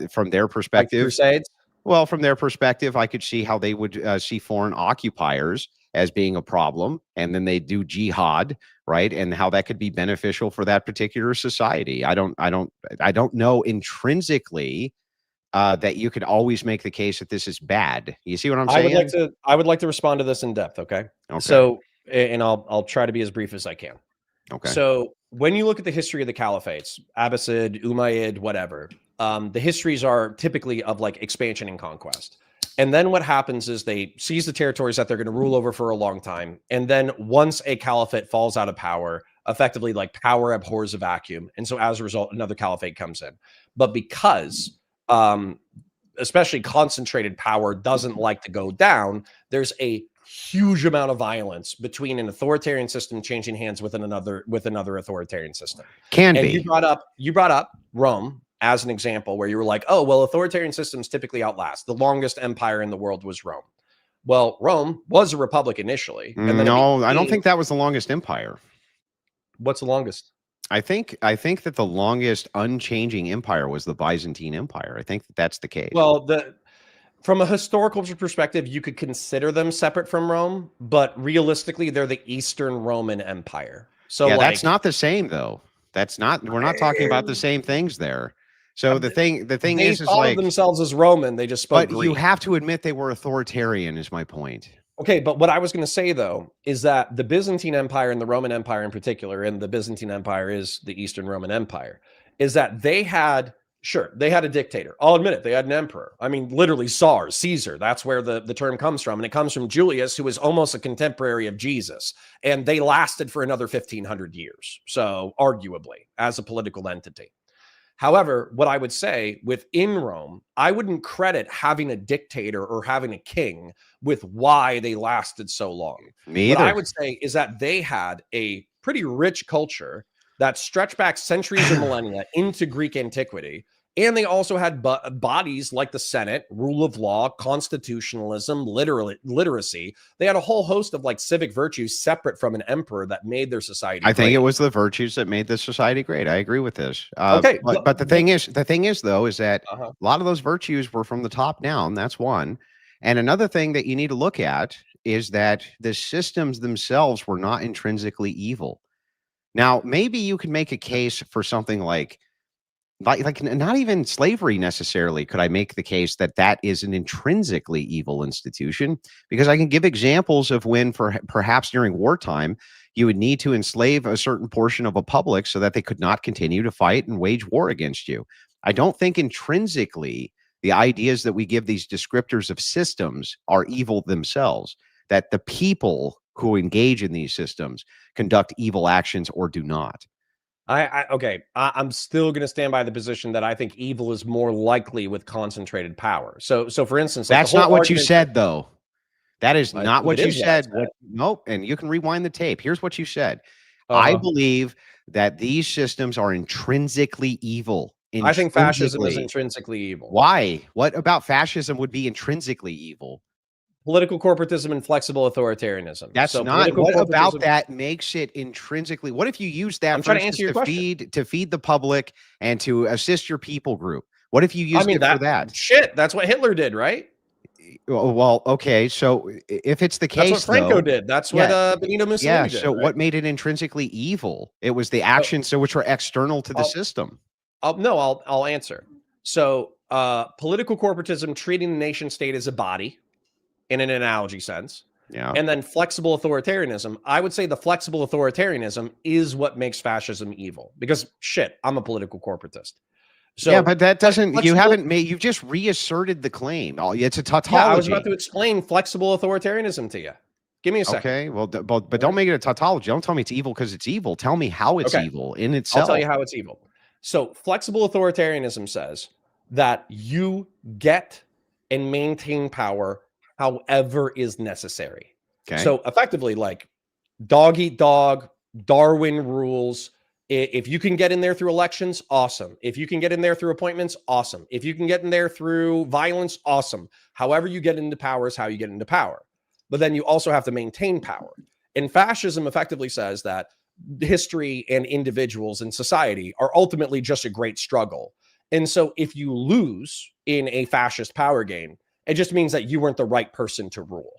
From their perspective, like crusades. Well, from their perspective, I could see how they would see foreign occupiers as being a problem, and then they do jihad, right? And how that could be beneficial for that particular society. I don't know intrinsically that you could always make the case that this is bad. You see what I'm saying? I would like to respond to this in depth. Okay. So, and I'll try to be as brief as I can. Okay. So when you look at the history of the caliphates, Abbasid, Umayyad, whatever, the histories are typically of like expansion and conquest. And then what happens is they seize the territories that they're going to rule over for a long time. And then once a caliphate falls out of power, effectively like power abhors a vacuum. And so as a result, another caliphate comes in. But because especially concentrated power doesn't like to go down, there's a huge amount of violence between an authoritarian system changing hands with another authoritarian system. You brought up Rome as an example where you were like, oh, well, authoritarian systems typically outlast. The longest empire in the world was Rome. Well, Rome was a republic initially. And then I don't think that was the longest empire. What's the longest? I think that the longest unchanging empire was the Byzantine Empire. I think that's the case. Well, from a historical perspective, you could consider them separate from Rome, but realistically, they're the Eastern Roman Empire. So yeah, that's not the same though. We're not talking about the same things there. So the thing They is thought like, of themselves as Roman. They just spoke but Greek. you have to admit they were authoritarian. Is my point. Okay, but what I was going to say, though, is that the Byzantine Empire and the Roman Empire in particular, and the Byzantine Empire is the Eastern Roman Empire, is that they had, sure, they had a dictator. I'll admit it, they had an emperor. I mean, literally Tsar, Caesar. That's where the term comes from. And it comes from Julius, who was almost a contemporary of Jesus. And they lasted for another 1,500 years. So arguably, as a political entity. However, what I would say within Rome, I wouldn't credit having a dictator or having a king with why they lasted so long. Me What either. I would say is that they had a pretty rich culture that stretched back centuries or millennia into Greek antiquity. And they also had bodies like the Senate, rule of law, constitutionalism, literacy. They had a whole host of like civic virtues separate from an emperor that made their society I think great. it was the virtues that made this society great. I agree with this. Okay, but the thing is though, is that Uh-huh. a lot of those virtues were from the top down. That's one. And another thing that you need to look at is that the systems themselves were not intrinsically evil. Now, maybe you could make a case for something like not even slavery necessarily could I make the case that that is an intrinsically evil institution, because I can give examples of when perhaps during wartime you would need to enslave a certain portion of a public so that they could not continue to fight and wage war against you. I don't think intrinsically the ideas that we give these descriptors of systems are evil themselves, that the people who engage in these systems conduct evil actions or do not. I'm still going to stand by the position that I think evil is more likely with concentrated power. So for instance, like that's not what you said, though. That is I not think what it you is what I said. said. Nope. And you can rewind the tape. Here's what you said. I believe that these systems are intrinsically evil. I think fascism is Intrinsically. intrinsically evil. Why? What about fascism would be intrinsically evil? Political corporatism and flexible authoritarianism. That's So not political what about corporatism- that makes it intrinsically. What if you use that I'm for trying to answer your question. to feed the public and to assist your people group? What if you used it for that? Shit, that's what Hitler did, right? Well, okay. So if it's the case, That's what Franco though, did. That's what Benito Mussolini did. So right? what made it intrinsically evil? It was the actions which were external to the system. I'll answer. So political corporatism, treating the nation state as a body in an analogy sense. Yeah. And then flexible authoritarianism. I would say the flexible authoritarianism is what makes fascism evil, because shit, I'm a political corporatist. So yeah, but that doesn't, you've just reasserted the claim. It's a tautology. Yeah, I was about to explain flexible authoritarianism to you. Give me a second. Okay, well, but don't make it a tautology. Don't tell me it's evil because it's evil. Tell me how it's evil in itself. I'll tell you how it's evil. So flexible authoritarianism says that you get and maintain power however is necessary. Okay. So effectively, like dog eat dog, Darwin rules. If you can get in there through elections, awesome. If you can get in there through appointments, awesome. If you can get in there through violence, awesome. However you get into power is how you get into power. But then you also have to maintain power. And fascism effectively says that history and individuals in society are ultimately just a great struggle. And so if you lose in a fascist power game, it just means that you weren't the right person to rule.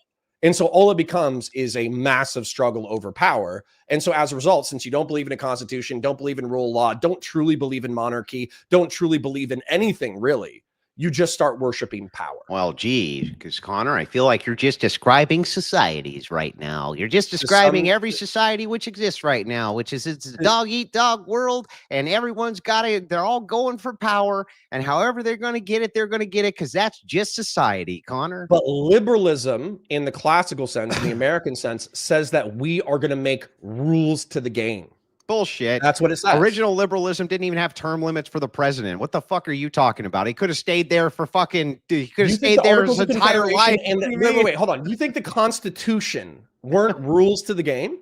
And so all it becomes is a massive struggle over power. And so as a result, since you don't believe in a constitution, don't believe in rule of law, don't truly believe in monarchy, don't truly believe in anything really, you just start worshiping power. Well, gee, because Connor, I feel like you're just describing societies right now. You're just describing every society which exists right now, which is it's a dog eat dog world, and everyone's got it. They're all going for power, and however they're going to get it, they're going to get it because that's just society, Connor. But liberalism, in the classical sense, in the American sense, says that we are going to make rules to the game. Bullshit. That's what it says. Original liberalism didn't even have term limits for the president. What the fuck are you talking about? He could have stayed there for fucking. He could have stayed there his entire life. Wait, hold on. You think the Constitution weren't rules to the game?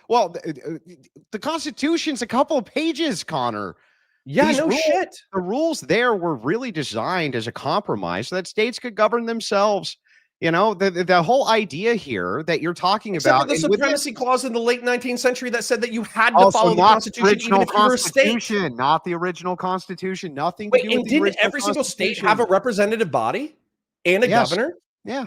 Well, the Constitution's a couple of pages, Connor. Yeah, shit. The rules there were really designed as a compromise so that states could govern themselves. You know, the whole idea here that you're talking about the supremacy clause in the late 19th century that said that you had to follow the Constitution, even if you were a state. Not the original Constitution. Nothing. Wait, and didn't every single state have a representative body and a governor? Yeah.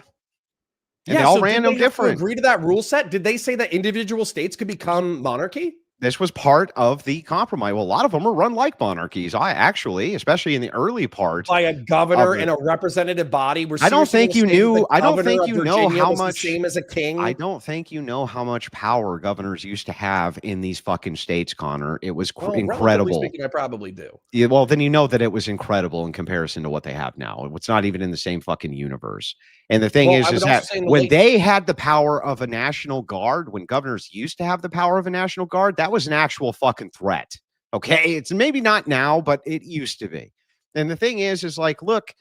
And they all ran them different. Agree to that rule set? Did they say that individual states could become monarchy? This was part of the compromise. Well, a lot of them are run like monarchies. I actually, especially in the early part, by a governor and a representative body. I don't think you knew. I don't think you know how was much. The same as a king. I don't think you know how much power governors used to have in these fucking states, Connor. It was incredible. Speaking, I probably do. Yeah, well, then you know that it was incredible in comparison to what they have now. It's not even in the same fucking universe. And the thing is that when they had the power of a national guard, when governors used to have the power of a national guard, that was an actual fucking threat. Okay. It's maybe not now, but it used to be. And the thing is like, look,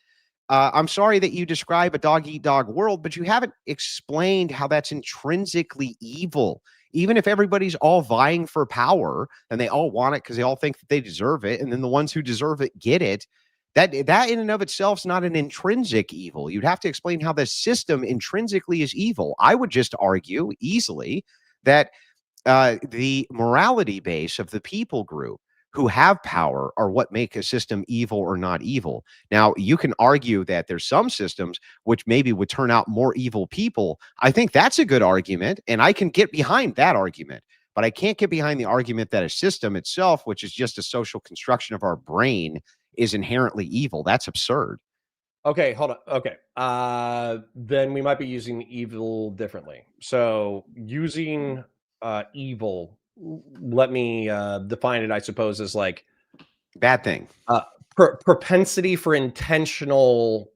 I'm sorry that you describe a dog eat dog world, but you haven't explained how that's intrinsically evil. Even if everybody's all vying for power and they all want it because they all think that they deserve it, and then the ones who deserve it get it, that in and of itself is not an intrinsic evil. You'd have to explain how the system intrinsically is evil. I would just argue easily that the morality base of the people group who have power are what make a system evil or not evil. Now, you can argue that there's some systems which maybe would turn out more evil people. I think that's a good argument, and I can get behind that argument. But I can't get behind the argument that a system itself, which is just a social construction of our brain, is inherently evil. That's absurd. Okay, hold on. Okay. Then we might be using evil differently. So using evil, let me define it, I suppose, as like bad thing. Propensity for intentional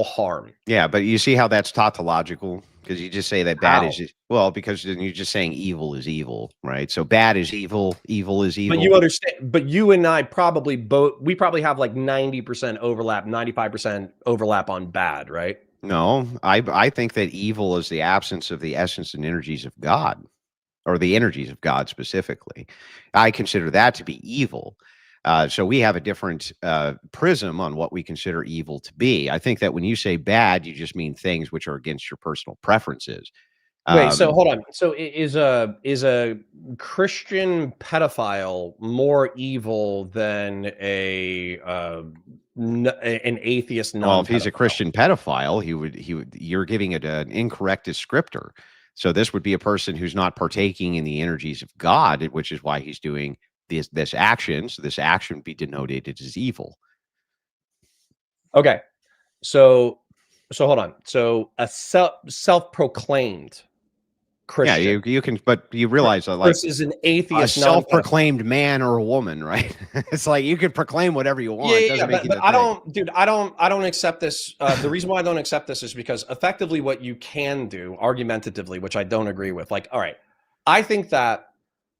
harm. Yeah, but you see how that's tautological? Because you just say that bad is, well, because then you're just saying evil is evil, right? So bad is evil, evil is evil. But you understand, but you and I probably probably have like 90% overlap, 95% overlap on bad, right? No, I think that evil is the absence of the essence and energies of God, or the energies of God specifically. I consider that to be evil. So we have a different prism on what we consider evil to be. I think that when you say bad, you just mean things which are against your personal preferences. Wait, so hold on. So is a Christian pedophile more evil than an atheist? Well, if he's a Christian pedophile, he would. You're giving it an incorrect descriptor. So this would be a person who's not partaking in the energies of God, which is why he's doing this action. So this action would be denoted as evil. Okay. So hold on. So a self-proclaimed Christian. Yeah, you can, but you realize that, like, versus an atheist, a self-proclaimed man or a woman, right? It's like you can proclaim whatever you want. Yeah, but I don't accept this. The reason why I don't accept this is because effectively what you can do argumentatively, which I don't agree with. Like, all right, I think that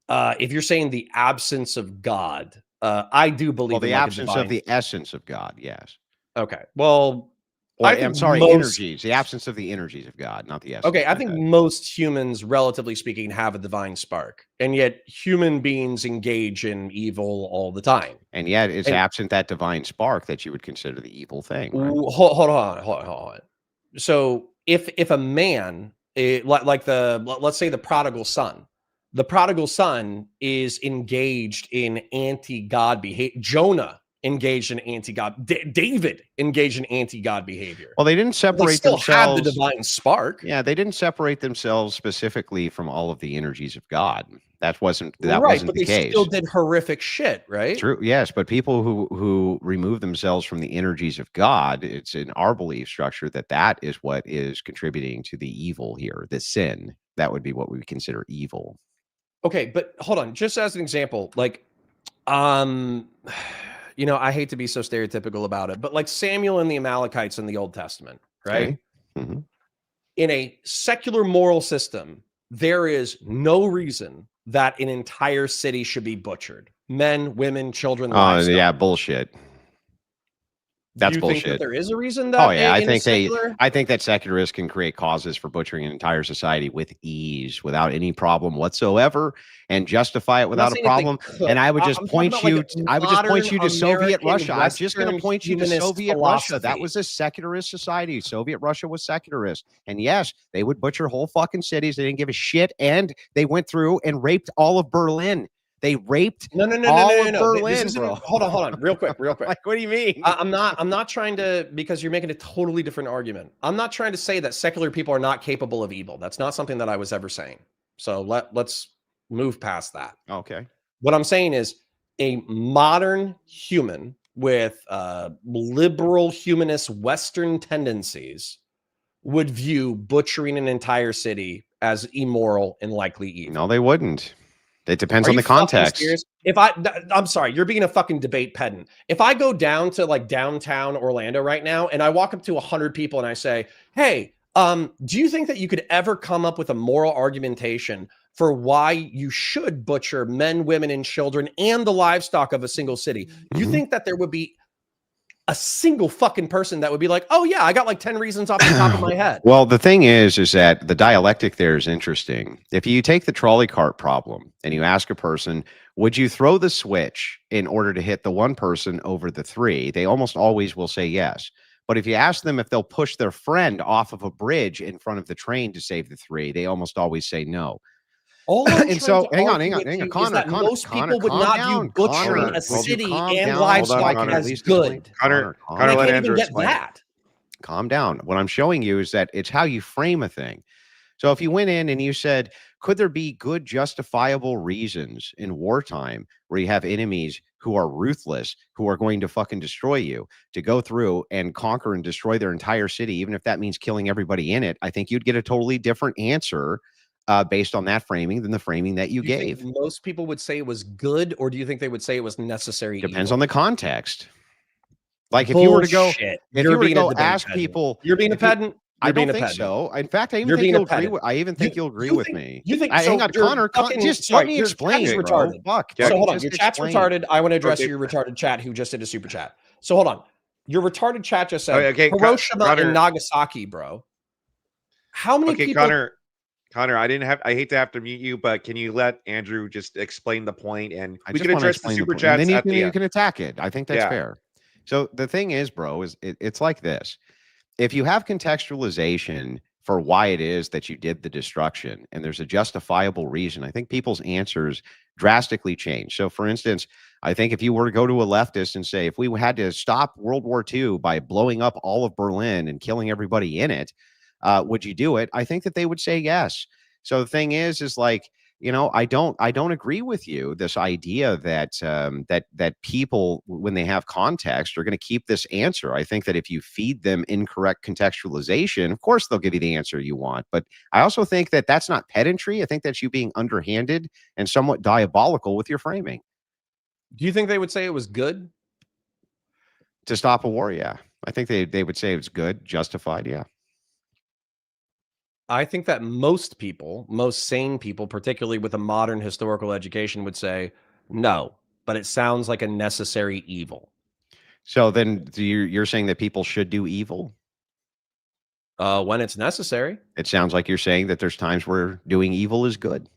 if you're saying the absence of God, I do believe. Well, the absence of the essence of God, yes. Okay. Well, I'm sorry, energies. The absence of the energies of God, not the essence. Okay, I think most humans, relatively speaking, have a divine spark, and yet human beings engage in evil all the time. And yet, it's absent that divine spark that you would consider the evil thing. Right? Hold on. So, if a man, let's say the prodigal son is engaged in anti-God behavior. Jonah engaged in anti-God. David engaged in anti-God behavior. Well, they didn't separate themselves. Had the divine spark. Yeah, they didn't separate themselves specifically from all of the energies of God. That wasn't the case. They still did horrific shit, right? True. Yes, but people who remove themselves from the energies of God, it's in our belief structure that is what is contributing to the evil here, the sin. That would be what we consider evil. Okay, but hold on. Just as an example, like, I hate to be so stereotypical about it, but like Samuel and the Amalekites in the Old Testament, right? Okay. Mm-hmm. In a secular moral system, there is no reason that an entire city should be butchered. Men, women, children. Oh, yeah, bullshit. That's bullshit. Think that there is a reason that? Oh yeah, I think that secularists can create causes for butchering an entire society with ease, without any problem whatsoever, and justify it without a problem. And I would just point you. I would just point you to Soviet Russia. I'm just going to point you to Soviet Russia. That was a secularist society. Soviet Russia was secularist, and yes, they would butcher whole fucking cities. They didn't give a shit, and they went through and raped all of Berlin. They raped all of Berlin, bro. Hold on, real quick. Like, what do you mean? I'm not trying to, because you're making a totally different argument. I'm not trying to say that secular people are not capable of evil. That's not something that I was ever saying. So let's move past that. Okay. What I'm saying is a modern human with liberal humanist Western tendencies would view butchering an entire city as immoral and likely evil. No, they wouldn't. It depends Are on you the context. serious? I'm sorry, you're being a fucking debate pedant. If I go down to like downtown Orlando right now and I walk up to 100 people and I say, "Hey, do you think that you could ever come up with a moral argumentation for why you should butcher men, women, and children and the livestock of a single city?" You think that there would be a single fucking person that would be like, "Oh yeah, I got like 10 reasons off the top of my head." Well, the thing is that the dialectic there is interesting. If you take the trolley cart problem and you ask a person, would you throw the switch in order to hit the one person over the three? They almost always will say yes. But if you ask them if they'll push their friend off of a bridge in front of the train to save the three, they almost always say no. All I'm And so, trying to argue with you is that most people would not view butchering a city and livestock as good. Connor, And let I can't Andrew even get explain. that. Calm down. What I'm showing you is that it's how you frame a thing. So if you went in and you said, could there be good justifiable reasons in wartime where you have enemies who are ruthless, who are going to fucking destroy you, to go through and conquer and destroy their entire city, even if that means killing everybody in it? I think you'd get a totally different answer based on that framing than the framing that you gave. Think most people would say it was good, or do you think they would say it was necessary? Depends evil? on the context. Like if you were to go, Bullshit. if You're you were to being a go debate ask pedant. people, You're being a if you- pedant. I You're don't being a think pedant. so. In fact, I even You're think being a you'll agree pedant. with. I even think you'll agree with me. You think? Hang So on, you're Connor. fucking- Just sorry, let me your explain, chat is bro. retarded. Fuck. So hold on, just your chat's explain. retarded. I want to address Okay. your retarded chat who just did a super chat. So hold on, your retarded chat just said Okay, Hiroshima Connor- and Nagasaki, bro. How many Okay, people? Connor, I hate to have to mute you, but can you let Andrew just explain the point, and I we just can wanna address the explain super point, and chats then at the you end. can attack it. I think that's Yeah. fair. So the thing is, bro, is it's like this. If you have contextualization for why it is that you did the destruction and there's a justifiable reason, I think people's answers drastically change. So for instance, I think if you were to go to a leftist and say, if we had to stop World War II by blowing up all of Berlin and killing everybody in it, would you do it? I think that they would say yes. So the thing is like, I don't agree with you. This idea that that people, when they have context, are going to keep this answer. I think that if you feed them incorrect contextualization, of course they'll give you the answer you want. But I also think that that's not pedantry. I think that's you being underhanded and somewhat diabolical with your framing. Do you think they would say it was good? To stop a war, yeah. I think they would say it's good, justified, yeah. I think that most people, most sane people, particularly with a modern historical education, would say no, but it sounds like a necessary evil. So then you're saying that people should do evil? When it's necessary. It sounds like you're saying that there's times where doing evil is good.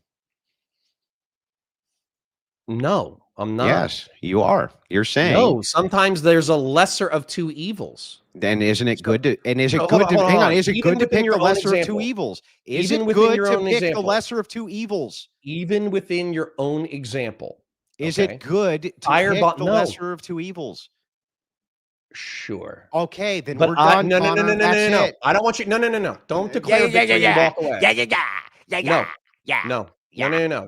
No, I'm not. Yes, you are. You're saying no. Sometimes there's a lesser of two evils. Then isn't it good to? And is it So, good hold to? on, Hang hold on. on. Is it Even good to within pick your the own lesser of two example. evils? Is Even it within good your to own pick the example. lesser of two evils? Even within your own example. Is okay? it good to Firebomb- pick the no. lesser of two evils? Sure. Okay, then But we're done. no. That's it. I don't want you. No. Don't declare victory and walk away. No.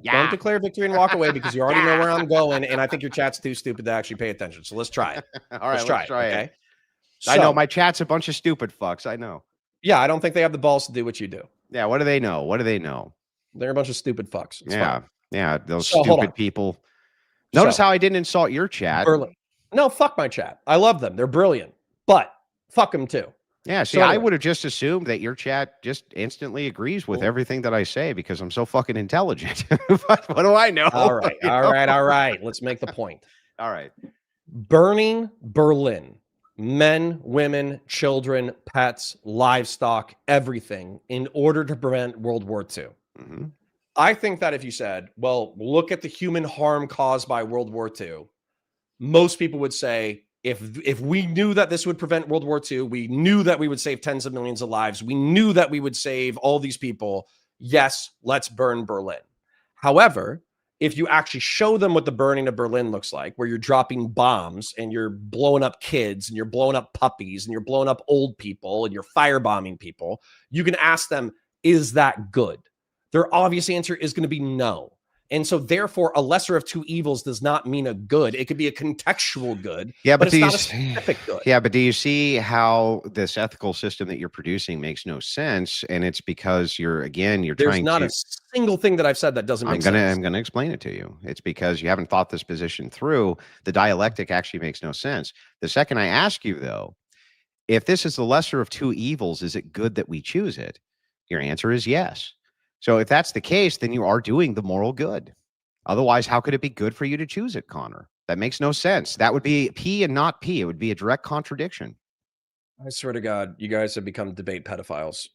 Don't declare victory and walk away because you already know where I'm going, and I think your chat's too stupid to actually pay attention. So let's try it. All right, let's try it. Okay. I know So, my chat's a bunch of stupid fucks. I know. Yeah, I don't think they have the balls to do what you do. Yeah, what do they know? What do they know? They're a bunch of stupid fucks. It's fine. Yeah, those So, hold stupid on. people. Notice So, how I didn't insult your chat. No, fuck my chat. I love them. They're brilliant. But fuck them too. Yeah, see, So I anyway. would have just assumed that your chat just instantly agrees with everything that I say because I'm so fucking intelligent. What do I know? All right. You All know? right. All right. Let's make the point. All right. Burning Berlin, men, women, children, pets, livestock, everything in order to prevent World War II. Mm-hmm. I think that if you said, well, look at the human harm caused by World War II, most people would say, if we knew that this would prevent World War II, we knew that we would save tens of millions of lives, we knew that we would save all these people, yes, let's burn Berlin. However, if you actually show them what the burning of Berlin looks like, where you're dropping bombs and you're blowing up kids and you're blowing up puppies and you're blowing up old people and you're firebombing people, you can ask them, is that good? Their obvious answer is going to be no. And so therefore a lesser of two evils does not mean a good. It could be a contextual good, Yeah, but but it's not a specific good. Yeah, but do you see how this ethical system that you're producing makes no sense? And it's because you're There's trying not to. a single thing that I've said that doesn't make sense. I'm gonna explain it to you. It's because you haven't thought this position through. The dialectic actually makes no sense. The second I ask you, though, if this is the lesser of two evils, is it good that we choose it? Your answer is yes. So if that's the case, then you are doing the moral good. Otherwise, how could it be good for you to choose it, Connor? That makes no sense. That would be P and not P. It would be a direct contradiction. I swear to God, you guys have become debate pedophiles.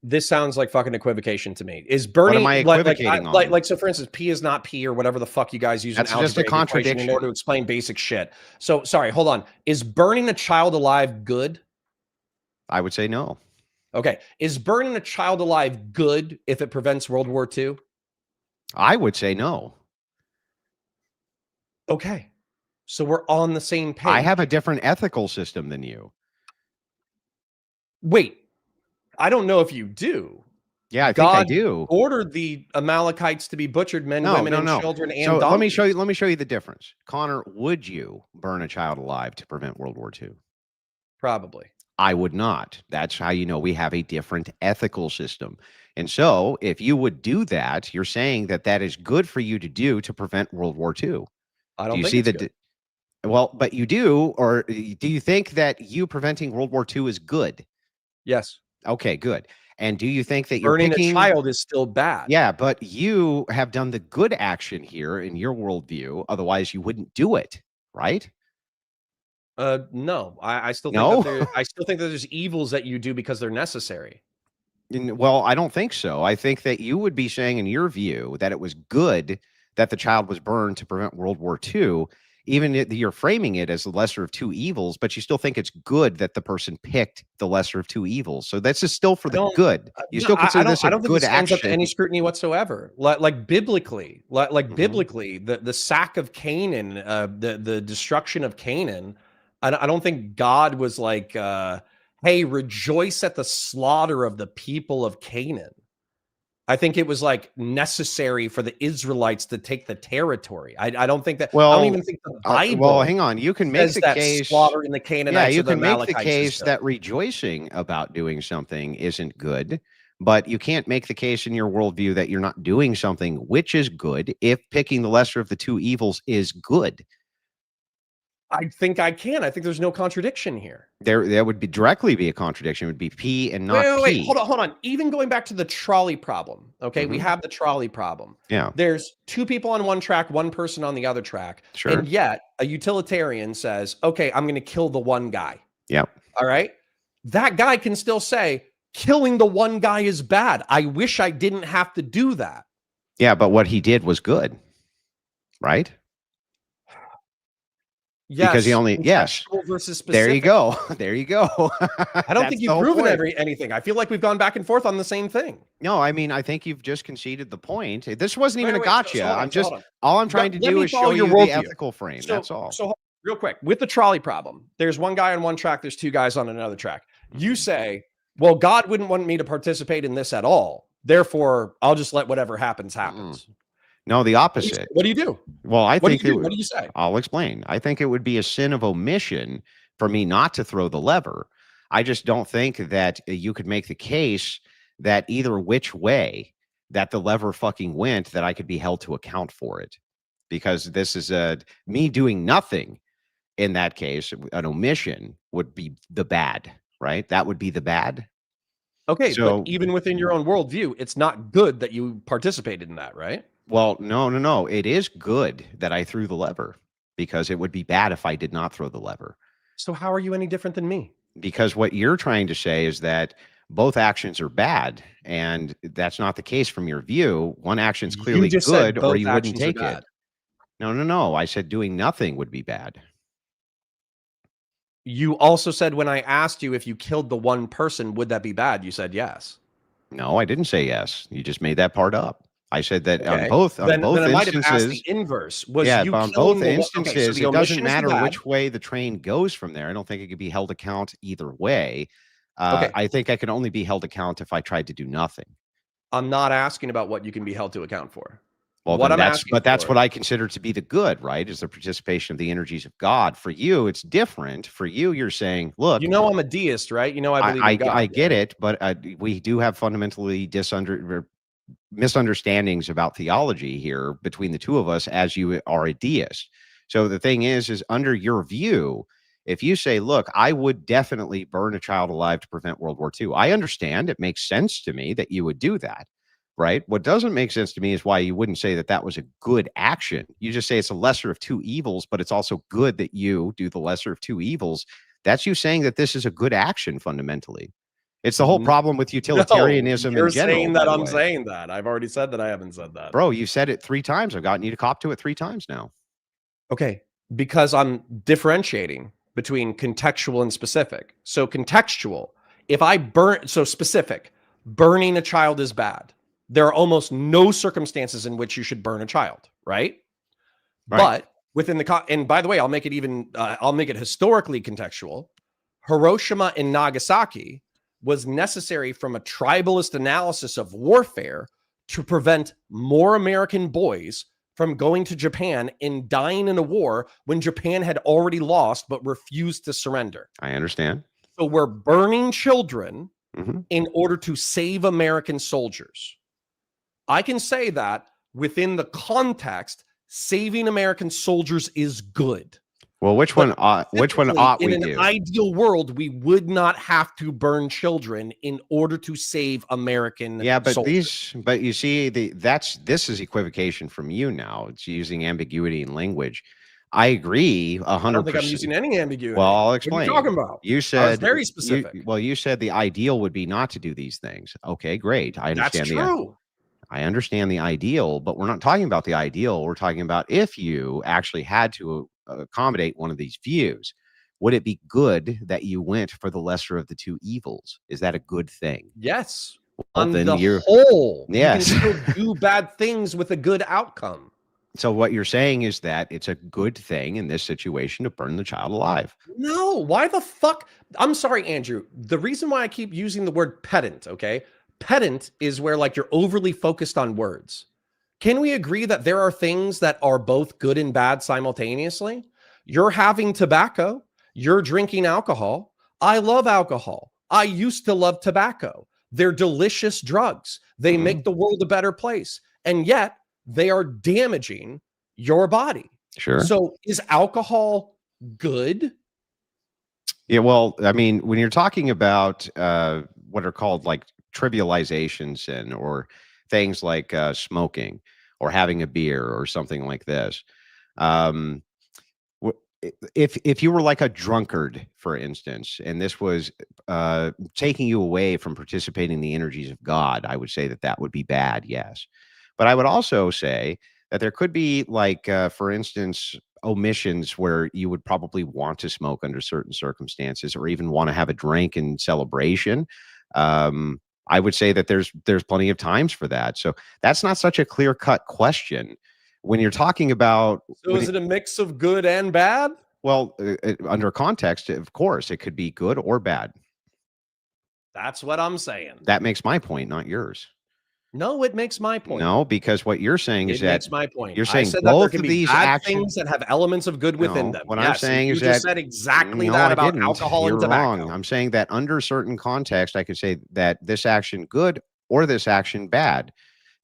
This sounds like fucking equivocation to me. Is Bernie am I equivocating on? Like so? For instance, P is not P or whatever the fuck you guys use. That's in just a contradiction in order to explain basic shit. So sorry, hold on. Is burning a child alive good? I would say no. Okay. Is burning a child alive good if it prevents World War II? I would say no. Okay. So we're on the same page. I have a different ethical system than you. Wait, I don't know if you do. Yeah, I think I do. Ordered the Amalekites to be butchered, men, women, and children, and so donkeys. let me show you the difference. Connor, would you burn a child alive to prevent World War II? Probably. I would not. That's how you know we have a different ethical system. And so if you would do that, you're saying that that is good for you to do to prevent World War II. I don't do you think see it's the good. Well, but you do, or do you think that you preventing World War II is good? Yes. Okay, good. And do you think that you're Burning picking a child is still bad? Yeah, but you have done the good action here in your worldview. Otherwise, you wouldn't do it, right? No. I still think No? that I still think that there's evils that you do because they're necessary. Well, I don't think so. I think that you would be saying in your view that it was good that the child was burned to prevent World War II, even if you're framing it as the lesser of two evils, but you still think it's good that the person picked the lesser of two evils. So that's just still for the good. You still consider this a good think stands up to action. any scrutiny whatsoever. Like biblically, biblically, the sack of Canaan, the destruction of Canaan. I don't think God was like, "Hey, rejoice at the slaughter of the people of Canaan." I think it was like necessary for the Israelites to take the territory. I don't think that. Well, I don't even think the Bible. Well, hang on. You can make says the that case. Slaughtering the Canaanites. Yeah, you or the can make the Amalekites case is good. that rejoicing about doing something isn't good, but you can't make the case in your worldview that you're not doing something which is good if picking the lesser of the two evils is good. I think I can. I think there's no contradiction here. There would be directly be a contradiction. It would be P and not Wait, P. hold on. Even going back to the trolley problem. Okay, we have the trolley problem. Yeah. There's two people on one track, one person on the other track. Sure. And yet a utilitarian says, okay, I'm going to kill the one guy. Yep. All right. That guy can still say, killing the one guy is bad. I wish I didn't have to do that. Yeah, but what he did was good. Right? Yes, because he only versus specific. There you go. There you go. I don't think you've proven anything. I feel like we've gone back and forth on the same thing. No, I mean, I think you've just conceded the point. This wasn't even a gotcha. All I'm trying to do is show you the ethical frame. That's all. So real quick, with the trolley problem, there's one guy on one track, there's two guys on another track. You say, well, God wouldn't want me to participate in this at all. Therefore, I'll just let whatever happens. No, the opposite. What do you do? Well, I think what do you say? I'll explain. I think it would be a sin of omission for me not to throw the lever. I just don't think that you could make the case that either which way that the lever fucking went, that I could be held to account for it. Because this is me doing nothing in that case, an omission would be the bad, right? That would be the bad. Okay, so, but even within your own worldview, it's not good that you participated in that, right? Well, no. It is good that I threw the lever because it would be bad if I did not throw the lever. So how are you any different than me? Because what you're trying to say is that both actions are bad, and that's not the case from your view. One action's clearly good, or you wouldn't take it. No. I said doing nothing would be bad. You also said when I asked you if you killed the one person, would that be bad? You said yes. No, I didn't say yes. You just made that part up. I said that on both then instances. I might have asked the inverse. Was yeah, you but on both instances, so it doesn't matter which way the train goes from there. I don't think it could be held account either way. I think I can only be held account if I tried to do nothing. I'm not asking about what you can be held to account for. Well, What then I'm that's asking but that's for- what I consider to be the good, right? Is the participation of the energies of God. For you, it's different. For you, you're saying, look, You know, I'm a deist, right? You know, I believe in God. I get right? it, but we do have fundamentally misunderstandings about theology here between the two of us, as you are a deist. So the thing is under your view, if you say, look, I would definitely burn a child alive to prevent World War II, I understand. It makes sense to me that you would do that, right? What doesn't make sense to me is why you wouldn't say that that was a good action. You just say it's a lesser of two evils, but it's also good that you do the lesser of two evils. That's you saying that this is a good action fundamentally. It's the whole problem with utilitarianism You're in general. saying by that the I'm way. saying that. I've already said that I haven't said that. Bro, you said it 3 times. I've gotten you to cop to it 3 times now. Okay, because I'm differentiating between contextual and specific. So contextual, if I burn, so specific, burning a child is bad. There are almost no circumstances in which you should burn a child, right? Right. But within the, and by the way, I'll make it historically contextual. Hiroshima and Nagasaki was necessary from a tribalist analysis of warfare to prevent more American boys from going to Japan and dying in a war when Japan had already lost but refused to surrender. I understand. So we're burning children hmm in order to save American soldiers. I can say that within the context, saving American soldiers is good. Well, which one ought we In an do? ideal world, we would not have to burn children in order to save American Yeah, but soldiers. but you see, this is equivocation from you now. It's using ambiguity in language. I agree 100%. I don't think I'm using any ambiguity. Well, I'll What are explain. you talking about? You I was said very specific. you said the ideal would be not to do these things. Okay, great. I That's understand true. I understand the ideal, but we're not talking about the ideal. We're talking about if you actually had to accommodate one of these views, would it be good that you went for the lesser of the two evils? Is that a good thing? Yes. Well, On then the you're- whole, Yes. you can still do bad things with a good outcome. So what you're saying is that it's a good thing in this situation to burn the child alive. No, why the fuck? I'm sorry, Andrew. The reason why I keep using the word pedant, okay? Pedant is where like you're overly focused on words. Can we agree that there are things that are both good and bad simultaneously? You're having tobacco, you're drinking alcohol. I love alcohol. I used to love tobacco. They're delicious drugs. They make the world a better place. And yet they are damaging your body. Sure. So is alcohol good? Yeah, well, I mean, when you're talking about what are called like trivializations or things like smoking or having a beer or something like this, um, if you were like a drunkard, for instance, and this was taking you away from participating in the energies of God, I would say that that would be bad, yes. But I would also say that there could be like, for instance, omissions where you would probably want to smoke under certain circumstances or even want to have a drink in celebration. I would say that there's plenty of times for that. So that's not such a clear-cut question. When you're talking about, So is it a mix of good and bad? well, under context, of course, it could be good or bad. That's what I'm saying. That makes my point, not yours. No, it makes my point. No, because what you're saying is It that makes my point. you're I saying said that there both can of be these bad actions. things that have elements of good within No, them. what I'm Yes, saying and is you just that said exactly no, that I about didn't. alcohol You're and tobacco. wrong. I'm saying that under certain context, I could say that this action good or this action bad.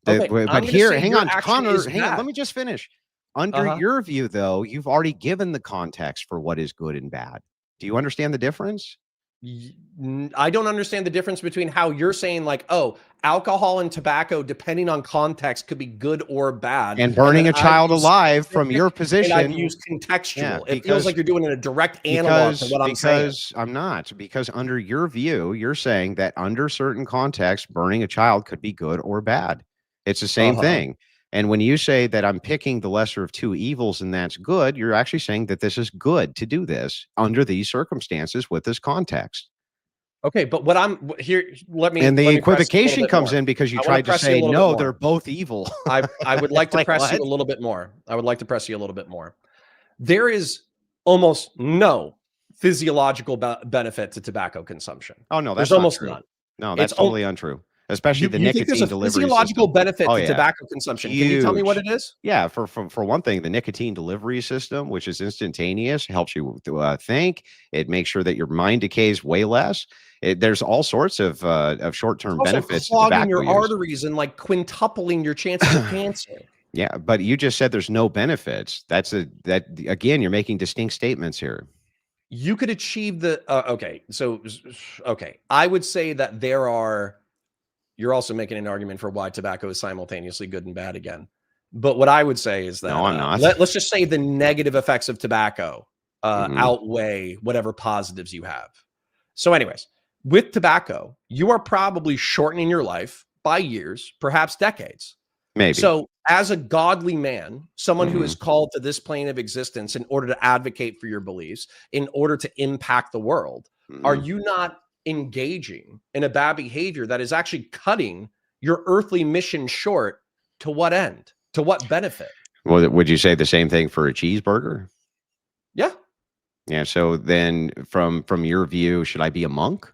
Okay, But I'm gonna here, say hang your on, action Connor, is hang on. bad. Let me just finish. Under Uh-huh. your view, though, you've already given the context for what is good and bad. Do you understand the difference? I don't understand the difference between how you're saying like, oh, alcohol and tobacco, depending on context, could be good or bad. And burning then a child I've used alive from specific, your and position. I've used contextual. Yeah, It feels because- like you're doing a direct analog to what I'm saying. Because I'm not. Because under your view, you're saying that under certain contexts, burning a child could be good or bad. It's the same thing. And when you say that I'm picking the lesser of two evils and that's good, you're actually saying that this is good to do this under these circumstances with this context. Okay, but what I'm here, let me. And the let me press you a little equivocation bit comes more. in because you I wanna tried to press you a say, little bit no, more. they're both evil. I would like to Like press you what? a little bit more. I would like to press you a little bit more. There is almost no physiological benefit to tobacco consumption. Oh, no, There's that's not almost true. none. No, that's It's al- totally untrue. especially the You think there's nicotine a delivery physiological system. benefit Oh, to yeah. tobacco consumption? Can you tell me what it is? Yeah, for one thing, the nicotine delivery system, which is instantaneous, helps you think. It makes sure that your mind decays way less. There's all sorts of short-term It's also benefits to clogging tobacco your use. arteries and like quintupling your chances of cancer. Yeah, but you just said there's no benefits. That again, you're making distinct statements here. You could achieve the okay. So okay, I would say that there are. You're also making an argument for why tobacco is simultaneously good and bad again. But what I would say is that No, I'm not. let's just say the negative effects of tobacco Mhm. outweigh whatever positives you have. So, anyways, with tobacco, you are probably shortening your life by years, perhaps decades. Maybe. So, as a godly man, someone who is Mhm. called to this plane of existence in order to advocate for your beliefs, in order to impact the world, are Mhm. you not engaging in a bad behavior that is actually cutting your earthly mission short? To what end? To what benefit? Well, would you say the same thing for a cheeseburger? Yeah. Yeah. So then, from your view, should I be a monk?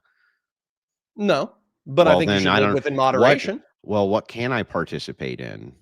No. But I Well, think you then should I live don't. within What? moderation. Well, what can I participate in?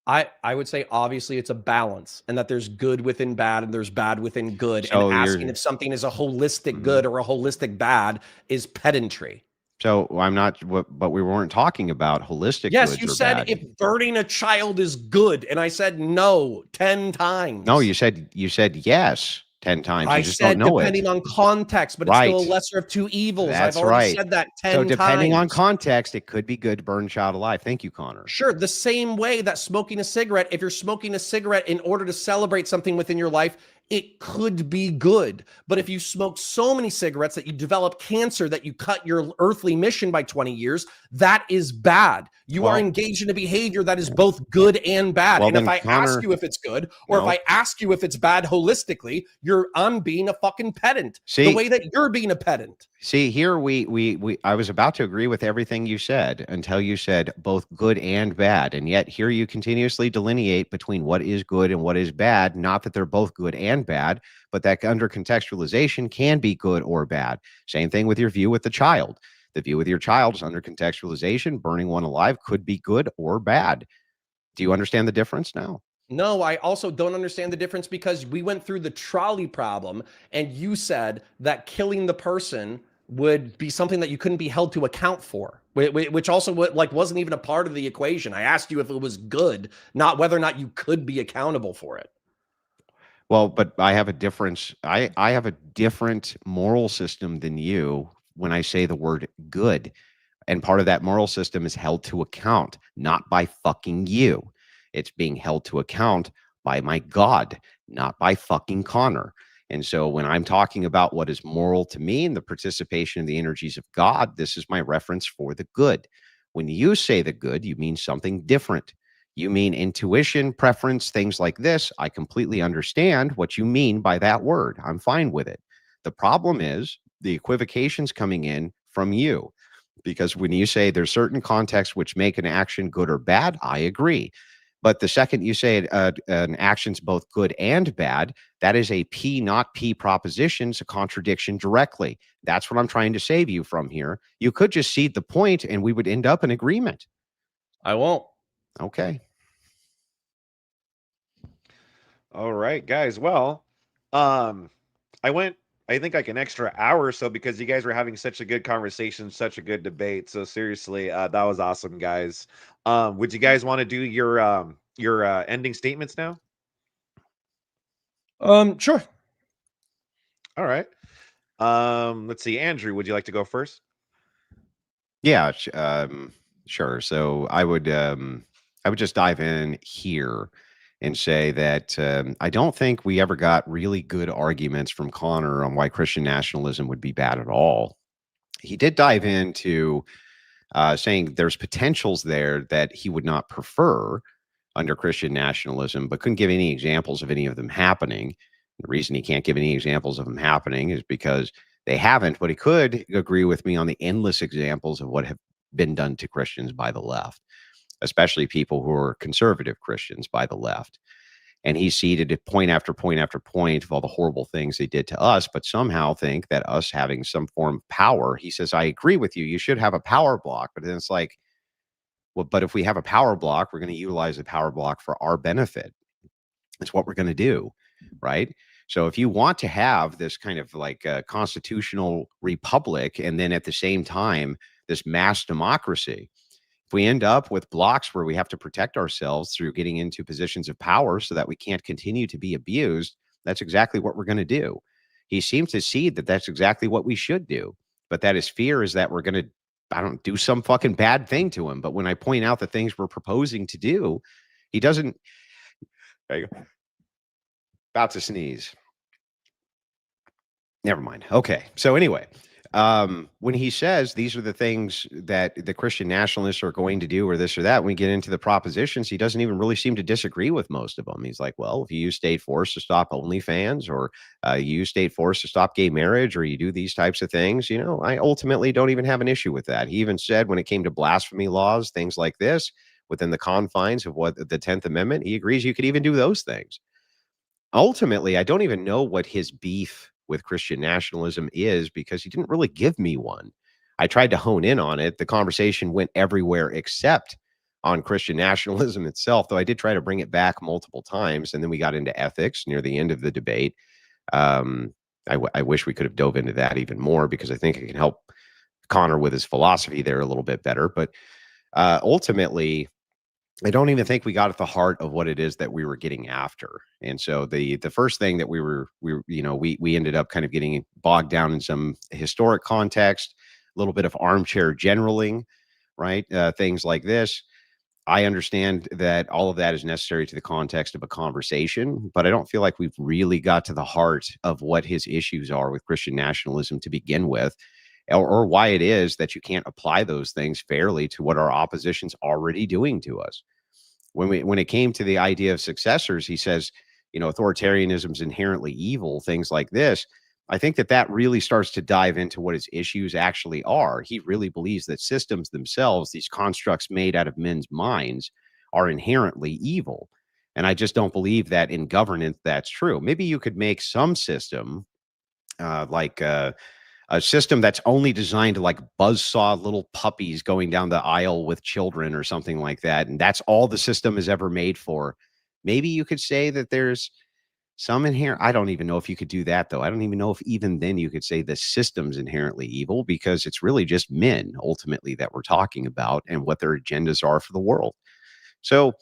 I would say obviously it's a balance and that there's good within bad and there's bad within good. And So asking you're. if something is a holistic Mhm. good or a holistic bad is pedantry. So I'm not. But we weren't talking about holistic Yes, goods you or said bad. if burning a child is good. And I said no 10 times. No, you said yes 10 times. I You just don't said know it. depending on context, but it's still a Right. lesser of two evils. I've That's already right. said that 10 So depending on times. context, it could be good to burn a child alive. Thank you, Connor. Sure, the same way that smoking a cigarette, if you're smoking a cigarette in order to celebrate something within your life, it could be good. But if you smoke so many cigarettes that you develop cancer, that you cut your earthly mission by 20 years, that is bad. You are Well- engaged in a behavior that is both good and bad. Well, And if then, I Connor- ask you if it's good, or if No. I ask you if it's bad holistically, I'm being a fucking pedant. See- the way that you're being a pedant. See, here I was about to agree with everything you said until you said both good and bad. And yet here you continuously delineate between what is good and what is bad. Not that they're both good and bad, but that under contextualization can be good or bad. Same thing with your view with the child. The view with your child is under contextualization. Burning one alive could be good or bad. Do you understand the difference now? No, I also don't understand the difference because we went through the trolley problem and you said that killing the person would be something that you couldn't be held to account for, which also wasn't even a part of the equation. I asked you if it was good, not whether or not you could be accountable for it. Well, but I have a difference. I have a different moral system than you when I say the word good. And part of that moral system is held to account, not by fucking you. It's being held to account by my God, not by fucking Connor. And so when I'm talking about what is moral to me and the participation in the energies of God, this is my reference for the good. When you say the good, you mean something different. You mean intuition, preference, things like this. I completely understand what you mean by that word. I'm fine with it. The problem is the equivocations coming in from you. Because when you say there's certain contexts which make an action good or bad, I agree. But the second you say an action's both good and bad, that is a P not P proposition. It's a contradiction directly. That's what I'm trying to save you from here. You could just cede the point and we would end up in agreement. I won't. Okay. All right, guys. Well, I went, I think like an extra hour or so because you guys were having such a good conversation, such a good debate. So seriously, that was awesome, guys. Would you guys want to do your ending statements now? Sure. All right. Let's see, Andrew, would you like to go first? Yeah, sure. So I would just dive in here and say that I don't think we ever got really good arguments from Connor on why Christian nationalism would be bad at all. He did dive into saying there's potentials there that he would not prefer under Christian nationalism, but couldn't give any examples of any of them happening. The reason he can't give any examples of them happening is because they haven't, but he could agree with me on the endless examples of what have been done to Christians by the left, especially people who are conservative Christians by the left. And he ceded at point after point after point of all the horrible things they did to us, but somehow think that us having some form of power, he says, I agree with you. You should have a power block. But then it's like, Well, but if we have a power block, we're going to utilize the power block for our benefit. It's what we're going to do, right? So if you want to have this kind of like a constitutional republic, and then at the same time, this mass democracy, if we end up with blocks where we have to protect ourselves through getting into positions of power so that we can't continue to be abused, that's exactly what we're going to do. He seems to see that that's exactly what we should do. But that his fear is that we're going to, I don't do some fucking bad thing to him. But when I point out the things we're proposing to do, he doesn't. There you go. About to sneeze. Never mind. Okay. So anyway, when he says these are the things that the Christian nationalists are going to do or this or that, when we get into the propositions, he doesn't even really seem to disagree with most of them. He's like, well, if you use state force to stop OnlyFans, or you use state force to stop gay marriage, or you do these types of things, you know, I ultimately don't even have an issue with that. He even said when it came to blasphemy laws, things like this, within the confines of what the 10th Amendment, he agrees you could even do those things. Ultimately, I don't even know what his beef with Christian nationalism is, because he didn't really give me one. I tried to hone in on it. The conversation went everywhere except on Christian nationalism itself, though I did try to bring it back multiple times. And then we got into ethics near the end of the debate. I wish we could have dove into that even more, because I think it can help Connor with his philosophy there a little bit better. But ultimately, I don't even think we got at the heart of what it is that we were getting after. And so the first thing that we ended up kind of getting bogged down in some historic context, a little bit of armchair generaling, right? Things like this. I understand that all of that is necessary to the context of a conversation, but I don't feel like we've really got to the heart of what his issues are with Christian nationalism to begin with, or why it is that you can't apply those things fairly to what our opposition's already doing to us. When it came to the idea of successors, he says, you know, authoritarianism is inherently evil, things like this. I think that really starts to dive into what his issues actually are. He really believes that systems themselves, these constructs made out of men's minds, are inherently evil. And I just don't believe that in governance that's true. Maybe you could make some system like a system that's only designed to like buzzsaw little puppies going down the aisle with children or something like that, and that's all the system is ever made for. Maybe you could say that there's some inherent. I don't even know if you could do that, though. I don't even know if even then you could say the system's inherently evil, because it's really just men ultimately that we're talking about and what their agendas are for the world. So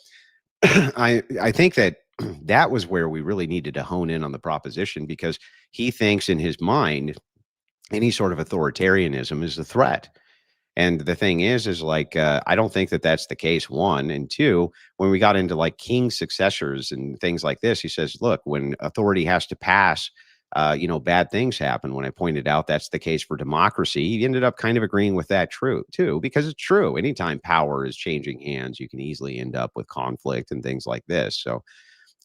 I think that that was where we really needed to hone in on the proposition, because he thinks in his mind any sort of authoritarianism is a threat. And the thing is like, I don't think that that's the case, one. And two, when we got into like king successors and things like this, he says, look, when authority has to pass, bad things happen. When I pointed out that's the case for democracy, he ended up kind of agreeing with that too, because it's true. Anytime power is changing hands, you can easily end up with conflict and things like this. So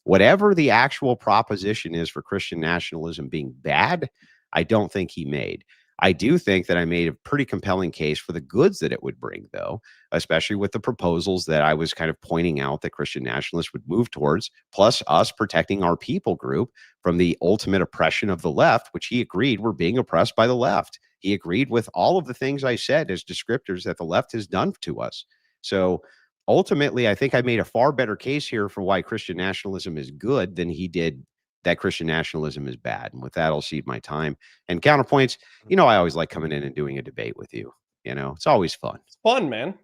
whatever the actual proposition is for Christian nationalism being bad, I don't think he made. I do think that I made a pretty compelling case for the goods that it would bring, though, especially with the proposals that I was kind of pointing out that Christian nationalists would move towards, plus us protecting our people group from the ultimate oppression of the left, which he agreed were being oppressed by the left. He agreed with all of the things I said as descriptors that the left has done to us. So ultimately, I think I made a far better case here for why Christian nationalism is good than he did that Christian nationalism is bad. And with that, I'll cede my time. And Counterpoints, I always like coming in and doing a debate with you. It's always fun. It's fun, man.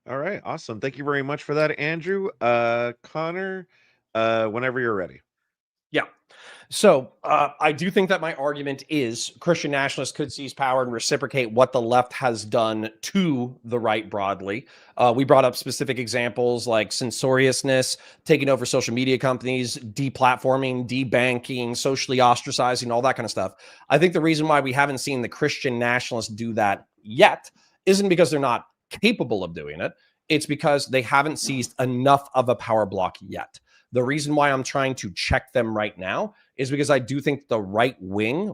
All right, awesome. Thank you very much for that, Andrew. Connor, whenever you're ready. Yeah. So I do think that my argument is Christian nationalists could seize power and reciprocate what the left has done to the right broadly. We brought up specific examples like censoriousness, taking over social media companies, deplatforming, debanking, socially ostracizing, all that kind of stuff. I think the reason why we haven't seen the Christian nationalists do that yet isn't because they're not capable of doing it. It's because they haven't seized enough of a power block yet. The reason why I'm trying to check them right now is because I do think the right wing,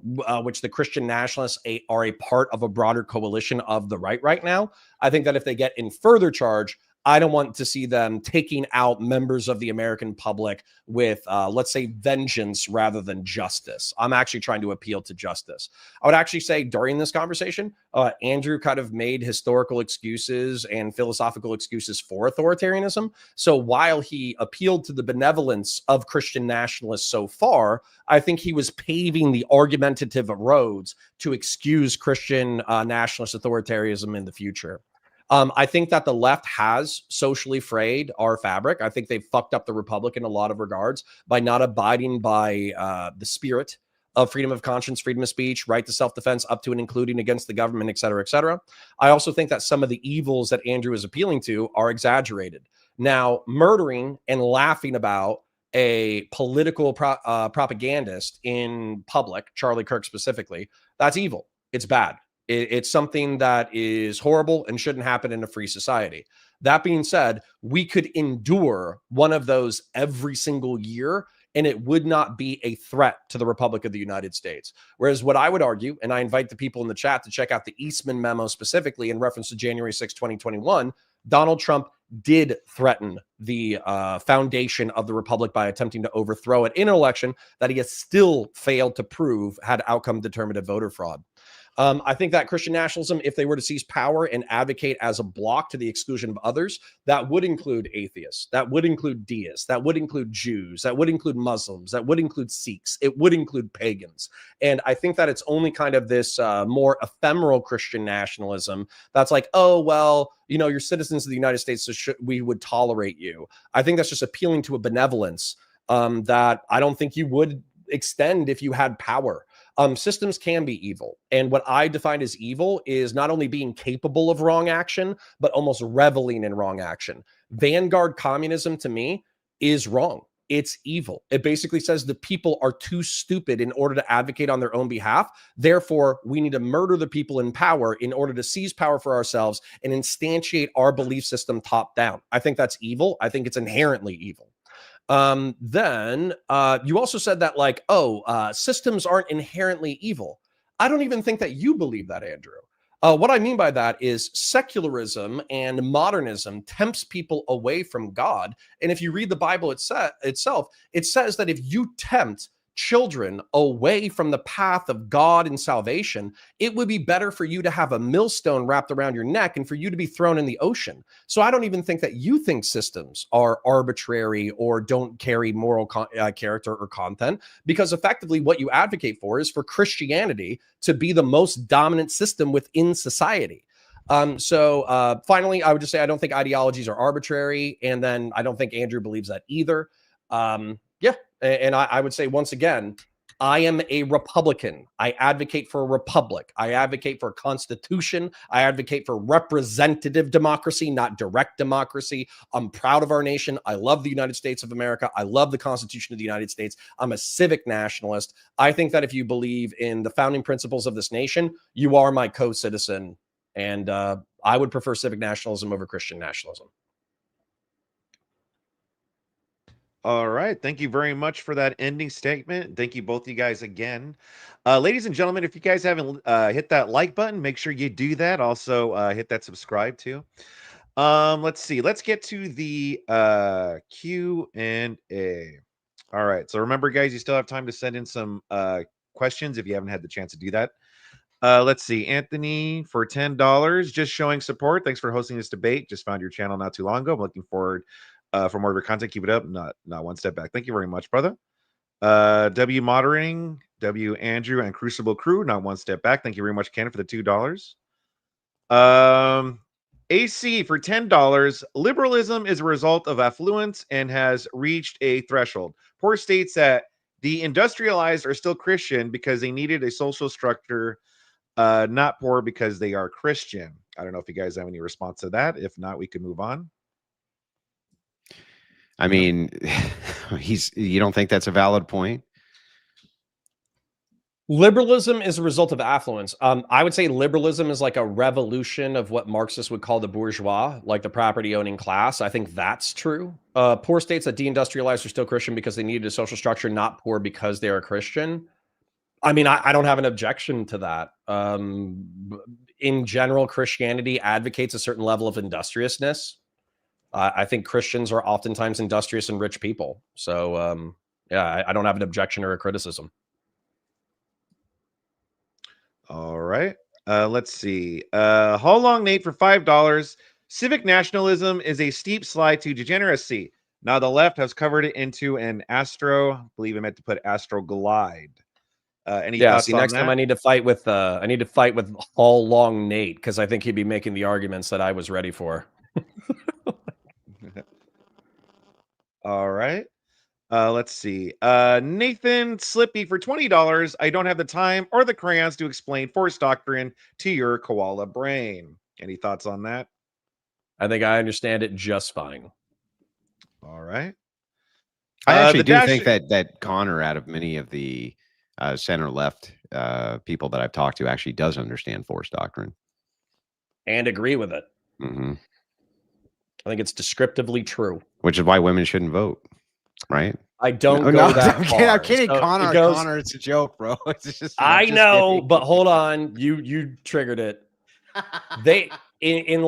which the Christian nationalists are a part of a broader coalition of the right now. I think that if they get in further charge, I don't want to see them taking out members of the American public with, let's say, vengeance rather than justice. I'm actually trying to appeal to justice. I would actually say during this conversation, Andrew kind of made historical excuses and philosophical excuses for authoritarianism. So while he appealed to the benevolence of Christian nationalists so far, I think he was paving the argumentative roads to excuse Christian nationalist authoritarianism in the future. I think that the left has socially frayed our fabric. I think they've fucked up the republic in a lot of regards by not abiding by the spirit of freedom of conscience, freedom of speech, right to self-defense, up to and including against the government, et cetera, et cetera. I also think that some of the evils that Andrew is appealing to are exaggerated. Now, murdering and laughing about a political propagandist in public, Charlie Kirk specifically, that's evil. It's bad. It's something that is horrible and shouldn't happen in a free society. That being said, we could endure one of those every single year, and it would not be a threat to the Republic of the United States. Whereas what I would argue, and I invite the people in the chat to check out the Eastman memo specifically in reference to January 6, 2021, Donald Trump did threaten the foundation of the Republic by attempting to overthrow it in an election that he has still failed to prove had outcome determinative voter fraud. I think that Christian nationalism, if they were to seize power and advocate as a bloc to the exclusion of others, that would include atheists, that would include deists, that would include Jews, that would include Muslims, that would include Sikhs, it would include pagans. And I think that it's only kind of this more ephemeral Christian nationalism that's like, oh, well, you know, you're citizens of the United States, so we would tolerate you. I think that's just appealing to a benevolence that I don't think you would extend if you had power. Systems can be evil. And what I define as evil is not only being capable of wrong action, but almost reveling in wrong action. Vanguard communism to me is wrong. It's evil. It basically says the people are too stupid in order to advocate on their own behalf. Therefore, we need to murder the people in power in order to seize power for ourselves and instantiate our belief system top down. I think that's evil. I think it's inherently evil. Then you also said that like, systems aren't inherently evil. I don't even think that you believe that, Andrew. What I mean by that is secularism and modernism tempts people away from God. And if you read the Bible itself, it says that if you tempt children away from the path of God and salvation, it would be better for you to have a millstone wrapped around your neck and for you to be thrown in the ocean. So I don't even think that you think systems are arbitrary or don't carry moral character or content, because effectively what you advocate for is for Christianity to be the most dominant system within society. Finally, I would just say I don't think ideologies are arbitrary, and then I don't think Andrew believes that either. And I would say once again, I am a Republican. I advocate for a republic. I advocate for a constitution. I advocate for representative democracy, not direct democracy. I'm proud of our nation. I love the United States of America. I love the Constitution of the United States. I'm a civic nationalist. I think that if you believe in the founding principles of this nation, you are my co-citizen. And I would prefer civic nationalism over Christian nationalism. All right. Thank you very much for that ending statement. Thank you both you guys again. Ladies and gentlemen, if you guys haven't hit that like button, make sure you do that. Also hit that subscribe too. Let's see. Let's get to the Q&A. All right. So remember, guys, you still have time to send in some questions if you haven't had the chance to do that. Let's see. Anthony for $10, just showing support. Thanks for hosting this debate. Just found your channel not too long ago. I'm looking forward for more of your content. Keep it up. Not one step back. Thank you very much, brother. W Moderating, W Andrew, and Crucible Crew, not one step back. Thank you very much, Ken, for the $2. AC for $10. Liberalism is a result of affluence and has reached a threshold. Poor states that de-industrialized are still Christian because they needed a social structure, not poor because they are Christian. I don't know if you guys have any response to that. If not, we could move on. I mean, you don't think that's a valid point? Liberalism is a result of affluence. I would say liberalism is like a revolution of what Marxists would call the bourgeois, like the property owning class. I think that's true. Poor states that deindustrialized are still Christian because they needed a social structure, not poor because they are Christian. I mean, I don't have an objection to that. In general, Christianity advocates a certain level of industriousness. I think Christians are oftentimes industrious and rich people. So, yeah, I don't have an objection or a criticism. All right. Let's see. How long, Nate, for $5? Civic nationalism is a steep slide to degeneracy. Now the left has covered it into an I believe I meant to put astro glide. Any thoughts See, on next that? time I need to fight with All Long Nate, because I think he'd be making the arguments that I was ready for. All right. Let's see. Nathan Slippy for $20. I don't have the time or the crayons to explain force doctrine to your koala brain. Any thoughts on that? I think I understand it just fine. All right. I actually do think that Connor, out of many of the center left people that I've talked to, actually does understand force doctrine and agree with it. Mm-hmm. I think it's descriptively true, which is why women shouldn't vote, right? I don't go that far. I'm kidding, So Connor. Connor, it's a joke, bro. It's just, I know, but hold on, you triggered it. They in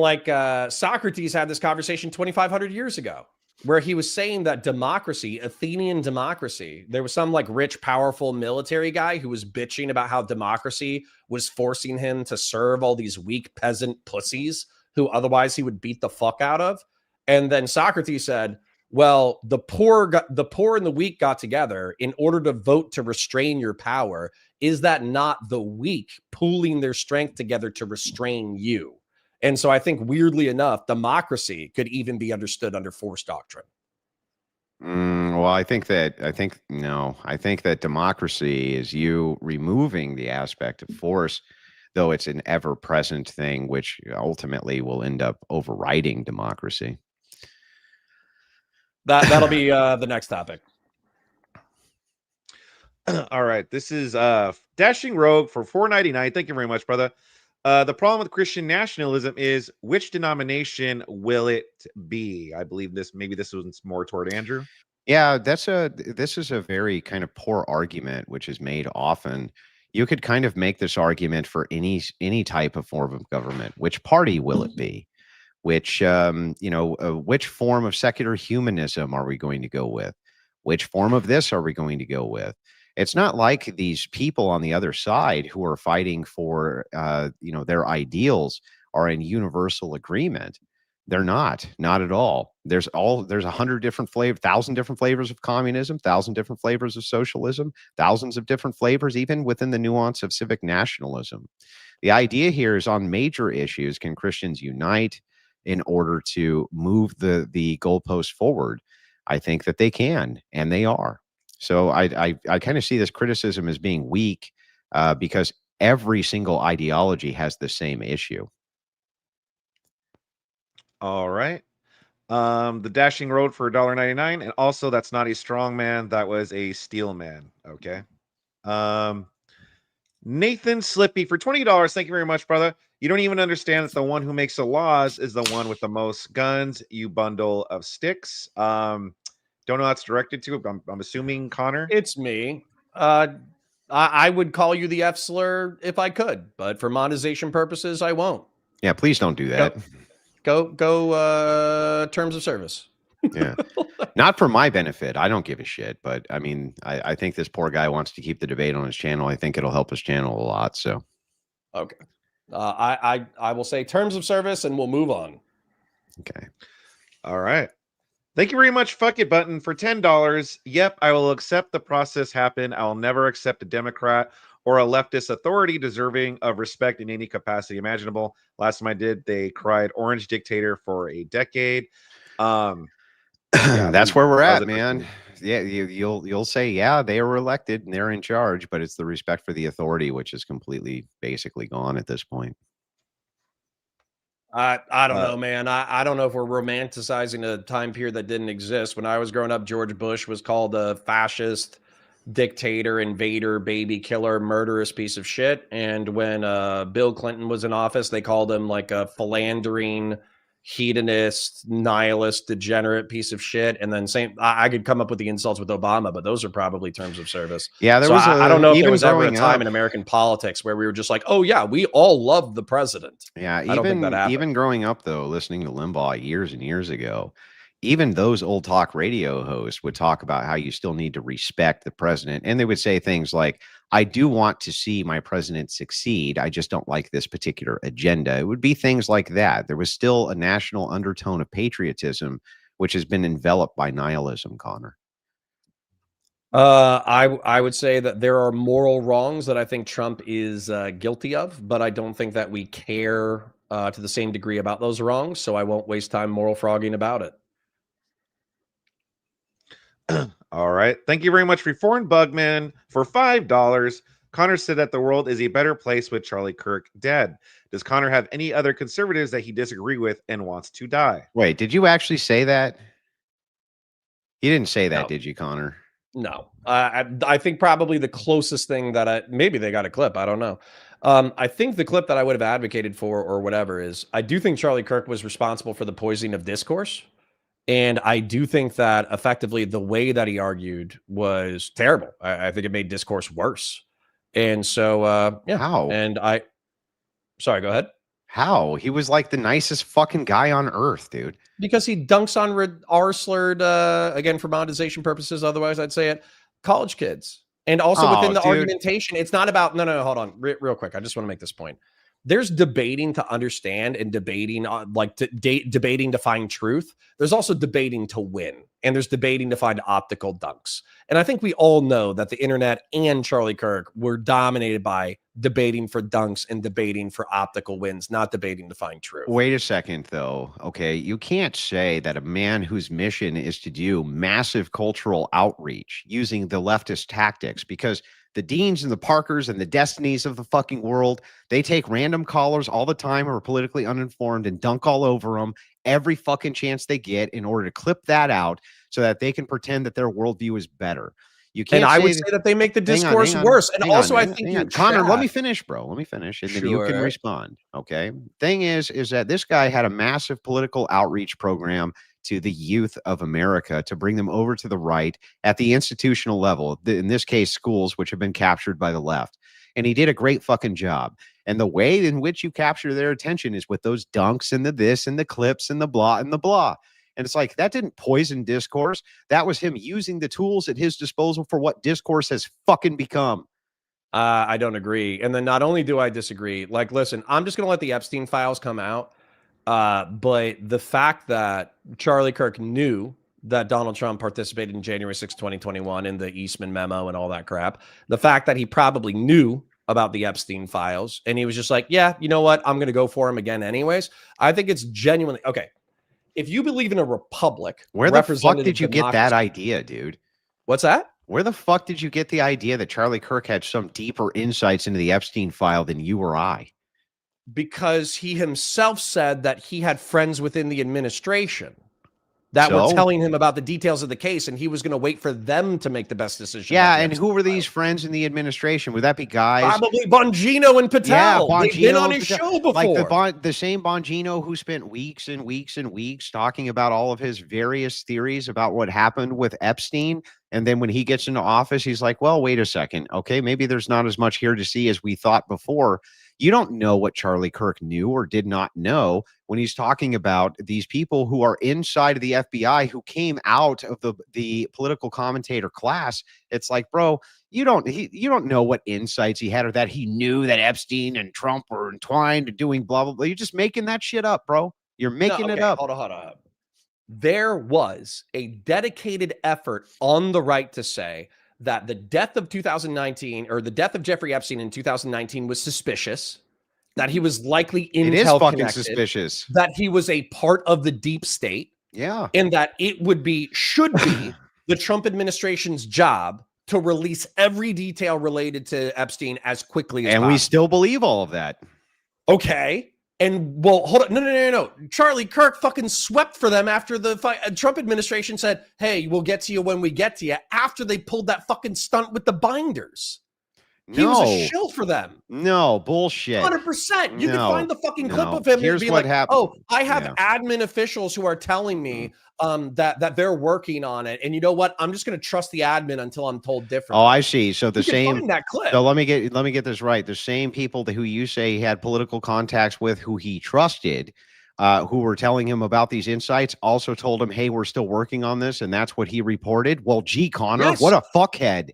Socrates had this conversation 2,500 years ago, where he was saying that democracy, Athenian democracy, there was some like rich, powerful military guy who was bitching about how democracy was forcing him to serve all these weak peasant pussies who otherwise he would beat the fuck out of. And then Socrates said, well, the poor and the weak got together in order to vote to restrain your power. Is that not the weak pooling their strength together to restrain you? And so I think, weirdly enough, democracy could even be understood under force doctrine. Well, I think that democracy is you removing the aspect of force, though it's an ever-present thing, which ultimately will end up overriding democracy. That'll be the next topic. All right. This is Dashing Rogue for $4.99. Thank you very much, brother. The problem with Christian nationalism is, which denomination will it be? I believe this one's more toward Andrew. Yeah, this is a very kind of poor argument, which is made often. You could kind of make this argument for any type of form of government. Which party will it be? Which which form of secular humanism are we going to go with? Which form of this are we going to go with? It's not like these people on the other side who are fighting for their ideals are in universal agreement. They're not at all. There's 100 different flavors, 1,000 different flavors of communism, 1,000 different flavors of socialism, thousands of different flavors, even within the nuance of civic nationalism. The idea here is, on major issues, can Christians unite in order to move the goalpost forward? I think that they can, and they are. So I kind of see this criticism as being weak because every single ideology has the same issue. All right. The Dashing Road for $1.99, and also that's not a strong man, that was a steel man. Okay. Nathan Slippy for $20. Thank you very much, brother. You don't even understand that the one who makes the laws is the one with the most guns, you bundle of sticks. Don't know how it's directed to. I'm assuming Connor. It's me. I would call you the F slur if I could, but for monetization purposes, I won't. Yeah, please don't do that. Go terms of service. Yeah. Not for my benefit. I don't give a shit. But I mean, I think this poor guy wants to keep the debate on his channel. I think it'll help his channel a lot. So, okay. I will say terms of service and we'll move on. Okay. All right. Thank you very much, Fuck It Button, for $10. Yep, I will accept the process happen. I will never accept a Democrat or a leftist authority deserving of respect in any capacity imaginable. Last time I did, they cried orange dictator for a decade. That's where we're at, man. Yeah, you'll say, yeah, they were elected and they're in charge, but it's the respect for the authority which is completely basically gone at this point. I don't know, man. I don't know if we're romanticizing a time period that didn't exist. When I was growing up, George Bush was called a fascist, dictator, invader, baby killer, murderous piece of shit. And when Bill Clinton was in office, they called him like a philandering hedonist, nihilist, degenerate piece of shit. And then I could come up with the insults with Obama, but those are probably terms of service. Yeah, there so was I don't know if there even was ever a growing time up. in American politics where we were just like, oh yeah, we all love the president. Yeah, I don't think that happened. even growing up though, listening to Limbaugh years and years ago, even those old talk radio hosts would talk about how you still need to respect the president, and they would say things like, "I do want to see my president succeed. I just don't like this particular agenda." It would be things like that. There was still a national undertone of patriotism, which has been enveloped by nihilism, Connor. I would say that there are moral wrongs that I think Trump is guilty of, but I don't think that we care to the same degree about those wrongs. So I won't waste time moral frogging about it. All right. Thank you very much for Foreign Bugman for $5. Connor said that the world is a better place with Charlie Kirk dead. Does Connor have any other conservatives that he disagree with and wants to die? Wait, did you actually say that? You didn't say that, No. did you, Connor? No, I think probably the closest thing that maybe they got a clip. I don't know. I think the clip that I would have advocated for or whatever is I do think Charlie Kirk was responsible for the poisoning of discourse. And I do think that effectively the way that he argued was terrible. I think it made discourse worse. And so, yeah. How? And sorry, go ahead. How? He was like the nicest fucking guy on earth, dude. Because he dunks on R-slurred, again, for monetization purposes, otherwise I'd say it, college kids. And also within the argumentation, it's not about, no, hold on, real quick. I just want to make this point. There's debating to understand and debating, debating to find truth. There's also debating to win. And there's debating to find optical dunks. And I think we all know that the internet and Charlie Kirk were dominated by debating for dunks and debating for optical wins, not debating to find truth. Wait a second, though. Okay, you can't say that a man whose mission is to do massive cultural outreach using the leftist tactics, because the Deans and the Parkers and the Destinies of the fucking world, they take random callers all the time who are politically uninformed and dunk all over them every fucking chance they get in order to clip that out so that they can pretend that their worldview is better. You can't. And I would say that they make the discourse worse. And also, I think Connor, let me finish, bro. Let me finish, and then you can respond. Okay. Thing is that this guy had a massive political outreach program to the youth of America to bring them over to the right at the institutional level. In this case, schools, which have been captured by the left. And he did a great fucking job. And the way in which you capture their attention is with those dunks and the this and the clips and the blah and the blah. And it's like, that didn't poison discourse. That was him using the tools at his disposal for what discourse has fucking become. I don't agree. And then not only do I disagree, like, listen, I'm just going to let the Epstein files come out. But the fact that Charlie Kirk knew that Donald Trump participated in January 6, 2021 in the Eastman memo and all that crap, the fact that he probably knew about the Epstein files and he was just like, yeah, you know what? I'm going to go for him again anyways. I think it's genuinely okay. If you believe in a republic, where the fuck did you get that idea, dude? What's that? Where the fuck did you get the idea that Charlie Kirk had some deeper insights into the Epstein file than you or I? Because he himself said that he had friends within the administration that were telling him about the details of the case, and he was going to wait for them to make the best decision. Yeah, and who were these friends in the administration? Would that be guys? Probably Bongino and Patel. Yeah, Bongino. They've been on his show before. Like the same Bongino who spent weeks and weeks and weeks talking about all of his various theories about what happened with Epstein. And then when he gets into office, he's like, well, wait a second. Okay, maybe there's not as much here to see as we thought before. You don't know what Charlie Kirk knew or did not know when he's talking about these people who are inside of the FBI who came out of the political commentator class. It's like, bro, you don't know what insights he had or that he knew that Epstein and Trump were entwined and doing blah, blah, blah. You're just making that shit up, bro. You're making it up. Hold on. There was a dedicated effort on the right to say that the death of 2019 or the death of Jeffrey Epstein in 2019 was suspicious, that he was likely intel it is fucking connected, suspicious, that he was a part of the deep state. Yeah. And that it should be the Trump administration's job to release every detail related to Epstein as quickly as possible. And we still believe all of that. Okay. And well, hold on. No. Charlie Kirk fucking swept for them after the Trump administration said, hey, we'll get to you when we get to you, after they pulled that fucking stunt with the binders. He was a No. shill for them. No, bullshit. 100%. You can No, find the fucking clip no. of him Here's being what like, happened. "Oh, I have Yeah. admin officials who are telling me that they're working on it, and you know what? I'm just going to trust the admin until I'm told differently." Oh, I see. So the You can same. find that clip. So let me get this right. The same people who you say he had political contacts with, who he trusted, who were telling him about these insights, also told him, "Hey, we're still working on this," and that's what he reported. Well, gee, Connor, Yes. what a fuckhead!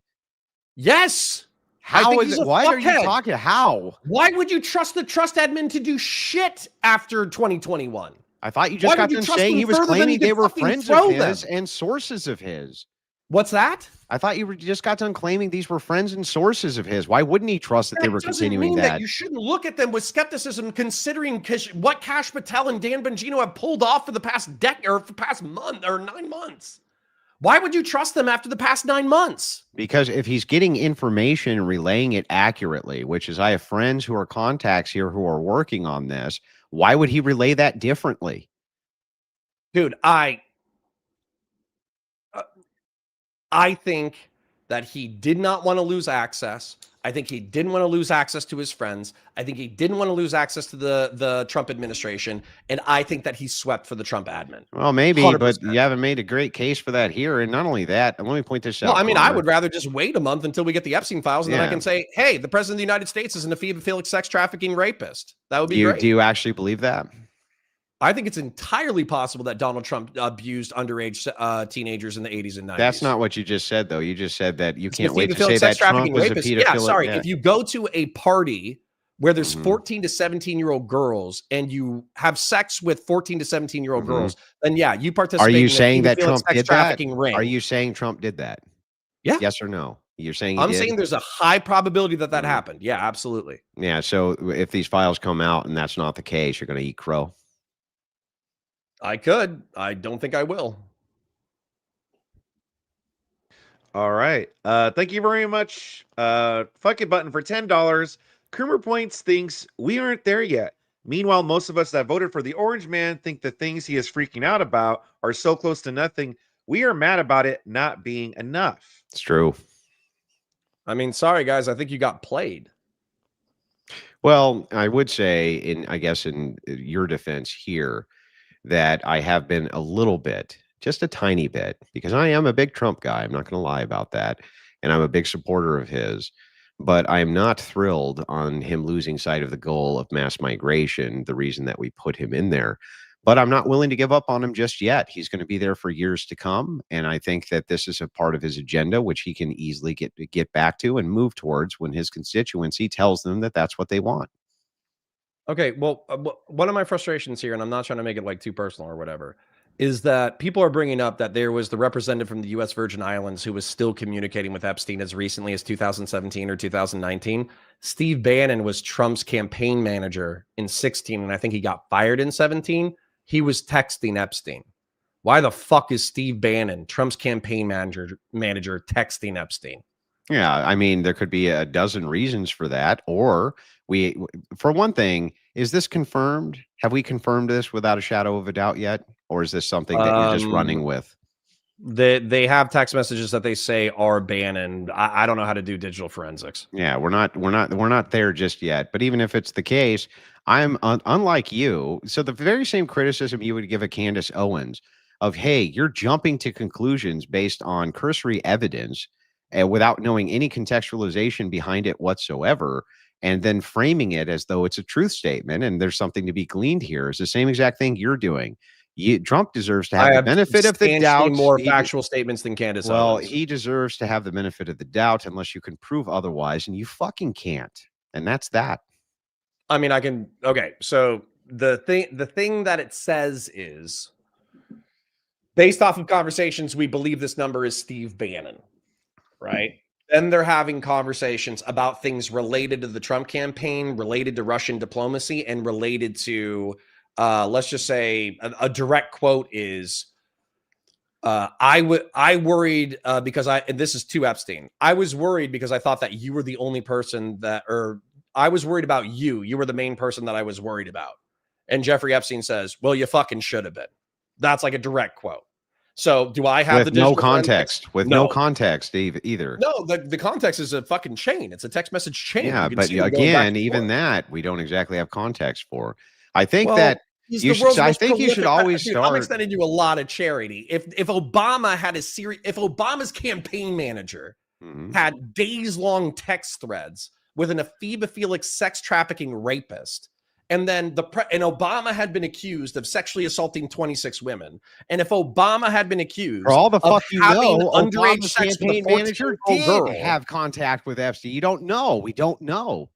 Yes. How is it? Why are you talking? How? Why would you trust the trust admin to do shit after 2021? I thought you just got done saying he was claiming they were friends of his and sources of his. What's that? I thought you just got done claiming these were friends and sources of his. Why wouldn't he trust that they were continuing that? You shouldn't look at them with skepticism, considering what Kash Patel and Dan Bongino have pulled off for the past decade or for the past month or 9 months. Why would you trust them after the past 9 months? Because if he's getting information and relaying it accurately, which is I have friends who are contacts here who are working on this, why would he relay that differently? Dude, I think that he did not want to lose access. I think he didn't want to lose access to his friends. I think he didn't want to lose access to the Trump administration. And I think that he swept for the Trump admin. Well, maybe, 100%. but you haven't made a great case for that here. And not only that, and let me point this out. Well, I mean, Connor. I would rather just wait a month until we get the Epstein files, and then I can say, hey, the president of the United States is an ephebophilic sex trafficking rapist. That would be great. Do you actually believe that? I think it's entirely possible that Donald Trump abused underage teenagers in the 80s and 90s. That's not what you just said, though. You just said that you can't wait to say that Trump is a pedophile. Yeah, sorry. If you go to a party where there's 14 to 17-year-old girls and you have sex with 14 to 17-year-old girls, then yeah, you participate. Are you in saying that Trump did that? Ring. Are you saying Trump did that? Yeah. Yes or no? You're saying I'm saying there's a high probability that that happened. Yeah, absolutely. Yeah. So if these files come out and that's not the case, you're going to eat crow. I could. I don't think I will. All right. Thank you very much. Fuck it button for $10. Counterpoints thinks we aren't there yet. Meanwhile, most of us that voted for the Orange Man think the things he is freaking out about are so close to nothing. We are mad about it not being enough. It's true. I mean, sorry guys, I think you got played. Well, I would say in your defense here that I have been a little bit, just a tiny bit, because I am a big Trump guy. I'm not going to lie about that. And I'm a big supporter of his. But I'm not thrilled on him losing sight of the goal of mass migration, the reason that we put him in there. But I'm not willing to give up on him just yet. He's going to be there for years to come. And I think that this is a part of his agenda, which he can easily get back to and move towards when his constituency tells them that that's what they want. Okay, well, one of my frustrations here, and I'm not trying to make it like too personal or whatever, is that people are bringing up that there was the representative from the U.S. Virgin Islands who was still communicating with Epstein as recently as 2017 or 2019. Steve Bannon was Trump's campaign manager in 16, and I think he got fired in 17. He was texting Epstein. Why the fuck is Steve Bannon, Trump's campaign manager, texting Epstein? Yeah, I mean, there could be a dozen reasons for that. Or for one thing, is this confirmed? Have we confirmed this without a shadow of a doubt yet? Or is this something that you're just running with? They have text messages that they say are Bannon. I don't know how to do digital forensics. Yeah, we're not there just yet. But even if it's the case, I'm unlike you. So the very same criticism you would give a Candace Owens of, hey, you're jumping to conclusions based on cursory evidence and without knowing any contextualization behind it whatsoever, and then framing it as though it's a truth statement and there's something to be gleaned here, is the same exact thing you're doing. Trump deserves to have the benefit of the doubt. More factual statements than Candace Owens. He deserves to have the benefit of the doubt unless you can prove otherwise, and you fucking can't. And that's that. I mean, I can. Okay, so the thing that it says is, based off of conversations, we believe this number is Steve Bannon, right? Then they're having conversations about things related to the Trump campaign, related to Russian diplomacy, and related to, let's just say, a direct quote is, I worried because and this is to Epstein. I was worried because I thought that you were the only person or I was worried about you. You were the main person that I was worried about. And Jeffrey Epstein says, well, you fucking should have been. That's like a direct quote. So do I have with the no digital forensics? context? With no context either. No, the context is a fucking chain. It's a text message chain. Yeah, You can but see them going back again, and even forth. that we don't exactly have context for. I think Well, that he's you the should. world's I most think you should prolific- always Dude, I'm start. extending you a lot of charity. If Obama had a series, if Obama's campaign manager Mhm. had days-long text threads with an ephebophilic sex trafficking rapist, and then and Obama had been accused of sexually assaulting 26 women, and if Obama had been accused For all the of fuck you having know, underage Obama's sex with a campaign manager 14-year-old did girl, have contact with Epstein. You don't know. We don't know.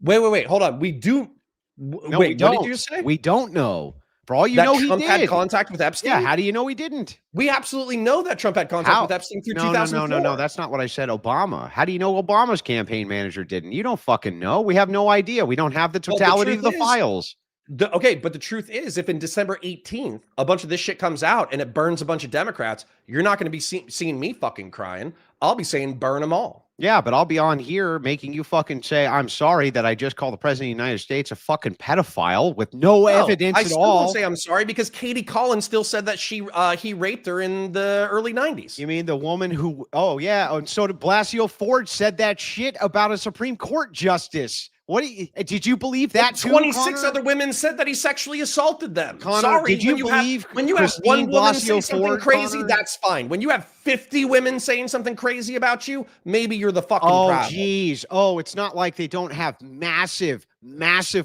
wait, hold on. We do. No, Wait, we don't. what did you say? We don't know. For all you That know, he Trump had did. contact with Epstein? Yeah. How do you know he didn't? We absolutely know that Trump had contact How? with Epstein through No, 2004. no. That's not what I said. Obama. How do you know Obama's campaign manager didn't? You don't fucking know. We have no idea. We don't have the Well, the totality of the truth is- files. Okay, but the truth is, if in December 18th, a bunch of this shit comes out and it burns a bunch of Democrats, you're not going to be seeing me fucking crying. I'll be saying burn them all. Yeah, but I'll be on here making you fucking say, I'm sorry that I just called the president of the United States a fucking pedophile with no evidence I at still all. won't say I'm sorry because Katie Collins still said that he raped her in the early 90s. You mean the woman who, oh, yeah. And so did Blasio Ford said that shit about a Supreme Court justice. What did you believe that too? 26 Connor? other women said that he sexually assaulted them. Connor, Sorry, did you when believe when you have Christine one woman say Blasio something Ford, crazy, Connor? that's fine. When you have 50 women saying something crazy about you, maybe you're the fucking Oh, problem. geez. Oh, it's not like they don't have massive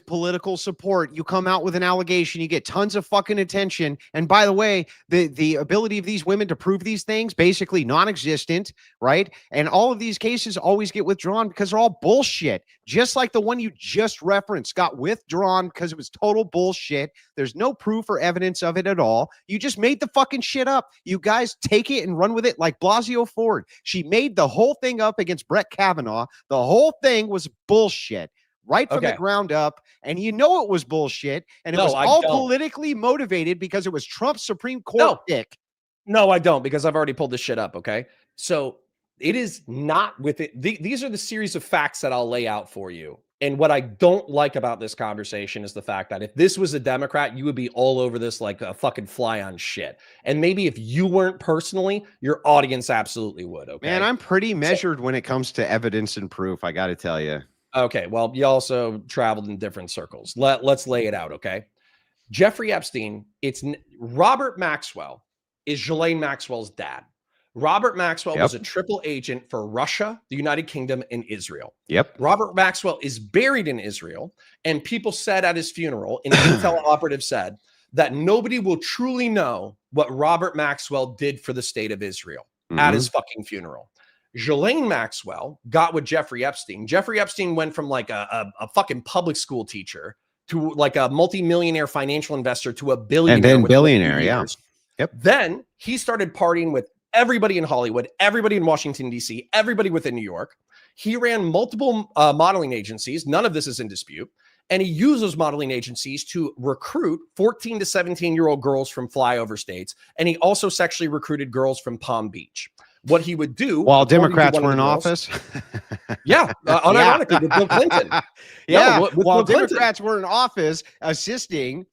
political support. You come out with an allegation, you get tons of fucking attention. And by the way, the ability of these women to prove these things, basically non-existent, right? And all of these cases always get withdrawn because they're all bullshit. Just like the one you just referenced got withdrawn because it was total bullshit. There's no proof or evidence of it at all. You just made the fucking shit up. You guys take it and run with it like Blasio Ford. She made the whole thing up against Brett Kavanaugh. The whole thing was bullshit. Right from the ground up, and you know it was bullshit, and it was all politically motivated because it was Trump's Supreme Court pick. No, I don't, because I've already pulled this shit up, okay? So it is not with it. These are the series of facts that I'll lay out for you. And what I don't like about this conversation is the fact that if this was a Democrat, you would be all over this like a fucking fly on shit. And maybe if you weren't personally, your audience absolutely would, okay? Man, I'm pretty measured when it comes to evidence and proof, I got to tell you. Okay, well, you also traveled in different circles. Let's lay it out, okay? Jeffrey Epstein, Robert Maxwell is Ghislaine Maxwell's dad. Robert Maxwell was a triple agent for Russia, the United Kingdom, and Israel. Yep. Robert Maxwell is buried in Israel, and people said at his funeral, an intel operative said, that nobody will truly know what Robert Maxwell did for the state of Israel at his fucking funeral. Ghislaine Maxwell got with Jeffrey Epstein. Jeffrey Epstein went from like a fucking public school teacher to like a multimillionaire financial investor to a billionaire. And then billionaire, yeah. Yep. Then he started partying with everybody in Hollywood, everybody in Washington, D.C., everybody within New York. He ran multiple modeling agencies. None of this is in dispute. And he used those modeling agencies to recruit 14 to 17-year-old girls from flyover states. And he also sexually recruited girls from Palm Beach. What he would do while Democrats were in office. Yeah, unironically with Bill Clinton. Yeah, with while Bill Democrats were in office assisting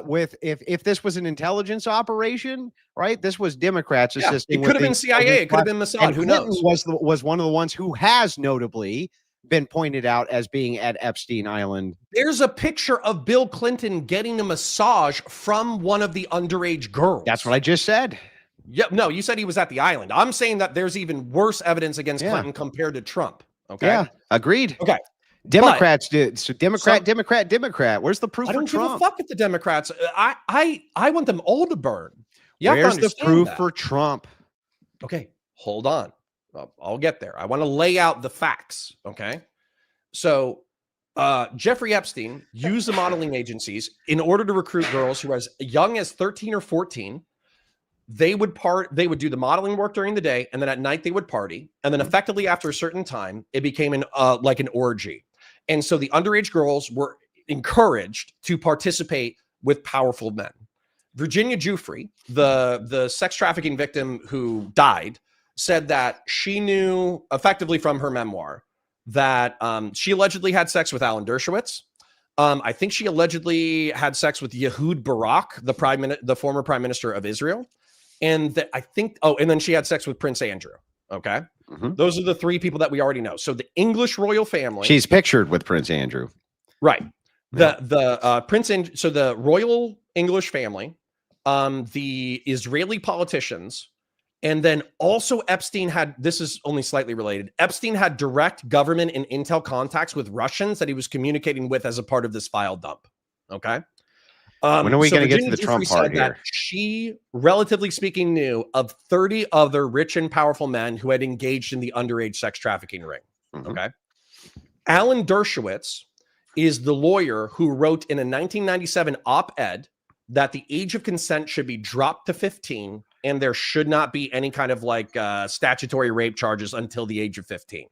with if this was an intelligence operation, right? This was Democrats assisting. It could have been CIA, it could have been Mossad. Who knows? Was one of the ones who has notably been pointed out as being at Epstein Island. There's a picture of Bill Clinton getting a massage from one of the underage girls. That's what I just said. Yep. No, you said he was at the island. I'm saying that there's even worse evidence against Clinton compared to Trump. Okay. Yeah. Agreed. Okay. Democrats did. So Democrat. Where's the proof I for don't Trump? give a fuck with the Democrats. I want them all to burn. Where's the proof for Trump? Okay. Hold on. I'll get there. I want to lay out the facts. Okay. So Jeffrey Epstein used the modeling agencies in order to recruit girls who are as young as 13 or 14. They would do the modeling work during the day, and then at night they would party. And then effectively after a certain time, it became like an orgy. And so the underage girls were encouraged to participate with powerful men. Virginia Giuffre, the sex trafficking victim who died, said that she knew effectively from her memoir that she allegedly had sex with Alan Dershowitz. I think she allegedly had sex with Ehud Barak, the former prime minister of Israel. And I think, and then she had sex with Prince Andrew. Okay. Mhm. Those are the three people that we already know. So the English royal family. She's pictured with Prince Andrew. Right. Yeah. So the royal English family, the Israeli politicians, and then also Epstein had, this is only slightly related. Epstein had direct government and intel contacts with Russians that he was communicating with as a part of this file dump. Okay. When are we going to get to the Trump part here? That she, relatively speaking, knew of 30 other rich and powerful men who had engaged in the underage sex trafficking ring. Mhm. Okay. Alan Dershowitz is the lawyer who wrote in a 1997 op-ed that the age of consent should be dropped to 15 and there should not be any kind of like statutory rape charges until the age of 15.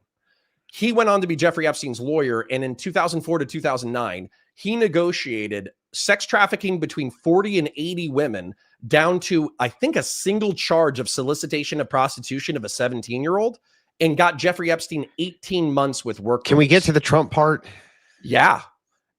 He went on to be Jeffrey Epstein's lawyer, and in 2004 to 2009, he negotiated sex trafficking between 40 and 80 women down to, I think, a single charge of solicitation of prostitution of a 17-year-old, and got Jeffrey Epstein 18 months with work. Can we get to the Trump part? Yeah.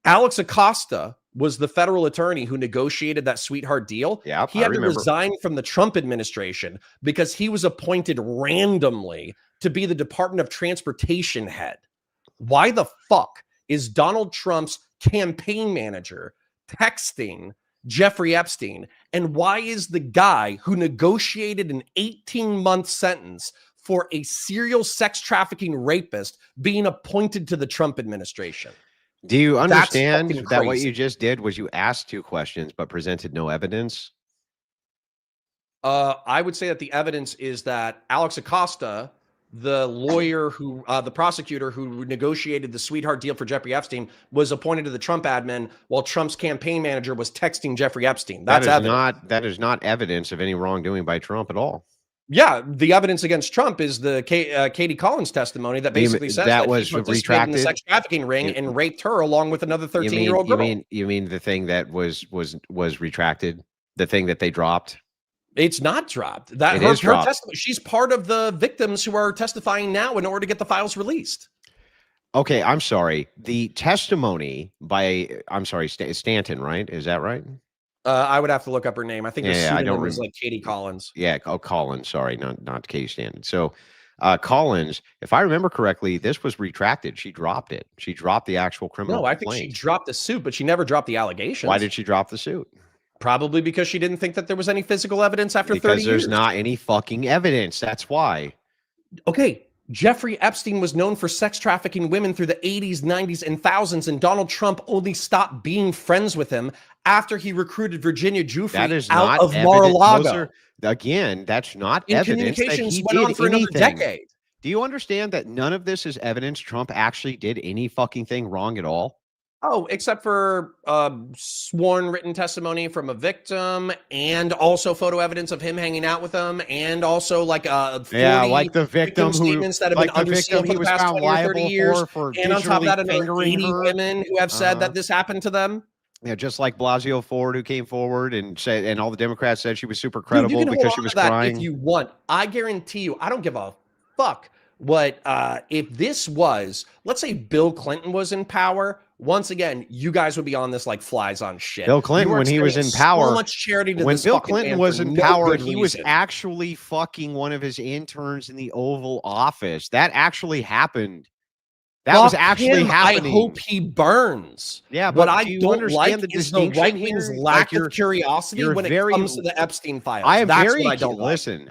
Alex Acosta was the federal attorney who negotiated that sweetheart deal. Yeah, he had to resign from the Trump administration because he was appointed randomly to be the Department of Transportation head. Why the fuck is Donald Trump's campaign manager texting Jeffrey Epstein? And why is the guy who negotiated an 18-month sentence for a serial sex trafficking rapist being appointed to the Trump administration? Do you understand fucking that what crazy. you just did was you asked two questions but presented no evidence? I would say that the evidence is that Alex Acosta, the lawyer who, the prosecutor who negotiated the sweetheart deal for Jeffrey Epstein, was appointed to the Trump admin while Trump's campaign manager was texting Jeffrey Epstein. That's evidence. That is not evidence of any wrongdoing by Trump at all. Yeah, the evidence against Trump is the Katie Collins testimony that basically says that was he participated in the sex trafficking ring and raped her along with another 13-year-old girl. You mean the thing that was retracted, the thing that they dropped? It's not dropped. That her testimony. She's part of the victims who are testifying now in order to get the files released. Okay, I'm sorry. The testimony by Stanton, right? Is that right? I would have to look up her name. I think her pseudonym was like Katie Collins. Yeah, Collins. Sorry, not Katie Stanton. So Collins, if I remember correctly, this was retracted. She dropped it. She dropped the actual criminal complaint. I think she dropped the suit, but she never dropped the allegations. Why did she drop the suit? Probably because she didn't think that there was any physical evidence after 30 years. Because there's not any fucking evidence. That's why. Okay. Jeffrey Epstein was known for sex trafficking women through the 80s, 90s, and thousands, and Donald Trump only stopped being friends with him after he recruited Virginia Giuffre out of Mar-a-Lago. Again, that's not and evidence that he went on did for anything. Another decade. Do you understand that none of this is evidence Trump actually did any fucking thing wrong at all? Oh, except for sworn written testimony from a victim and also photo evidence of him hanging out with them, and also like 40 like the victim statements that have been under seal for the past 20 or 30 years. And on top of that, another 80 women who have said that this happened to them. Yeah, just like Blasio Ford, who came forward and said, and all the Democrats said she was super credible because she was crying. If you want, I guarantee you, I don't give a fuck what if this was, let's say Bill Clinton was in power. Once again, you guys would be on this like flies on shit. Bill Clinton, when he was in power, so much charity to when this Bill Clinton was in power, he was reason. actually fucking one of his interns in the Oval Office. That actually happened. That was actually happening. I hope he burns. Yeah, but what I don't like is the right wing's lack of curiosity when it comes to the Epstein files.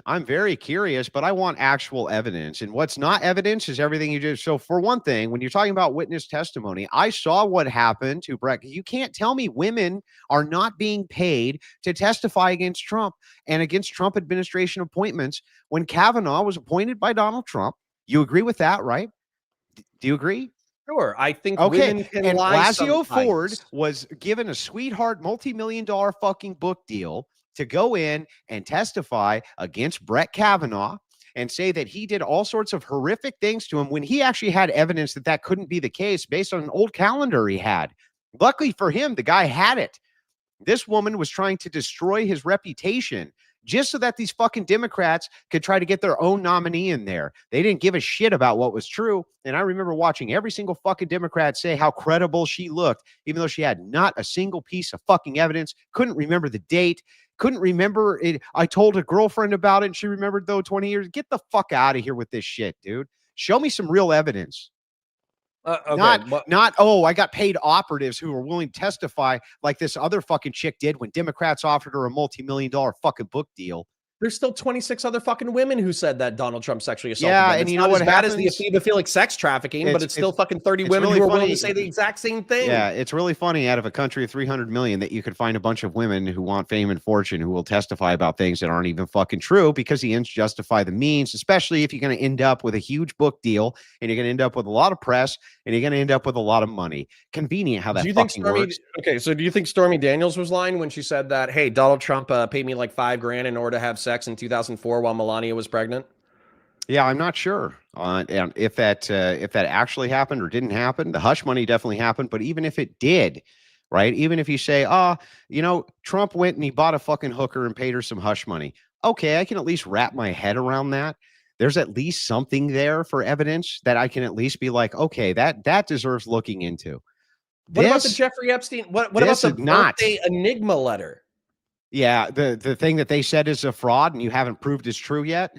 I'm very curious, but I want actual evidence. And what's not evidence is everything you just. So for one thing, when you're talking about witness testimony, I saw what happened to Brett. You can't tell me women are not being paid to testify against Trump and against Trump administration appointments when Kavanaugh was appointed by Donald Trump. You agree with that, right? Do you agree? Sure. I think women can and lie Blasio sometimes. Ford was given a sweetheart multi-million-dollar fucking book deal to go in and testify against Brett Kavanaugh and say that he did all sorts of horrific things to him when he actually had evidence that that couldn't be the case based on an old calendar he had. Luckily for him, the guy had it. This woman was trying to destroy his reputation, just so that these fucking Democrats could try to get their own nominee in there. They didn't give a shit about what was true. And I remember watching every single fucking Democrat say how credible she looked, even though she had not a single piece of fucking evidence, couldn't remember the date, couldn't remember it. I told a girlfriend about it and she remembered, though, 20 years. Get the fuck out of here with this shit, dude. Show me some real evidence. Okay, not, oh, I got paid operatives who are willing to testify like this other fucking chick did when Democrats offered her a multi-million-dollar fucking book deal. there's still 26 other fucking women who said that Donald Trump sexually assaulted Yeah, them. and It's you not know what as bad happens? as the ephebophilic sex trafficking, but it's still fucking 30 women really who are willing funny. to say the exact same thing. Yeah, it's really funny out of a country of 300 million that you could find a bunch of women who want fame and fortune who will testify about things that aren't even fucking true because the ends justify the means, especially if you're going to end up with a huge book deal and you're going to end up with a lot of press and you're going to end up with a lot of money. Convenient how that Do you think fucking Stormy? works. Okay, so do you think Stormy Daniels was lying when she said that? Hey, Donald Trump paid me like $5,000 in order to have sex in 2004 while Melania was pregnant. Yeah, I'm not sure and if that actually happened or didn't happen. The hush money definitely happened, but even if it did, right? Even if you say, Trump went and he bought a fucking hooker and paid her some hush money. Okay, I can at least wrap my head around that. There's at least something there for evidence that I can at least be like, okay, that deserves looking into. What about the Jeffrey Epstein? What about the birthday enigma letter? Yeah, the thing that they said is a fraud and you haven't proved is true yet.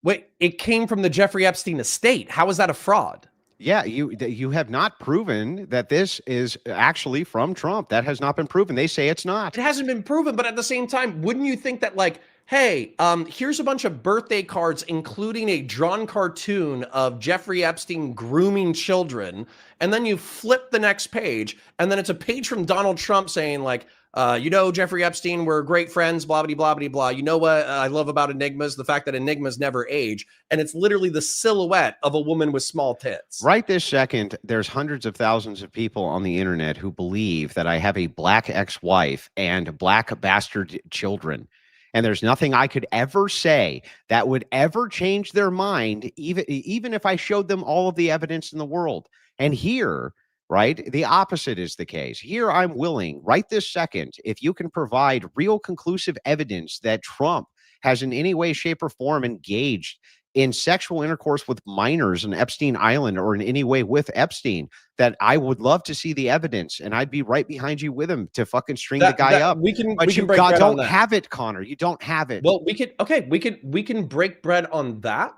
Wait, it came from the Jeffrey Epstein estate. How is that a fraud? Yeah, you have not proven that this is actually from Trump. That has not been proven. They say it's not. It hasn't been proven, but at the same time, wouldn't you think that, like, hey, here's a bunch of birthday cards, including a drawn cartoon of Jeffrey Epstein grooming children, and then you flip the next page, and then it's a page from Donald Trump saying, like, Jeffrey Epstein, we're great friends, blah, blah, blah, blah, blah. You know what I love about enigmas? The fact that enigmas never age. And it's literally the silhouette of a woman with small tits. Right this second, there's hundreds of thousands of people on the internet who believe that I have a black ex-wife and black bastard children. And there's nothing I could ever say that would ever change their mind, even if I showed them all of the evidence in the world. And here, right, the opposite is the case. Here, I'm willing, right this second, if you can provide real conclusive evidence that Trump has in any way, shape, or form engaged in sexual intercourse with minors on Epstein Island or in any way with Epstein, that I would love to see the evidence, and I'd be right behind you with him to fucking string the guy up. We can don't have it, Connor. You don't have it. Well, we can break bread on that,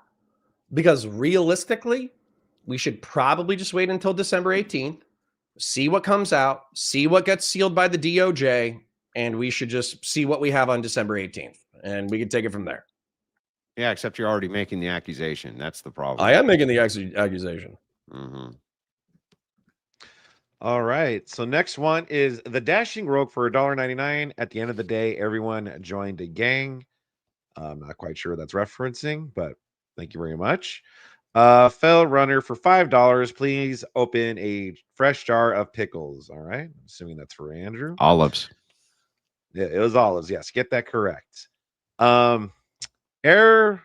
because realistically, we should probably just wait until December 18th, see what comes out, see what gets sealed by the DOJ, and we should just see what we have on December 18th, and we can take it from there. Yeah, except you're already making the accusation. That's the problem. I am making the accusation. Mm-hmm. All right. So next one is the Dashing Rogue for $1.99. At the end of the day, everyone joined a gang. I'm not quite sure what that's referencing, but thank you very much. Fell Runner for $5. Please open a fresh jar of pickles. All right. I'm assuming that's for Andrew. Olives. Yeah, it was olives. Yes, get that correct. Airborne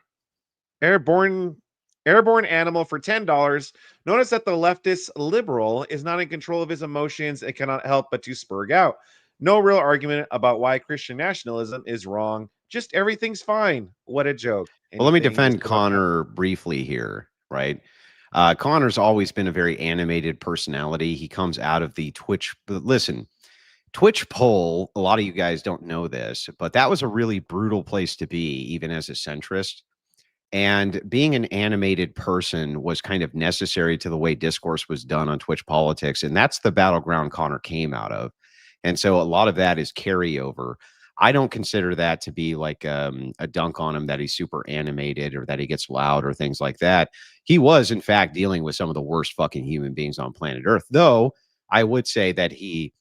Animal for $10. Notice that the leftist liberal is not in control of his emotions and cannot help but to spurg out. No real argument about why Christian nationalism is wrong. Just everything's fine. What a joke. Well, let me defend Connor briefly here, right? Connor's always been a very animated personality. He comes out of the Twitch. Listen, Twitch poll, a lot of you guys don't know this, but that was a really brutal place to be, even as a centrist. And being an animated person was kind of necessary to the way discourse was done on Twitch politics. And that's the battleground Connor came out of. And so a lot of that is carryover. I don't consider that to be like a dunk on him that he's super animated or that he gets loud or things like that. He was, in fact, dealing with some of the worst fucking human beings on planet Earth. Though I would say that he,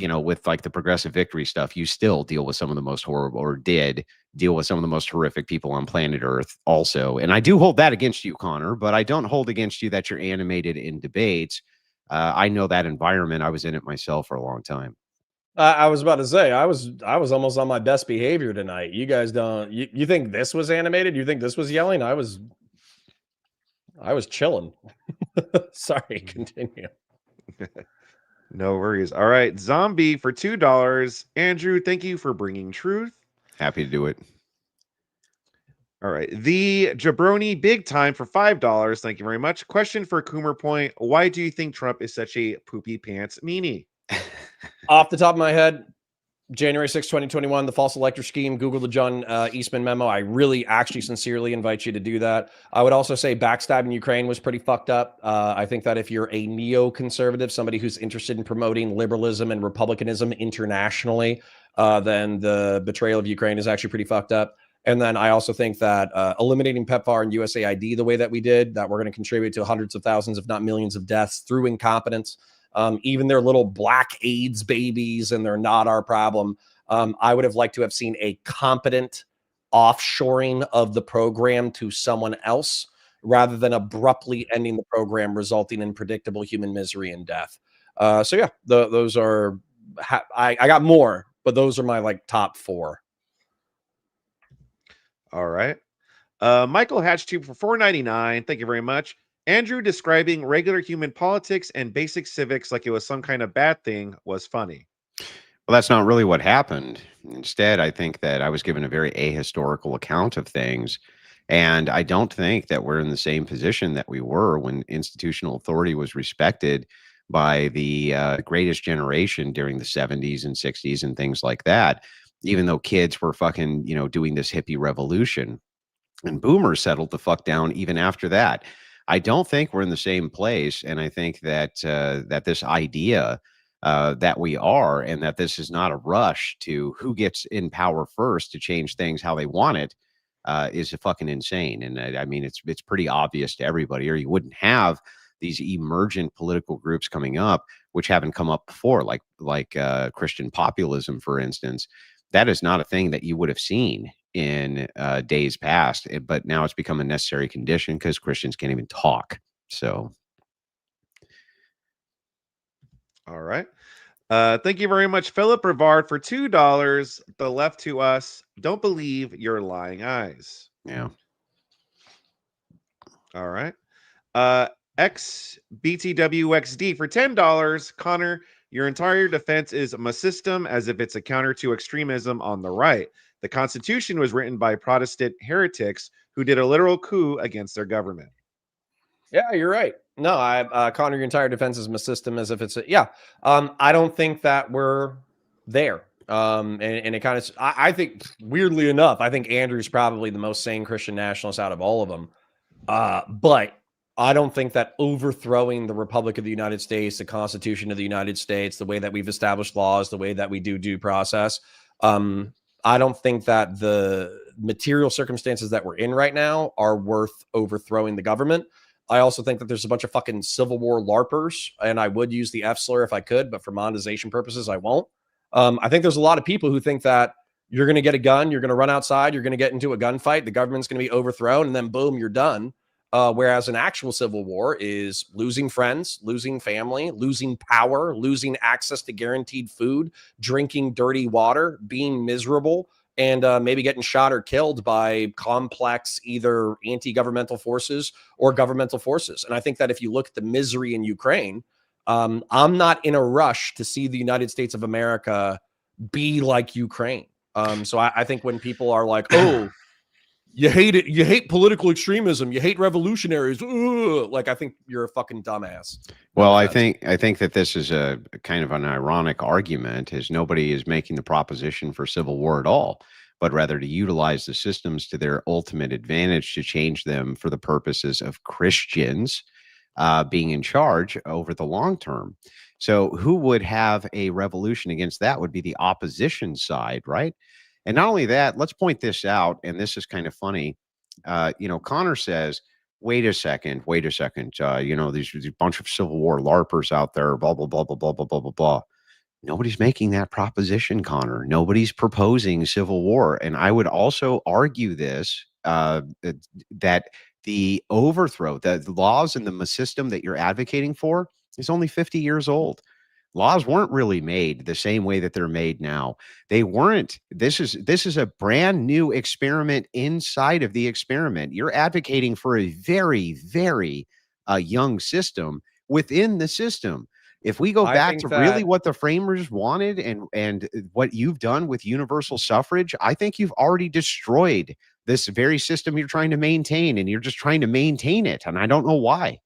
with like the progressive victory stuff, you still deal with some of the most horrible, or did deal with some of the most horrific people on planet Earth also. And I do hold that against you, Connor, but I don't hold against you that you're animated in debates. I know that environment. I was in it myself for a long time. I was about to say, I was almost on my best behavior tonight. You guys don't, you think this was animated? You think this was yelling? I was chilling. Sorry, continue. No worries. All right. Zombie for $2. Andrew, thank you for bringing truth. Happy to do it. All right. The Jabroni Big Time for $5. Thank you very much. Question for Counterpoint. Why do you think Trump is such a poopy pants meanie? Off the top of my head, January 6, 2021, the false elector scheme, Google the John Eastman memo. I really actually sincerely invite you to do that. I would also say backstabbing Ukraine was pretty fucked up. I think that if you're a neoconservative, somebody who's interested in promoting liberalism and republicanism internationally, then the betrayal of Ukraine is actually pretty fucked up. And then I also think that eliminating PEPFAR and USAID the way that we did, that we're going to contribute to hundreds of thousands, if not millions of deaths through incompetence. Even their little black AIDS babies, and they're not our problem. I would have liked to have seen a competent offshoring of the program to someone else rather than abruptly ending the program, resulting in predictable human misery and death. So yeah, those are, I got more, but those are my like top four. All right. Michael Hatchtube for $4.99. Thank you very much. Andrew describing regular human politics and basic civics like it was some kind of bad thing was funny. Well, that's not really what happened. Instead, I think that I was given a very ahistorical account of things. And I don't think that we're in the same position that we were when institutional authority was respected by the greatest generation during the 70s and 60s and things like that, even though kids were fucking, doing this hippie revolution. And boomers settled the fuck down even after that. I don't think we're in the same place. And I think that that this idea that we are, and that this is not a rush to who gets in power first to change things how they want it, is fucking insane. And I mean, it's pretty obvious to everybody, or you wouldn't have these emergent political groups coming up, which haven't come up before, like Christian populism, for instance. That is not a thing that you would have seen in days past, but now it's become a necessary condition because Christians can't even talk. So, all right. Thank you very much, Philip Rivard, for $2. The left to us. Don't believe your lying eyes. yeah. All right. XBTWXD for $10. Connor, your entire defense is my system as if it's a counter to extremism on the right. The Constitution was written by Protestant heretics who did a literal coup against their government. Yeah, you're right. No, Connor, your entire defense is my system as if it's I don't think that we're there. And it kind of, I think, weirdly enough, I think Andrew's probably the most sane Christian nationalist out of all of them. But I don't think that overthrowing the Republic of the United States, the Constitution of the United States, the way that we've established laws, the way that we do due process, I don't think that the material circumstances that we're in right now are worth overthrowing the government. I also think that there's a bunch of fucking Civil War LARPers, and I would use the F slur if I could, but for monetization purposes, I won't. I think there's a lot of people who think that you're going to get a gun, you're going to run outside, you're going to get into a gunfight, the government's going to be overthrown, and then boom, you're done. Whereas an actual civil war is losing friends, losing family, losing power, losing access to guaranteed food, drinking dirty water, being miserable, and maybe getting shot or killed by complex either anti-governmental forces or governmental forces. And I think that if you look at the misery in Ukraine, I'm not in a rush to see the United States of America be like Ukraine. So I think when people are like, oh, you hate it, you hate political extremism, you hate revolutionaries, like, I think you're a fucking dumbass. Well, I think that this is a kind of an ironic argument, as nobody is making the proposition for civil war at all, but rather to utilize the systems to their ultimate advantage to change them for the purposes of Christians being in charge over the long term. So who would have a revolution against that would be the opposition side, right? And not only that, let's point this out, and this is kind of funny. Connor says, wait a second, there's a bunch of Civil War LARPers out there, blah, blah, blah, blah, blah, blah, blah, blah, blah. Nobody's making that proposition, Connor. Nobody's proposing civil war. And I would also argue this, that the overthrow, the laws and the system that you're advocating for is only 50 years old. Laws weren't really made the same way that they're made now. They weren't. This is a brand new experiment inside of the experiment. You're advocating for a very, very young system within the system. If we go I back think to that- really what the framers wanted and what you've done with universal suffrage, I think you've already destroyed this very system you're trying to maintain, and you're just trying to maintain it. And I don't know why.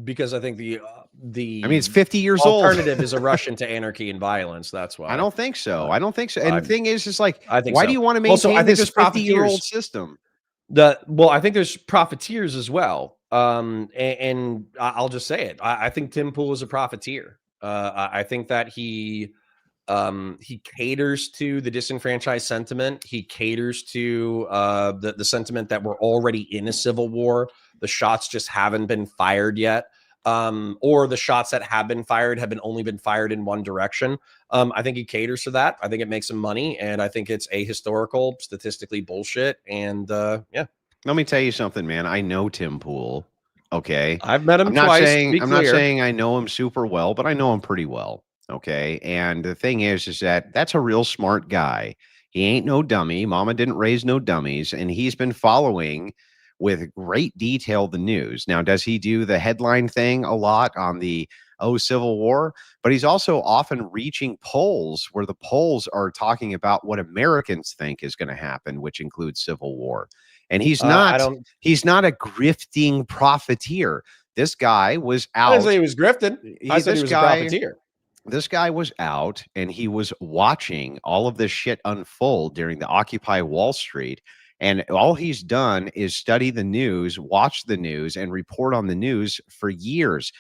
Because I think the I mean, it's 50 years old. alternative is a rush into anarchy and violence. That's why. I don't think so. I don't think so. And the thing is like, I think why so. do you want to maintain Also, I think this there's 50-year-old profiteers. system? Well, I think there's profiteers as well. And I'll just say it. I think Tim Pool is a profiteer. I think that he caters to the disenfranchised sentiment. He caters to the sentiment that we're already in a civil war. The shots just haven't been fired yet. Or the shots that have been fired have only been fired in one direction. I think he caters to that. I think it makes him money, and I think it's ahistorical, statistically bullshit. And yeah. Let me tell you something, man. I know Tim Pool. Okay. I've met him I'm not twice. saying Be I'm not clear. saying I know him super well, but I know him pretty well. Okay. And the thing is that that's a real smart guy. He ain't no dummy. Mama didn't raise no dummies, and he's been following with great detail the news. Now, does he do the headline thing a lot on the Civil War? But he's also often reaching polls where the polls are talking about what Americans think is going to happen, which includes civil war. And he's not a grifting profiteer. This guy was out. I didn't say he was grifting. I said he was a profiteer. This guy was out and he was watching all of this shit unfold during the Occupy Wall Street. And all he's done is study the news, watch the news, and report on the news for years.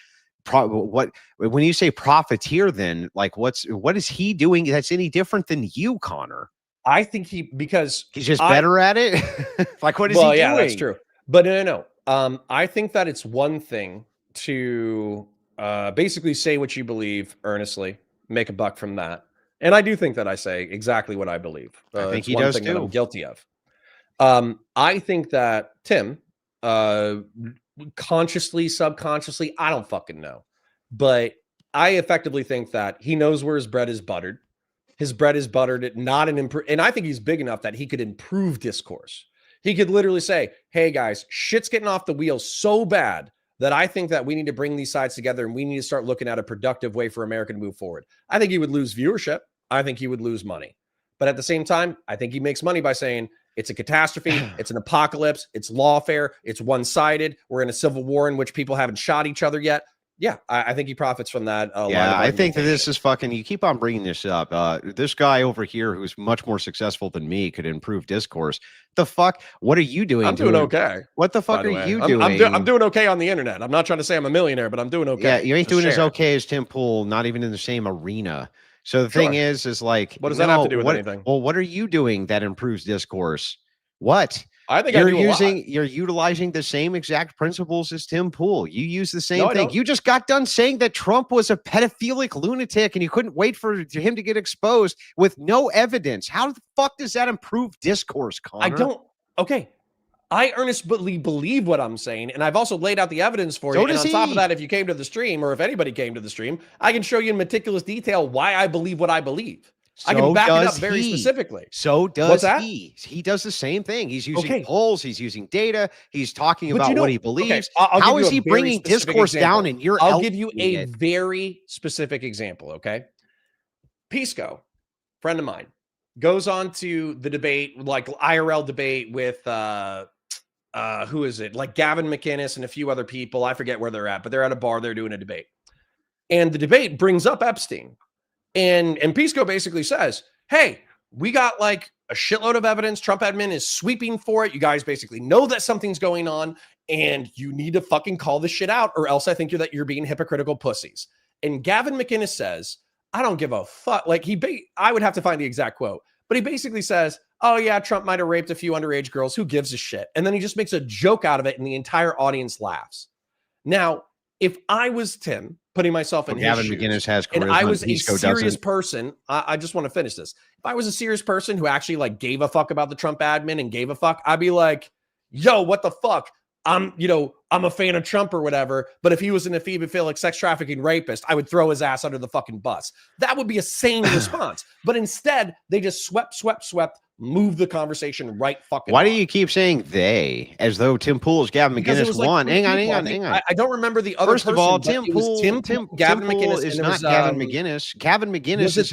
When you say profiteer, then like what is he doing that's any different than you, Connor? I think because he's just better at it. Like, what is he doing? Yeah, that's true. But no. I think that it's one thing to basically say what you believe earnestly, make a buck from that. And I do think that I say exactly what I believe. I think he does too. That I'm guilty of. I think that Tim, consciously, subconsciously, I don't fucking know. But I effectively think that he knows where his bread is buttered. His bread is buttered at not an improve, and I think he's big enough that he could improve discourse. He could literally say, hey guys, shit's getting off the wheels so bad that I think that we need to bring these sides together and we need to start looking at a productive way for America to move forward. I think he would lose viewership. I think he would lose money. But at the same time, I think he makes money by saying it's a catastrophe, it's an apocalypse, it's lawfare, it's one-sided, we're in a civil war in which people haven't shot each other yet. Yeah, I think he profits from that. Yeah, I think that this is fucking, you keep on bringing this up. This guy over here who's much more successful than me could improve discourse. The fuck? What are you doing? I'm doing okay. What the fuck are you doing? I'm doing okay on the internet. I'm not trying to say I'm a millionaire, but I'm doing okay. Yeah, you ain't doing as okay as Tim Pool, not even in the same arena. So the thing is like, what does that have to do with anything? Well, what are you doing that improves discourse? What? I think you're utilizing the same exact principles as Tim Pool. You use the same thing. You just got done saying that Trump was a pedophilic lunatic and you couldn't wait for him to get exposed with no evidence. How the fuck does that improve discourse, Connor? I earnestly believe what I'm saying, and I've also laid out the evidence for you. And on top of that, if you came to the stream, or if anybody came to the stream, I can show you in meticulous detail why I believe what I believe. I can back it up very specifically. So does he. He does the same thing. He's using polls. He's using data. He's talking about what he believes. How is he bringing discourse down in your I'll give you a very specific example, okay? Pisco, friend of mine, goes on to the debate, like IRL debate with, who is it? Like Gavin McInnes and a few other people. I forget where they're at, but they're at a bar. They're doing a debate. And the debate brings up Epstein. And Pisco basically says, hey, we got like a shitload of evidence. Trump admin is sweeping for it. You guys basically know that something's going on and you need to fucking call this shit out or else I think you're being hypocritical pussies. And Gavin McInnes says, I don't give a fuck. Like I would have to find the exact quote, but he basically says, oh yeah, Trump might've raped a few underage girls. Who gives a shit? And then he just makes a joke out of it and the entire audience laughs. Now, if I was Tim, putting myself in his shoes, McInnes has charisma, and I was a serious person, I just want to finish this. If I was a serious person who actually like gave a fuck about the Trump admin and gave a fuck, I'd be like, yo, what the fuck? I'm a fan of Trump or whatever, but if he was an ephebophilic sex trafficking rapist, I would throw his ass under the fucking bus. That would be a sane response. But instead, they just swept, move the conversation right fucking Why do on. you keep saying they as though Tim Pool's Gavin McInnes won? Hang on. I don't remember the other First of all, person, Tim Pool, Gavin Pool McInnes is and not Gavin McInnes. Gavin McInnes is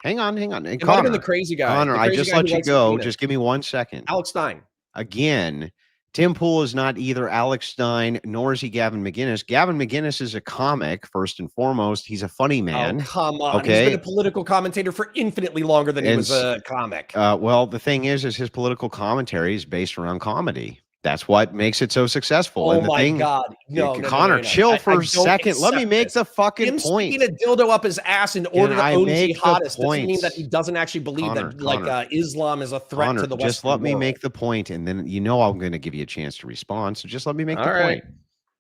hang on. It might have Connor, been the crazy guy. Connor, the I crazy just guy let who you likes go. McInnes. Just give me 1 second. Alex Stein. Again, Tim Pool is not either Alex Stein nor is he Gavin McInnes. Gavin McInnes is a comic, first and foremost. He's a funny man. Oh, come on. Okay. He's been a political commentator for infinitely longer than he was a comic. Well, the thing is his political commentary is based around comedy. That's what makes it so successful. Oh my God. No, Connor, chill for a second. Let me make the fucking point. Him sticking a dildo up his ass in order to own jihadists doesn't mean that he doesn't actually believe that Islam is a threat to the Western just let me world. make the point, and then I'm going to give you a chance to respond. So just let me make the right. point.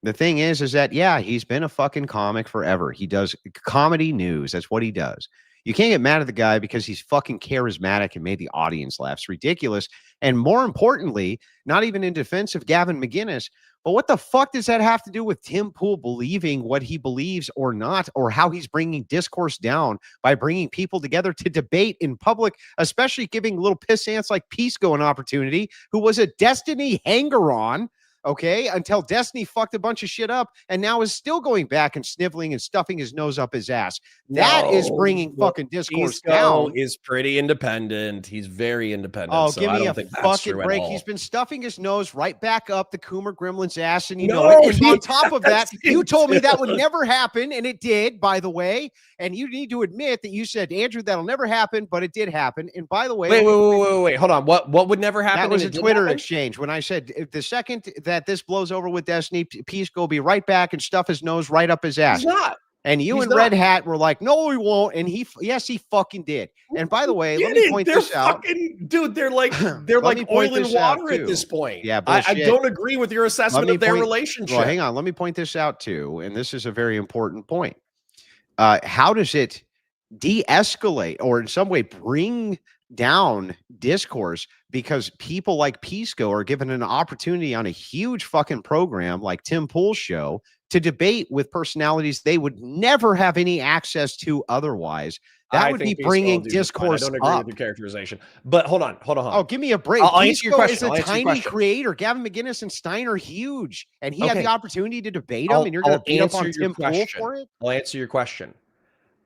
The thing is that, yeah, he's been a fucking comic forever. He does comedy news. That's what he does. You can't get mad at the guy because he's fucking charismatic and made the audience laugh. It's ridiculous. And more importantly, not even in defense of Gavin McInnes, but what the fuck does that have to do with Tim Pool believing what he believes or not, or how he's bringing discourse down by bringing people together to debate in public, especially giving little piss ants like Pisco an opportunity, who was a Destiny hanger-on, okay, until Destiny fucked a bunch of shit up and now is still going back and sniveling and stuffing his nose up his ass. That is bringing fucking discourse down. Is pretty independent. He's very independent. Oh, so give me a fucking break. He's been stuffing his nose right back up the Coomer Gremlin's ass, and you know it. And on top of that, you told me that would never happen, and it did, by the way. And you need to admit that you said, Andrew, that'll never happen, but it did happen. And by the way, wait, hold on. What would never happen? That was a Twitter exchange when I said the second that this blows over with Destiny, Pisco will be right back and stuff his nose right up his ass. He's not. And you and Red Hat were like, no, he won't. And yes, he fucking did. And by the way, let me point this out. Dude, they're like oil and water at this point. Yeah, I don't agree with your assessment of their relationship. Well, hang on. Let me point this out too. And this is a very important point. How does it de-escalate or in some way bring down discourse because people like Pisco are given an opportunity on a huge fucking program like Tim Pool's show to debate with personalities they would never have any access to otherwise? That would be bringing discourse up. I don't agree with your characterization, but hold on. Oh, give me a break. I'll answer your question. Is a tiny creator. Gavin McInnes and Stein are huge, and he had the opportunity to debate him, and you're going to beat up on Tim Pool for it? I'll answer your question.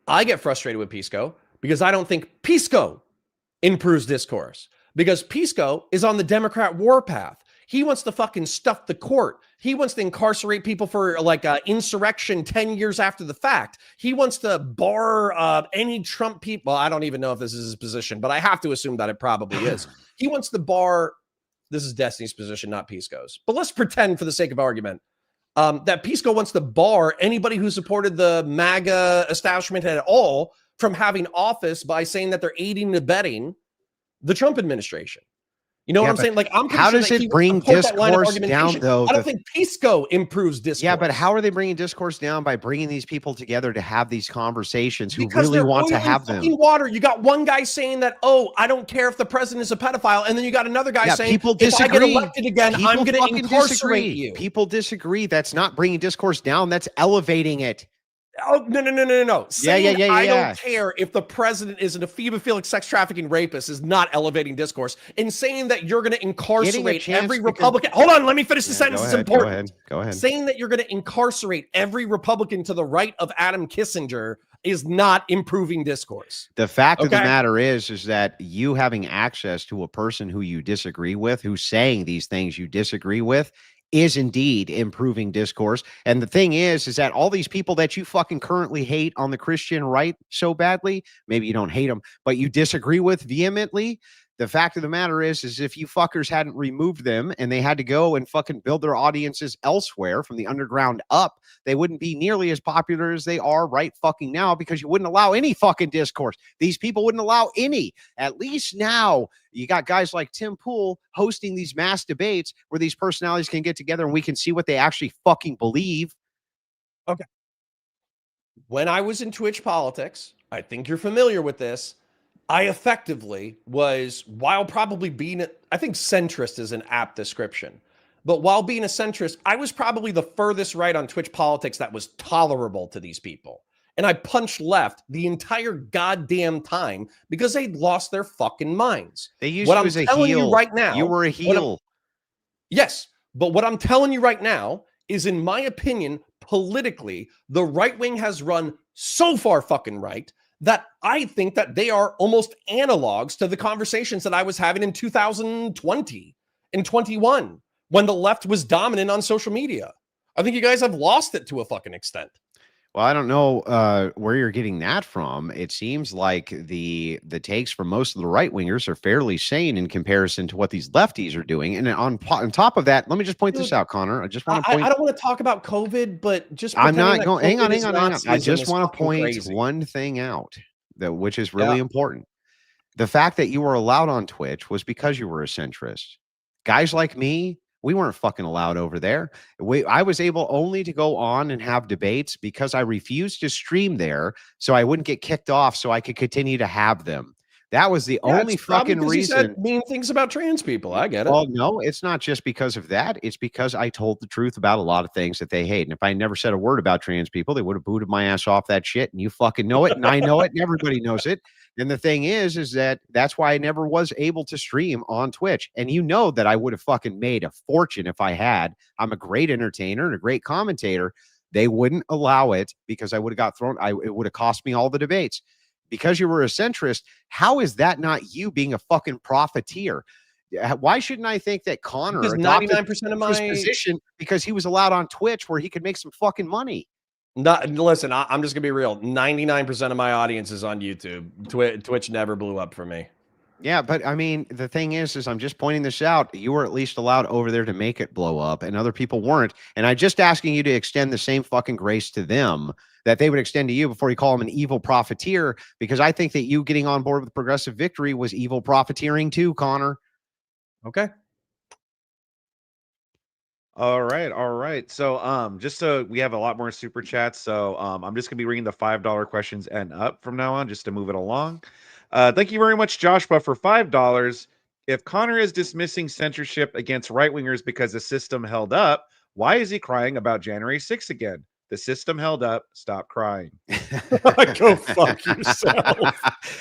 I get frustrated with Pisco because I don't think Pisco improves discourse, because Pisco is on the Democrat warpath. He wants to fucking stuff the court. He wants to incarcerate people for like insurrection 10 years after the fact. He wants to bar any Trump people. Well, I don't even know if this is his position, but I have to assume that it probably is. He wants to bar, this is Destiny's position, not Pisco's. But let's pretend for the sake of argument that Pisco wants to bar anybody who supported the MAGA establishment at all from having office by saying that they're aiding and abetting the Trump administration. You know what I'm saying? Like, I'm how does it bring discourse down, though? I don't think Pisco improves discourse. Yeah, but how are they bringing discourse down by bringing these people together to have these conversations who really want to have them? Water. You got one guy saying that, oh, I don't care if the president is a pedophile, and then you got another guy saying, people disagree. If I get elected again, I'm going to incarcerate you. People disagree. That's not bringing discourse down. That's elevating it. Oh, no. Saying, yeah. I don't care if the president is an ephebophilic sex trafficking rapist is not elevating discourse. And saying that you're going to incarcerate every Republican. Hold on, let me finish the sentence. It's important. Go ahead. Saying that you're going to incarcerate every Republican to the right of Adam Kissinger is not improving discourse. The fact of the matter is that you having access to a person who you disagree with, who's saying these things you disagree with, is indeed improving discourse. And the thing is that all these people that you fucking currently hate on the Christian right so badly, maybe you don't hate them, but you disagree with vehemently. The fact of the matter is if you fuckers hadn't removed them and they had to go and fucking build their audiences elsewhere from the underground up, they wouldn't be nearly as popular as they are right fucking now, because you wouldn't allow any fucking discourse. These people wouldn't allow any. At least now you got guys like Tim Pool hosting these mass debates where these personalities can get together and we can see what they actually fucking believe. Okay. When I was in Twitch politics, I think you're familiar with this, I effectively was, while probably being, I think centrist is an apt description. But while being a centrist, I was probably the furthest right on Twitch politics that was tolerable to these people. And I punched left the entire goddamn time because they'd lost their fucking minds. They used What you I'm as a telling you heel. right now, You were a heel. yes, but what I'm telling you right now is, in my opinion, politically, the right wing has run so far fucking right that I think that they are almost analogs to the conversations that I was having in 2020 and 21 when the left was dominant on social media. I think you guys have lost it to a fucking extent. Well, I don't know where you're getting that from. It seems like the takes from most of the right wingers are fairly sane in comparison to what these lefties are doing. And on top of that, let me just point this out, Connor. I just want to point. I don't want to talk about COVID, but just I'm not pretending going. that Hang COVID on. is I Nazism just is want to fucking point crazy. one thing out, that which is really Yeah. important. The fact that you were allowed on Twitch was because you were a centrist. Guys like me, we weren't fucking allowed over there. I was able only to go on and have debates because I refused to stream there so I wouldn't get kicked off so I could continue to have them. That was the only it's probably fucking 'cause you said reason. mean things about trans people. I get it. Well, no, it's not just because of that. It's because I told the truth about a lot of things that they hate. And if I never said a word about trans people, they would have booted my ass off that shit. And you fucking know it. And I know it. And everybody knows it. And the thing is that's why I never was able to stream on Twitch. And you know that I would have fucking made a fortune if I had. I'm a great entertainer and a great commentator. They wouldn't allow it because I would have got thrown. It would have cost me all the debates. Because you were a centrist, how is that not you being a fucking profiteer? Why shouldn't I think that Connor Because adopted 99% of his my position because he was allowed on Twitch where he could make some fucking money? listen, I'm just gonna be real. 99% of my audience is on YouTube. Twitch never blew up for me. Yeah, but I mean, the thing is I'm just pointing this out. You were at least allowed over there to make it blow up, and other people weren't. And I'm just asking you to extend the same fucking grace to them that they would extend to you before you call them an evil profiteer, because I think that you getting on board with Progressive Victory was evil profiteering too, Connor. Okay. All right. So just so we have a lot more super chats, so I'm just gonna be reading the $5 questions and up from now on, just to move it along. Thank you very much, Joshua, for $5. If Connor is dismissing censorship against right wingers because the system held up, why is he crying about January 6th again? The system held up. Stop crying. Go fuck yourself.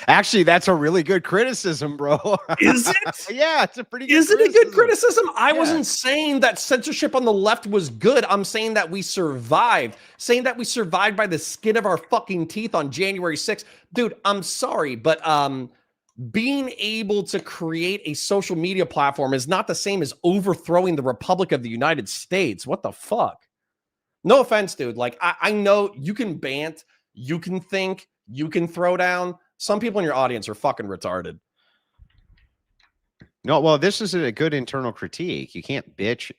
Actually, that's a really good criticism, bro. Is it? Yeah, it's a pretty good Is it a good criticism? I Yeah. wasn't saying that censorship on the left was good. I'm saying that we survived. Saying that we survived by the skin of our fucking teeth on January 6th. Dude, I'm sorry, but being able to create a social media platform is not the same as overthrowing the Republic of the United States. What the fuck? No offense, dude. Like, I know you can bant, you can think, you can throw down. Some people in your audience are fucking retarded. No, well, this is a good internal critique. You can't bitch,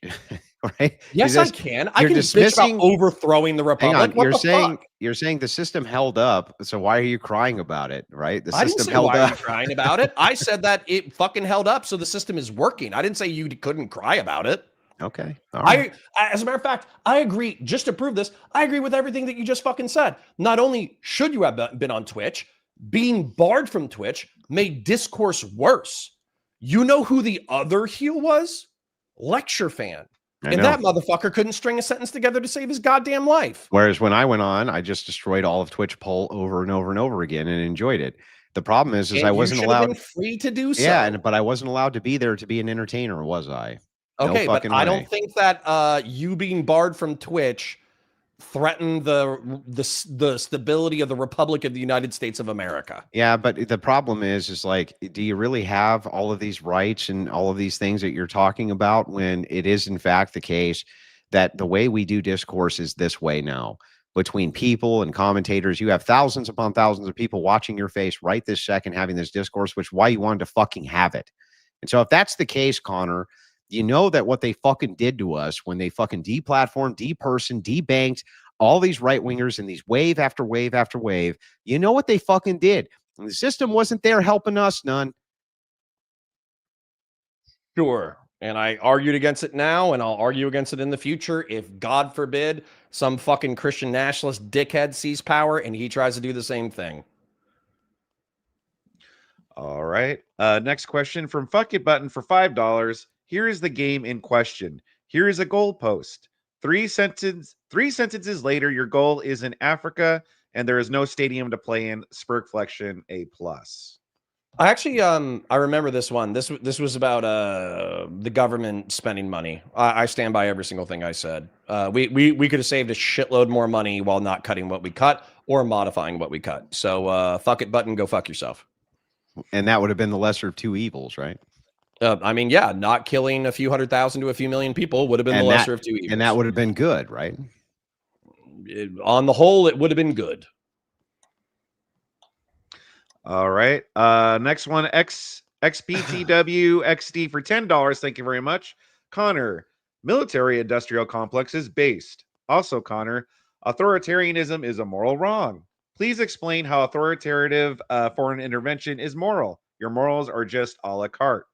right? Yes, I can. I you're can bitch about overthrowing the Hang Republic. on, What the fuck? you're saying the system held up. So why are you crying about it? Right? The I didn't system say held why are you up. crying about it. I said that it fucking held up, so the system is working. I didn't say you couldn't cry about it. Okay. All right. As a matter of fact, I agree. Just to prove this, I agree with everything that you just fucking said. Not only should you have been on Twitch, being barred from Twitch made discourse worse. You know who the other heel was? Lecture fan. I And know. that motherfucker couldn't string a sentence together to save his goddamn life. Whereas when I went on, I just destroyed all of Twitch poll over and over and over again and enjoyed it. The problem is And I you wasn't should have allowed. been free to do so. Yeah, but I wasn't allowed to be there to be an entertainer, was I? Okay, No but fucking I way. don't think that you being barred from Twitch threatened the stability of the Republic of the United States of America. Yeah, but the problem is like, do you really have all of these rights and all of these things that you're talking about when it is in fact the case that the way we do discourse is this way now? Between people and commentators, you have thousands upon thousands of people watching your face right this second having this discourse, which is why you wanted to fucking have it. And so if that's the case, Connor, you know that what they fucking did to us when they fucking deplatformed, depersoned, debanked all these right wingers and these wave after wave after wave, you know what they fucking did. And the system wasn't there helping us none. Sure. And I argued against it now, and I'll argue against it in the future if, God forbid, some fucking Christian nationalist dickhead sees power and he tries to do the same thing. All right. Next question from Fuck It Button for $5. Here is the game in question. Here is a goalpost. Three sentences later, your goal is in Africa, and there is no stadium to play in. Spurgflexion A plus. I actually, I remember this one. This was about the government spending money. I stand by every single thing I said. We could have saved a shitload more money while not cutting what we cut or modifying what we cut. So fuck it button, go fuck yourself. And that would have been the lesser of two evils, right? I mean, yeah, not killing a few 100,000 to a few million people would have been the lesser of two evils. And that would have been good, right? On the whole, it would have been good. All right. Next one, XPTW XD for $10. Thank you very much. Connor, military industrial complex is based. Also, Connor, authoritarianism is a moral wrong. Please explain how authoritative foreign intervention is moral. Your morals are just a la carte.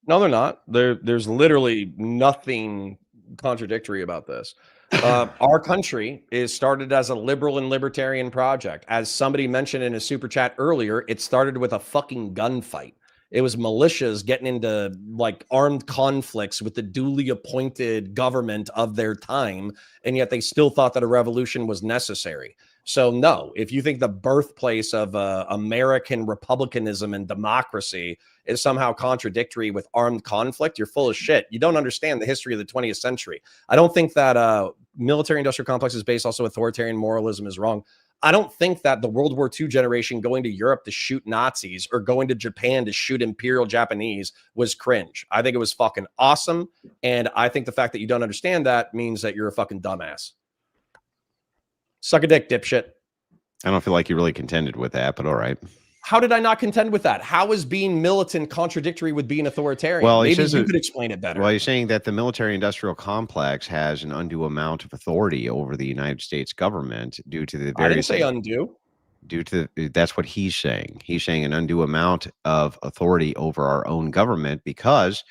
No, they're not. There's literally nothing contradictory about this. Our country is started as a liberal and libertarian project. As somebody mentioned in a super chat earlier, it started with a fucking gunfight. It was militias getting into like armed conflicts with the duly appointed government of their time, and yet they still thought that a revolution was necessary. So no, if you think the birthplace of American republicanism and democracy is somehow contradictory with armed conflict, you're full of shit. You don't understand the history of the 20th century. I don't think that military industrial complex is based also authoritarian moralism is wrong. I don't think that the World War II generation going to Europe to shoot Nazis or going to Japan to shoot Imperial Japanese was cringe. I think it was fucking awesome. And I think the fact that you don't understand that means that you're a fucking dumbass. Suck a dick, dipshit. I don't feel like you really contended with that, but all right. How did I not contend with that? How is being militant contradictory with being authoritarian? Well, maybe you could explain it better. Well, he's saying that the military-industrial complex has an undue amount of authority over the United States government due to the various. I didn't say undue. Due to that's what he's saying. He's saying an undue amount of authority over our own government because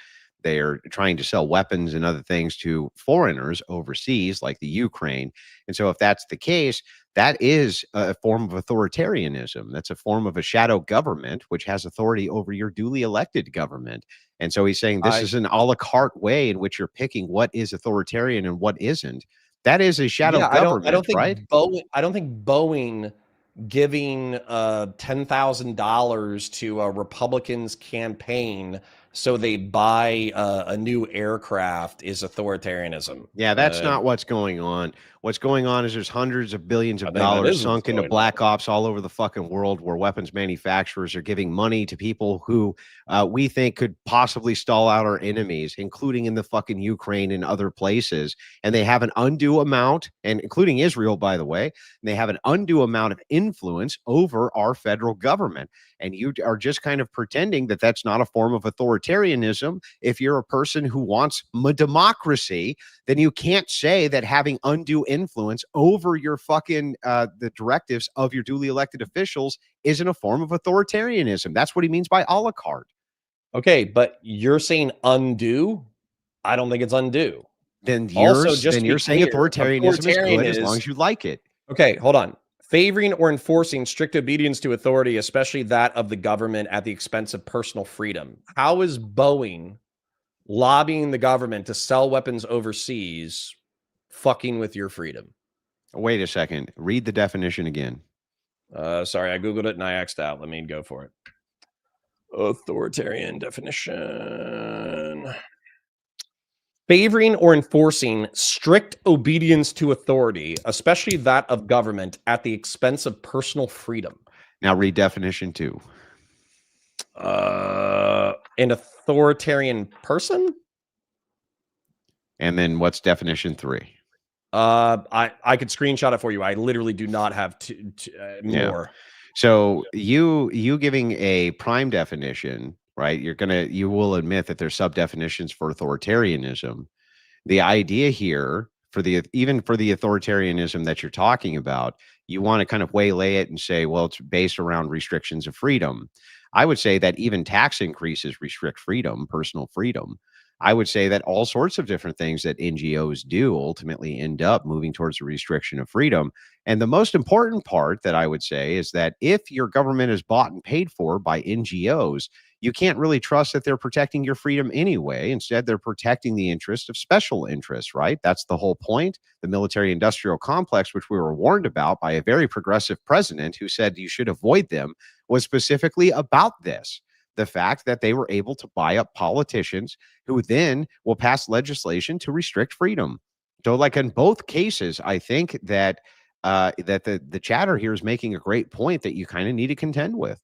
they are trying to sell weapons and other things to foreigners overseas, like the Ukraine. And so if that's the case, that is a form of authoritarianism. That's a form of a shadow government, which has authority over your duly elected government. And so he's saying this is an a la carte way in which you're picking what is authoritarian and what isn't. That is a shadow government, I don't think right? I don't think Boeing giving $10,000 to a Republicans campaign so they buy a new aircraft is authoritarianism. Yeah, that's not what's going on. What's going on is there's hundreds of billions of dollars sunk into black ops all over the fucking world where weapons manufacturers are giving money to people who we think could possibly stall out our enemies, including in the fucking Ukraine and other places. And they have an undue amount, and including Israel, by the way, and they have an undue amount of influence over our federal government. And you are just kind of pretending that that's not a form of authoritarianism. If you're a person who wants democracy, then you can't say that having undue influence over your fucking the directives of your duly elected officials isn't a form of authoritarianism. That's what he means by a la carte. Okay, but you're saying undue? I don't think it's undue. Then you're saying authoritarianism is good as long as you like it. Okay, hold on. Favoring or enforcing strict obedience to authority, especially that of the government at the expense of personal freedom. How is Boeing lobbying the government to sell weapons overseas fucking with your freedom? Wait a second. Read the definition again. Sorry, I Googled it and I X'd out. Let me go for it. Authoritarian definition. Favoring or enforcing strict obedience to authority, especially that of government, at the expense of personal freedom. Now read definition 2. An authoritarian person? And then what's definition 3? I could screenshot it for you. I literally do not have more. So you giving a prime definition, right? You will admit that there's sub definitions for authoritarianism. The idea here even for the authoritarianism that you're talking about, you want to kind of waylay it and say, well, it's based around restrictions of freedom. I would say that even tax increases restrict freedom, personal freedom. I would say that all sorts of different things that NGOs do ultimately end up moving towards a restriction of freedom. And the most important part that I would say is that if your government is bought and paid for by NGOs, you can't really trust that they're protecting your freedom anyway. Instead, they're protecting the interest of special interests, right? That's the whole point. The military industrial complex, which we were warned about by a very progressive president who said you should avoid them, was specifically about this. The fact that they were able to buy up politicians who then will pass legislation to restrict freedom. So, like in both cases, I think that that the chatter here is making a great point that you kind of need to contend with.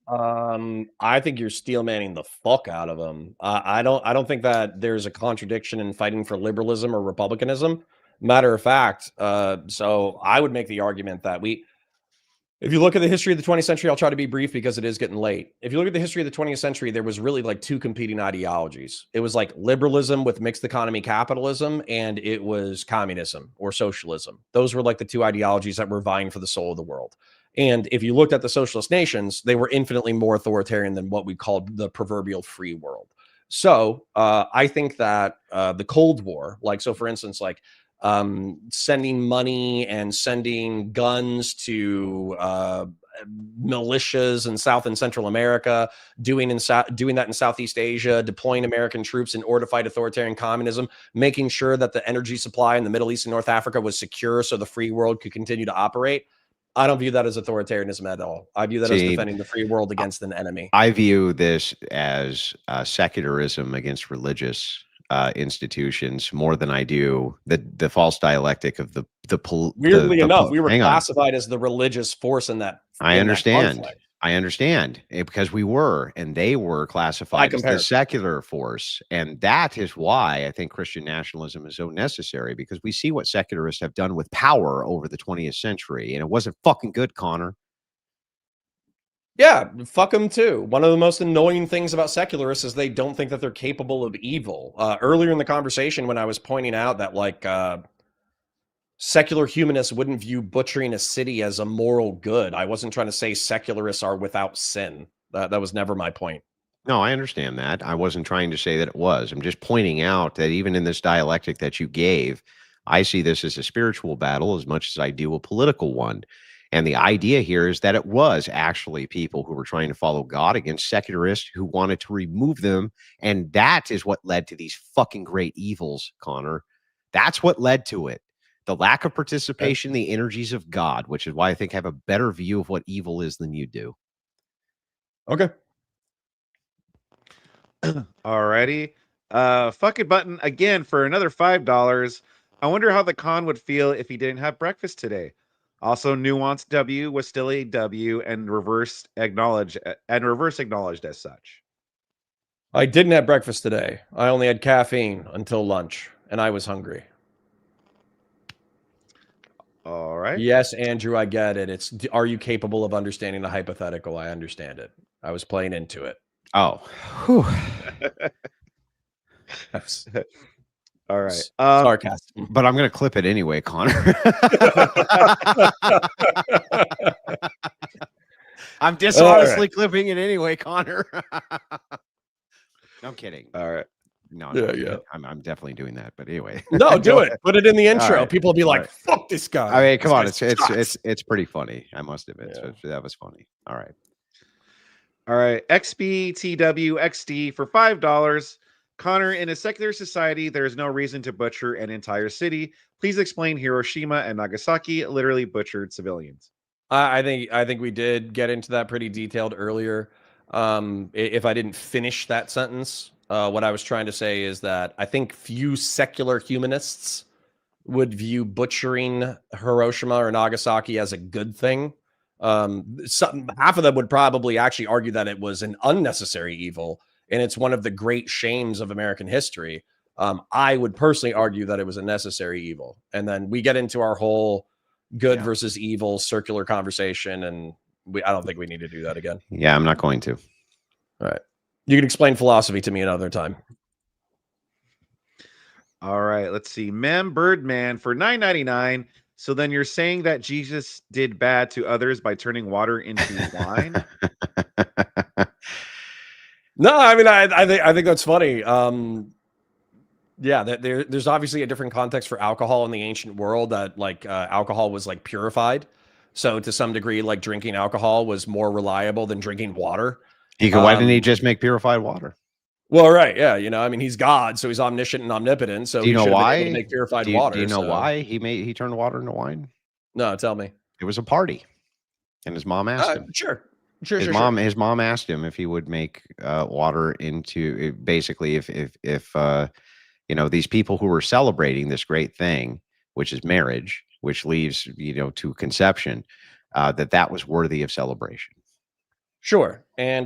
I think you're steel manning the fuck out of them. I don't think that there's a contradiction in fighting for liberalism or republicanism. Matter of fact, so I would make the argument that if you look at the history of the 20th century, I'll try to be brief because it is getting late. If you look at the history of the 20th century, there was really like two competing ideologies. It was like liberalism with mixed economy capitalism, and it was communism or socialism. Those were like the two ideologies that were vying for the soul of the world. And if you looked at the socialist nations, they were infinitely more authoritarian than what we called the proverbial free world. So I think that the Cold War, like, so for instance, like sending money and sending guns to militias in South and Central America, doing that in Southeast Asia, deploying American troops in order to fight authoritarian communism, making sure that the energy supply in the Middle East and North Africa was secure so the free world could continue to operate. I don't view that as authoritarianism at all. I view that as defending the free world against an enemy. I view this as secularism against religious institutions more than I do the false dialectic of the weirdly enough, we were classified as the religious force in that. I understand. I understand because we were, and they were classified as the secular force. And that is why I think Christian nationalism is so necessary, because we see what secularists have done with power over the 20th century. And it wasn't fucking good, Connor. Yeah, fuck them too. One of the most annoying things about secularists is they don't think that they're capable of evil. Earlier in the conversation, when I was pointing out that like secular humanists wouldn't view butchering a city as a moral good, I wasn't trying to say secularists are without sin. That was never my point. No, I understand that. I wasn't trying to say that it was. I'm just pointing out that even in this dialectic that you gave, I see this as a spiritual battle as much as I do a political one. And the idea here is that it was actually people who were trying to follow God against secularists who wanted to remove them. And that is what led to these fucking great evils, Connor. That's what led to it. The lack of participation in the energies of God, which is why I think I have a better view of what evil is than you do. Okay. Alrighty. Fuck it button again for another $5. I wonder how the con would feel if he didn't have breakfast today. Also, nuanced W was still a W and reverse acknowledged as such. I didn't have breakfast today. I only had caffeine until lunch, and I was hungry. All right. Yes, Andrew, I get it. Are you capable of understanding the hypothetical? I understand it. I was playing into it. Oh. Whew. All right. Sarcasm. But I'm going to clip it anyway, Connor. I'm dishonestly clipping it anyway, Connor. No, I'm kidding. All right. No, yeah. I'm definitely doing that. But anyway, no, do it. Put it in the intro. Right. People will be like, "Fuck this guy." I mean, come on, it's pretty funny. I must admit, that was funny. All right. XBTWXD for $5. Connor, in a secular society, there is no reason to butcher an entire city. Please explain Hiroshima and Nagasaki literally butchered civilians. I think we did get into that pretty detailed earlier. If I didn't finish that sentence, what I was trying to say is that I think few secular humanists would view butchering Hiroshima or Nagasaki as a good thing. Half of them would probably actually argue that it was an unnecessary evil, and it's one of the great shames of American history. I would personally argue that it was a necessary evil. And then we get into our whole good versus evil circular conversation, and I don't think we need to do that again. Yeah, I'm not going to. All right. You can explain philosophy to me another time. All right, let's see. Birdman for $9.99. So then you're saying that Jesus did bad to others by turning water into wine? No, I mean, I think that's funny. Yeah, there's obviously a different context for alcohol in the ancient world, that like alcohol was like purified. So to some degree, like drinking alcohol was more reliable than drinking water. Why didn't he just make purified water? Well, right, yeah, I mean, he's God, so he's omniscient and omnipotent. So Do you he know should have been able why? to make purified Do water. you know so. why he turned water into wine? No, tell me. It was a party, and his mom asked him. Sure. His mom asked him if he would make water into basically if these people who were celebrating this great thing, which is marriage, which leads to conception, that was worthy of celebration. Sure. And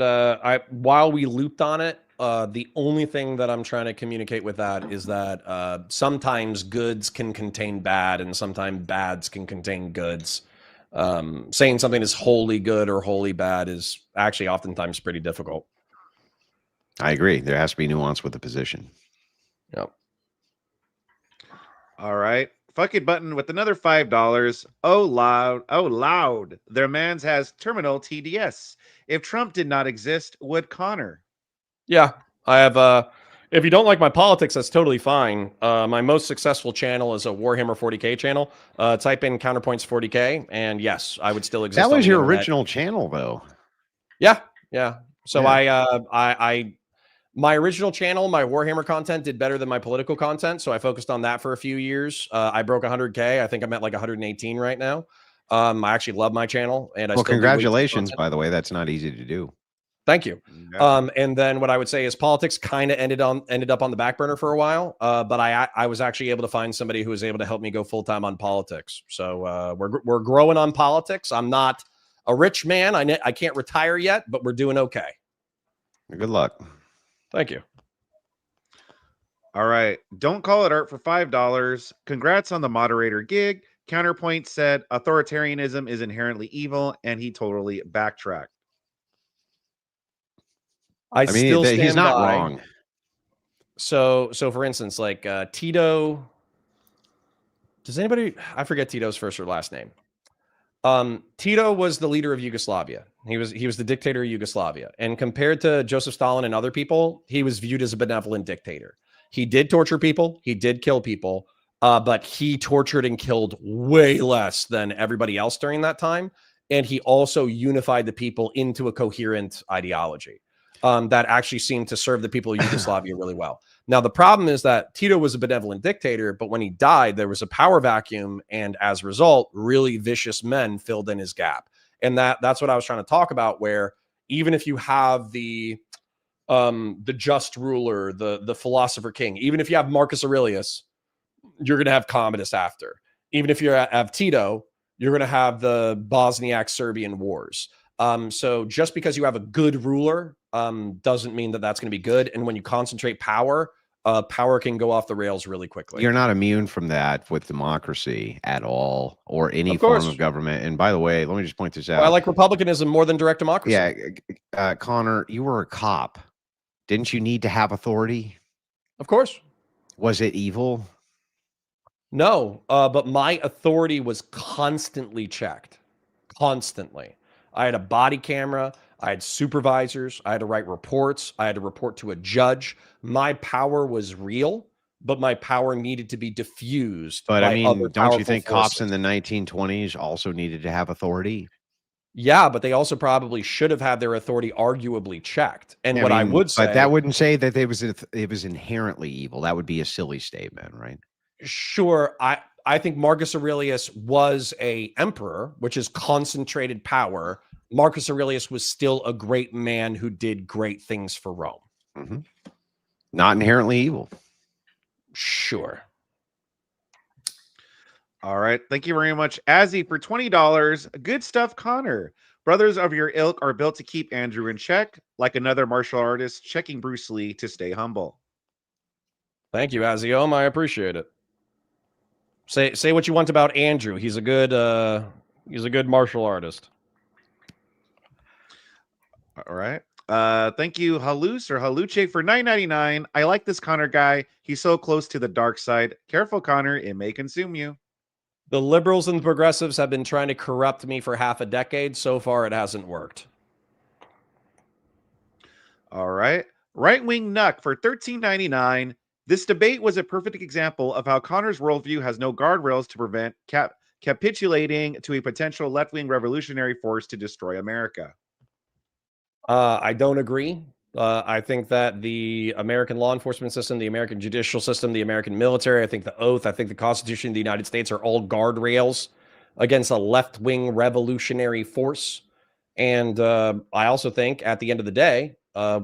while we looped on it, the only thing that I'm trying to communicate with that is that sometimes goods can contain bad, and sometimes bads can contain goods. Saying something is wholly good or wholly bad is actually oftentimes pretty difficult. I agree. There has to be nuance with the position. Yep. All right. Fuck it button with another $5. Oh loud. Their man's has terminal TDS. If Trump did not exist, would Connor? Yeah, I have. If you don't like my politics, that's totally fine. My most successful channel is a Warhammer 40K channel. Type in Counterpoints 40K, and yes, I would still exist. That was your original channel, though. Yeah. So Yeah. My original channel, my Warhammer content did better than my political content, so I focused on that for a few years. I broke 100K. I think I'm at like 118 right now. I actually love my channel, and I still congratulations, by the way. That's not easy to do. Thank you. Yeah. And then what I would say is politics kind of ended up on the back burner for a while. But I was actually able to find somebody who was able to help me go full time on politics. So we're growing on politics. I'm not a rich man. I can't retire yet, but we're doing okay. Good luck. Thank you. All right. Don't call it art for $5. Congrats on the moderator gig. Counterpoint said authoritarianism is inherently evil, and he totally backtracked. I mean, still stand he's not by. wrong. So for instance, like Tito. Does anybody? I forget Tito's first or last name. Tito was the leader of Yugoslavia. He was the dictator of Yugoslavia. And compared to Joseph Stalin and other people, he was viewed as a benevolent dictator. He did torture people. He did kill people. But he tortured and killed way less than everybody else during that time. And he also unified the people into a coherent ideology that actually seemed to serve the people of Yugoslavia really well. Now, the problem is that Tito was a benevolent dictator, but when he died, there was a power vacuum. And as a result, really vicious men filled in his gap. And that's what I was trying to talk about, where even if you have the just ruler, the philosopher king, even if you have Marcus Aurelius, you're going to have Commodus after. Even if you have Tito, you're going to have the Bosniak Serbian wars. So just because you have a good ruler doesn't mean that that's going to be good. And when you concentrate power, power can go off the rails really quickly. You're not immune from that with democracy at all, or any form of government. And by the way, let me just point this out. I like republicanism more than direct democracy. Yeah, Connor, you were a cop. Didn't you need to have authority? Of course. Was it evil? No, but my authority was constantly checked. Constantly. I had a body camera. I had supervisors. I had to write reports. I had to report to a judge. My power was real, but my power needed to be diffused. But by I mean, other don't you think powerful cops forces. in the 1920s also needed to have authority? Yeah, but they also probably should have had their authority arguably checked. And I would say, but that wouldn't say that it was inherently evil. That would be a silly statement, right? Sure, I think Marcus Aurelius was a emperor, which is concentrated power. Marcus Aurelius was still a great man who did great things for Rome. Mm-hmm. Not inherently evil. Sure. All right. Thank you very much, Azzy, for $20. Good stuff, Connor. Brothers of your ilk are built to keep Andrew in check, like another martial artist checking Bruce Lee to stay humble. Thank you, Aziom. I appreciate it. Say what you want about Andrew. He's a good martial artist. All right. Thank you, Halus or Haluche, for $9.99. I like this Connor guy. He's so close to the dark side. Careful, Connor. It may consume you. The liberals and the progressives have been trying to corrupt me for half a decade. So far, it hasn't worked. All right. Right-wing Nuck for $13.99. This debate was a perfect example of how Connor's worldview has no guardrails to prevent capitulating to a potential left-wing revolutionary force to destroy America. I don't agree. I think that the American law enforcement system, the American judicial system, the American military, I think the oath, I think the Constitution of the United States are all guardrails against a left-wing revolutionary force. And I also think at the end of the day,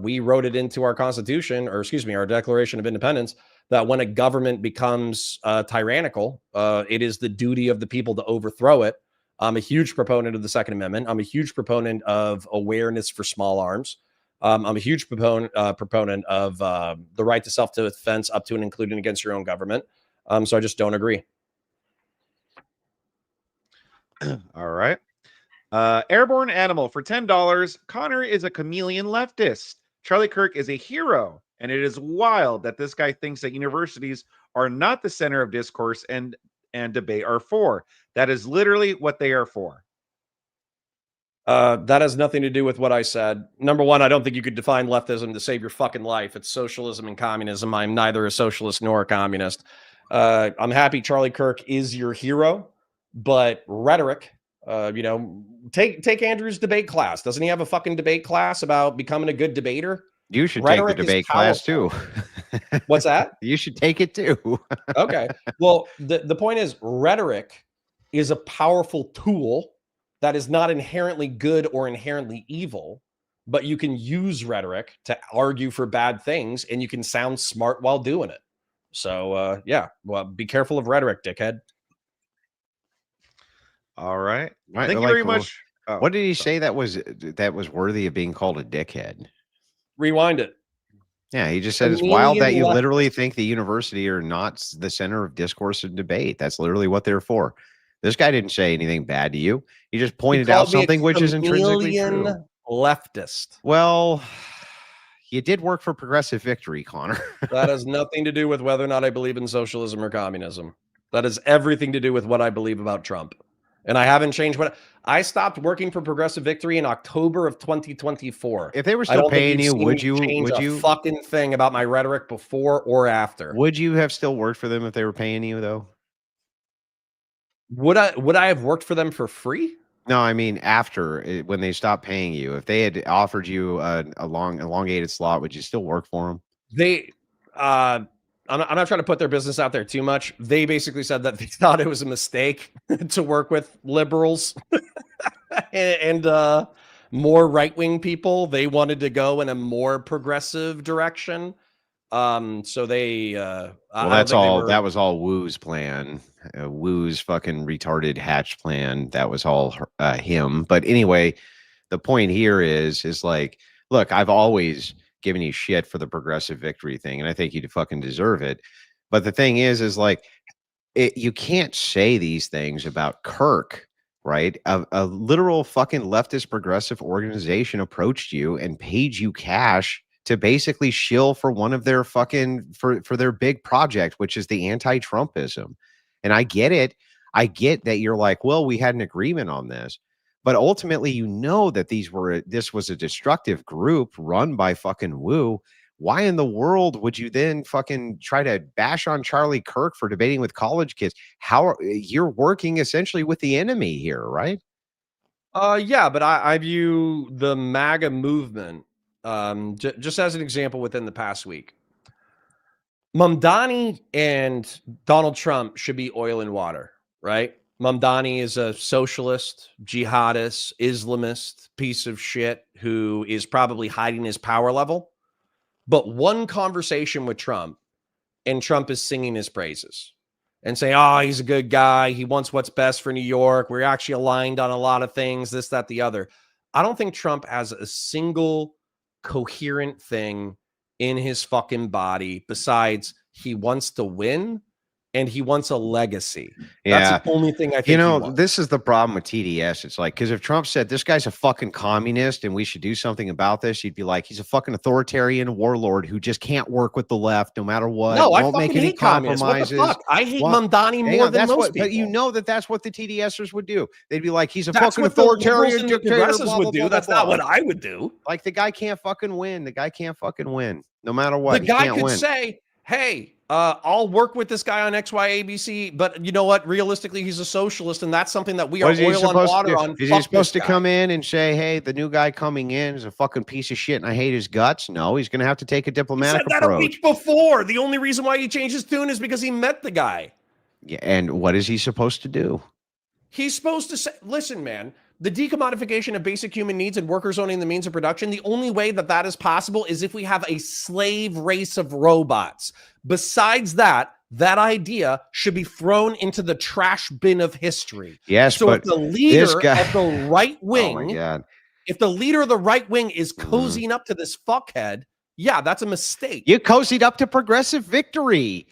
we wrote it into our Constitution, or excuse me, our Declaration of Independence, that when a government becomes tyrannical, it is the duty of the people to overthrow it. I'm a huge proponent of the Second Amendment. I'm a huge proponent of awareness for small arms. I'm a huge proponent of the right to self-defense up to and including against your own government. So I just don't agree. All right. Airborne Animal for $10. Connor is a chameleon leftist. Charlie Kirk is a hero. And it is wild that this guy thinks that universities are not the center of discourse and debate are for. That is literally what they are for. That has nothing to do with what I said. Number one, I don't think you could define leftism to save your fucking life. It's socialism and communism. I'm neither a socialist nor a communist. I'm happy Charlie Kirk is your hero, but rhetoric, take Andrew's debate class. Doesn't he have a fucking debate class about becoming a good debater? You should Rhetoric take the debate class too. What's that? You should take it too. Okay. Well, the point is rhetoric is a powerful tool that is not inherently good or inherently evil, but you can use rhetoric to argue for bad things and you can sound smart while doing it. So, yeah, well, be careful of rhetoric, dickhead. All right. Right, Thank you very much. Oh, what did he say that was worthy of being called a dickhead? Rewind it. Yeah, he just said it's wild that you literally think the university are not the center of discourse and debate. That's literally what they're for. This guy didn't say anything bad to you. He just pointed out something which is intrinsically true. Leftist. Well, you did work for Progressive Victory, Connor. That has nothing to do with whether or not I believe in socialism or communism. That has everything to do with what I believe about Trump. And I haven't changed what I stopped working for Progressive Victory in October of 2024. If they were still paying you, would you fucking thing about my rhetoric before or after? Would you have still worked for them if they were paying you though? Would I have worked for them for free? No, I mean after when they stopped paying you. If they had offered you a elongated slot, would you still work for them? I'm not trying to put their business out there too much. They basically said that they thought it was a mistake to work with liberals and more right-wing people. They wanted to go in a more progressive direction. So they well, that was all Woo's plan. Woo's fucking retarded hatch plan. That was all him. But anyway, the point here is like, look, I've always giving you shit for the Progressive Victory thing, and I think you fucking deserve it. But the thing is like, you can't say these things about Kirk, right? A literal fucking leftist progressive organization approached you and paid you cash to basically shill for one of their fucking for their big project, which is the anti-Trumpism. And I get it. I get that you're like, well, we had an agreement on this. But ultimately, you know that this was a destructive group run by fucking Woo. Why in the world would you then fucking try to bash on Charlie Kirk for debating with college kids? You're working essentially with the enemy here, right? Yeah, but I view the MAGA movement just as an example within the past week. Mamdani and Donald Trump should be oil and water, right? Mamdani is a socialist, jihadist, Islamist piece of shit who is probably hiding his power level. But one conversation with Trump, and Trump is singing his praises and saying, oh, he's a good guy. He wants what's best for New York. We're actually aligned on a lot of things, this, that, the other. I don't think Trump has a single coherent thing in his fucking body besides he wants to win and he wants a legacy. Yeah. That's the only thing I think. This is the problem with TDS. It's like, because if Trump said this guy's a fucking communist and we should do something about this, you'd be like, he's a fucking authoritarian warlord who just can't work with the left no matter what. No, won't make any compromises. What the fuck? I hate Mamdani more than most people. But you know that's what the TDSers would do. They'd be like, he's a fucking authoritarian dictator. That's not what I would do. Like the guy can't fucking win. The guy can't fucking win no matter what. The guy could say, hey, I'll work with this guy on X, Y, ABC, but you know what? Realistically, he's a socialist, and that's something that we are oil on water on. Is he supposed to come in and say, hey, the new guy coming in is a fucking piece of shit and I hate his guts? No, he's going to have to take a diplomatic approach. He said that a week before. The only reason why he changed his tune is because he met the guy. Yeah, and what is he supposed to do? He's supposed to say, listen, man, the decommodification of basic human needs and workers owning the means of production, the only way that that is possible is if we have a slave race of robots. Besides that, that idea should be thrown into the trash bin of history. Yes, so but if the leader this guy... of the right wing, oh my God. If the leader of the right wing is cozying up to this fuckhead, yeah, that's a mistake. You cozied up to progressive victory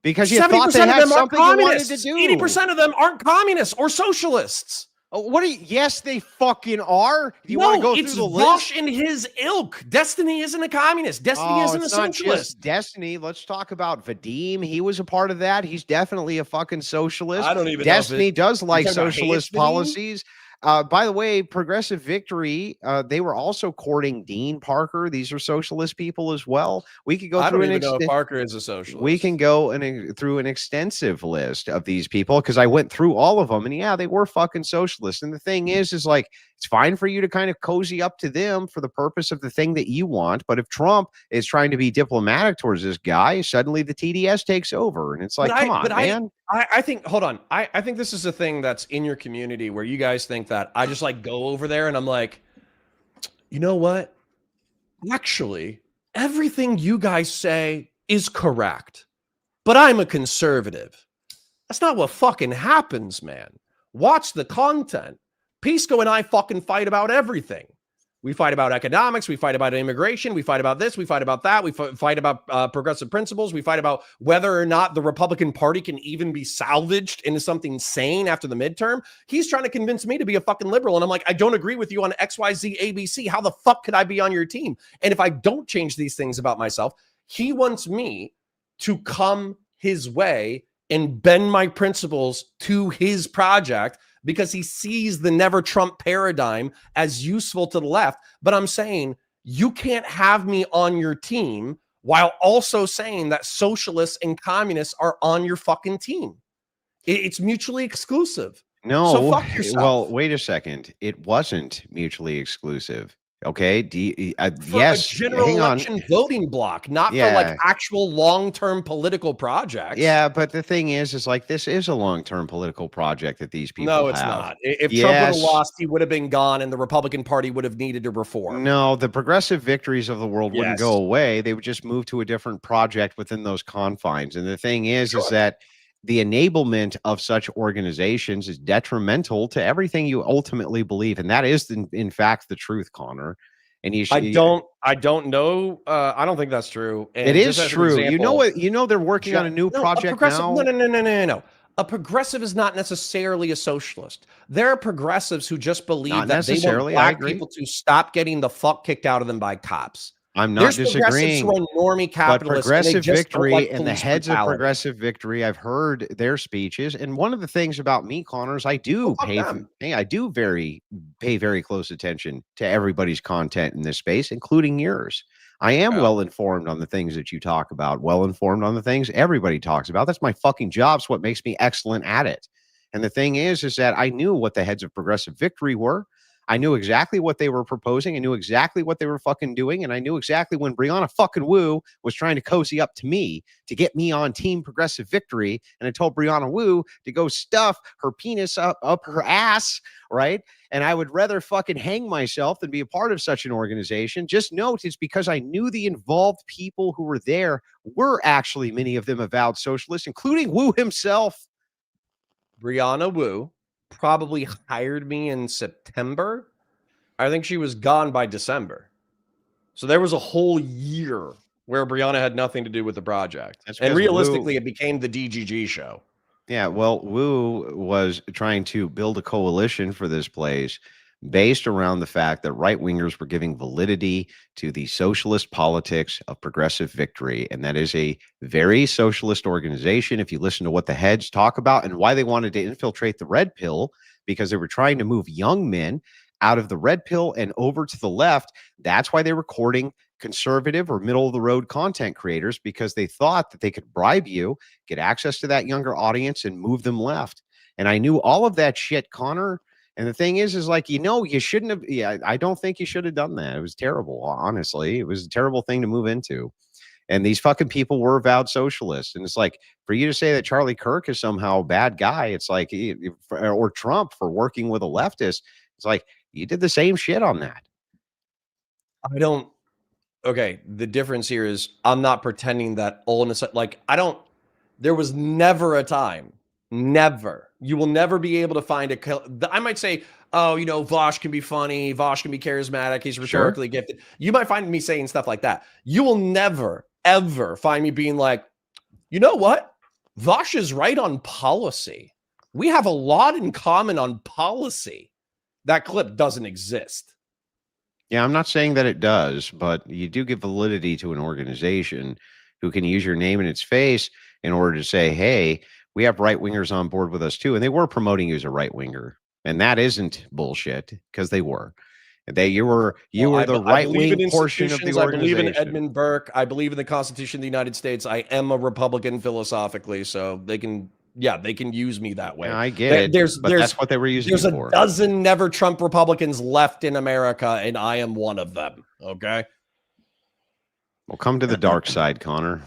because you thought they had something you wanted to do. 80% of them aren't communists or socialists. What are you? Yes, they fucking are. Do you want to go through the list? Vosh and his ilk. Destiny isn't a communist. Destiny isn't a socialist. Not just Destiny. Let's talk about Vadim. He was a part of that. He's definitely a fucking socialist. I don't even Destiny know does like socialist policies. By the way, Progressive Victory, they were also courting Dean Parker. These are socialist people as well. We could go through. I don't even know if Parker is a socialist. We can go through an extensive list of these people because I went through all of them, and yeah, they were fucking socialists. And the thing is like it's fine for you to kind of cozy up to them for the purpose of the thing that you want. But if Trump is trying to be diplomatic towards this guy, suddenly the TDS takes over, and it's like, come on, man. I think, hold on. I think this is a thing that's in your community where you guys think that I just like go over there and I'm like, you know what? Actually, everything you guys say is correct, but I'm a conservative. That's not what fucking happens, man. Watch the content. Pisco and I fucking fight about everything. We fight about economics. We fight about immigration. We fight about this. We fight about that. We fight about progressive principles. We fight about whether or not the Republican Party can even be salvaged into something sane after the midterm. He's trying to convince me to be a fucking liberal. And I'm like, I don't agree with you on X, Y, Z, ABC. How the fuck could I be on your team? And if I don't change these things about myself, he wants me to come his way and bend my principles to his project because he sees the never Trump paradigm as useful to the left. But I'm saying you can't have me on your team while also saying that socialists and communists are on your fucking team. It's mutually exclusive. No, so fuck yourself. Well, wait a second. It wasn't mutually exclusive. Okay. For yes. a general election voting block, not for like actual long-term political projects. Yeah, but the thing is like this is a long-term political project that these people have. No, it's not. If Trump would have lost, he would have been gone, and the Republican Party would have needed to reform. No, the progressive victories of the world wouldn't go away. They would just move to a different project within those confines. And the thing is that the enablement of such organizations is detrimental to everything you ultimately believe. And that is, in fact, the truth, Connor. And you should, I don't know. I don't think that's true. And it is true. You know, they're working on a new project now. No. A progressive is not necessarily a socialist. There are progressives who just believe that they want black people to stop getting the fuck kicked out of them by cops. I'm not disagreeing. Who are normie capitalists, but Progressive and Victory and the heads of Progressive Victory, I've heard their speeches, and one of the things about me, Connor, is I do pay very close attention to everybody's content in this space, including yours. I am well informed on the things that you talk about, well informed on the things everybody talks about. That's my fucking job. It's what makes me excellent at it. And the thing is that I knew what the heads of Progressive Victory were. I knew exactly what they were proposing. I knew exactly what they were fucking doing. And I knew exactly when Brianna fucking Wu was trying to cozy up to me to get me on Team Progressive Victory. And I told Brianna Wu to go stuff her penis up her ass, right? And I would rather fucking hang myself than be a part of such an organization. Just note, it's because I knew the involved people who were there were actually many of them avowed socialists, including Wu himself. Brianna Wu probably hired me in September. I think she was gone by December. So there was a whole year where Brianna had nothing to do with the project. And realistically, it became the DGG show. Yeah, well, Wu was trying to build a coalition for this place based around the fact that right-wingers were giving validity to the socialist politics of Progressive Victory. And that is a very socialist organization. If you listen to what the heads talk about and why they wanted to infiltrate the red pill, because they were trying to move young men out of the red pill and over to the left. That's why they were courting conservative or middle of the road content creators because they thought that they could bribe you, get access to that younger audience, and move them left. And I knew all of that shit, Connor. And the thing is like, you shouldn't have. Yeah, I don't think you should have done that. It was terrible. Honestly, it was a terrible thing to move into. And these fucking people were avowed socialists. And it's like, for you to say that Charlie Kirk is somehow a bad guy, it's like, or Trump for working with a leftist, it's like, you did the same shit on that. I don't. Okay, the difference here is I'm not pretending that all in a like there was never a time, never. You will never be able to find I might say, oh, Vosh can be funny, Vosh can be charismatic, he's rhetorically gifted. You might find me saying stuff like that. You will never, ever find me being like, you know what? Vosh is right on policy. We have a lot in common on policy. That clip doesn't exist. Yeah, I'm not saying that it does, but you do give validity to an organization who can use your name and its face in order to say, hey, we have right wingers on board with us too. And they were promoting you as a right winger. And that isn't bullshit, because they were. You were the right wing portion of the organization. I believe in Edmund Burke. I believe in the Constitution of the United States. I am a Republican philosophically, so they can use me that way. Yeah, I get it. But that's what they were using it for. There's a dozen never Trump Republicans left in America, and I am one of them. Okay. Well, come to the dark side, Connor.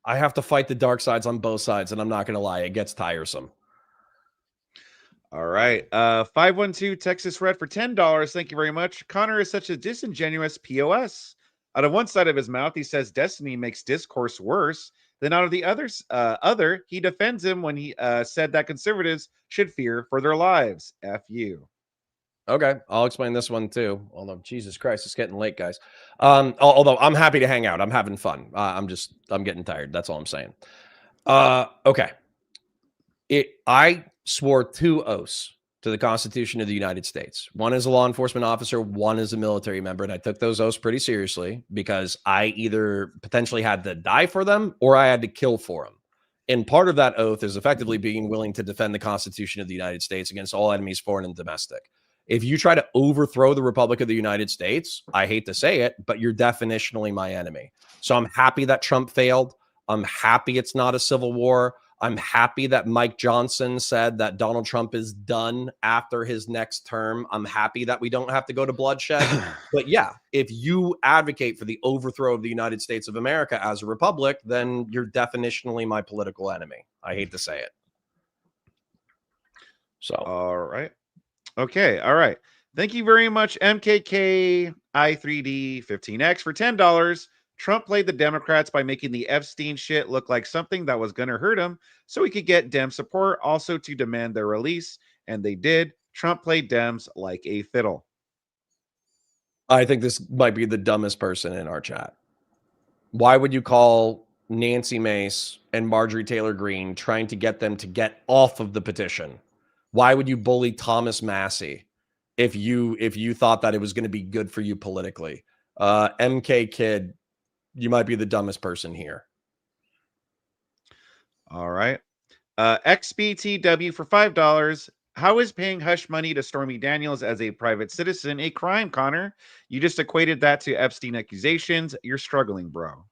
I have to fight the dark sides on both sides, and I'm not going to lie, it gets tiresome. All right. 512 Texas Red for $10. Thank you very much. Connor is such a disingenuous POS. Out of one side of his mouth, he says destiny makes discourse worse. Then out of the other, he defends him when he said that conservatives should fear for their lives. F you. Okay, I'll explain this one too. Although, Jesus Christ, it's getting late, guys. Although I'm happy to hang out. I'm having fun. I'm getting tired. That's all I'm saying. Okay. I swore 2 oaths to the Constitution of the United States. One as a law enforcement officer, one as a military member. And I took those oaths pretty seriously because I either potentially had to die for them or I had to kill for them. And part of that oath is effectively being willing to defend the Constitution of the United States against all enemies, foreign and domestic. If you try to overthrow the Republic of the United States, I hate to say it, but you're definitionally my enemy. So I'm happy that Trump failed. I'm happy it's not a civil war. I'm happy that Mike Johnson said that Donald Trump is done after his next term. I'm happy that we don't have to go to bloodshed. But yeah, if you advocate for the overthrow of the United States of America as a republic, then you're definitionally my political enemy. I hate to say it. So, all right. Okay. All right. Thank you very much, MKK I3D 15X for $10. Trump played the Democrats by making the Epstein shit look like something that was going to hurt him so he could get Dem support, also to demand their release. And they did. Trump played Dems like a fiddle. I think this might be the dumbest person in our chat. Why would you call Nancy Mace and Marjorie Taylor Greene trying to get them to get off of the petition? Why would you bully Thomas Massey if you thought that it was going to be good for you politically? MK Kid, you might be the dumbest person here. All right. XBTW for $5. How is paying hush money to Stormy Daniels as a private citizen a crime, Connor? You just equated that to Epstein accusations. You're struggling, bro.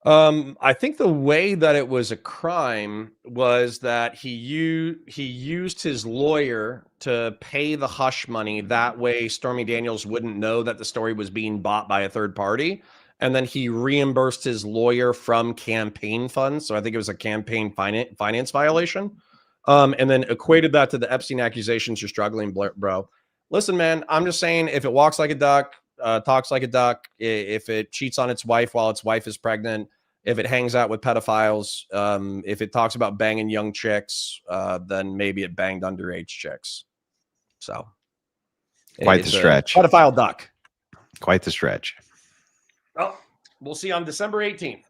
I think the way that it was a crime was that he used his lawyer to pay the hush money. That way Stormy Daniels wouldn't know that the story was being bought by a third party. And then he reimbursed his lawyer from campaign funds. So I think it was a campaign finance violation. And then equated that to the Epstein accusations. You're struggling, bro. Listen, man, I'm just saying, if it walks like a duck, talks like a duck, if it cheats on its wife while its wife is pregnant, if it hangs out with pedophiles, if it talks about banging young chicks, then maybe it banged underage chicks. So quite the stretch. Pedophile duck. Quite the stretch. Well, we'll see on December 18th.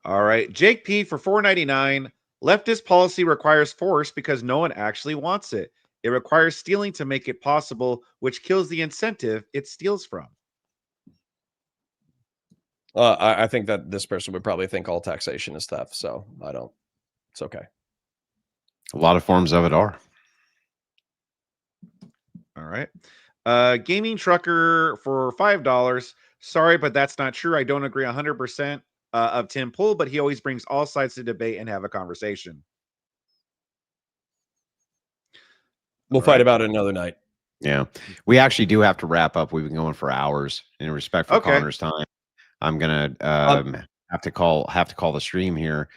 All right. Jake P for $4.99. Leftist policy requires force because no one actually wants it. It requires stealing to make it possible, which kills the incentive it steals from. I think that this person would probably think all taxation is theft. So I don't. It's okay. A lot of forms of it are. All right. Gaming Trucker for $5. Sorry, but that's not true. I don't agree 100% of Tim Pool, but he always brings all sides to debate and have a conversation. We'll fight about it another night. Yeah, we actually do have to wrap up. We've been going for hours. In respect for Connor's time, I'm gonna have to call the stream here.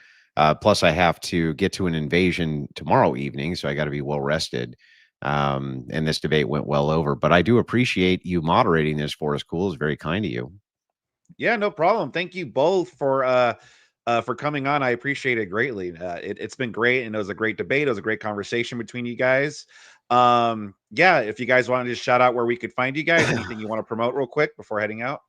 Plus, I have to get to an invasion tomorrow evening, so I got to be well rested. And this debate went well over, but I do appreciate you moderating this for us. Cool, it's very kind of you. Yeah, no problem. Thank you both for coming on. I appreciate it greatly. It's been great, and it was a great debate. It was a great conversation between you guys. Yeah, if you guys wanted to shout out where we could find you guys, anything you want to promote real quick before heading out?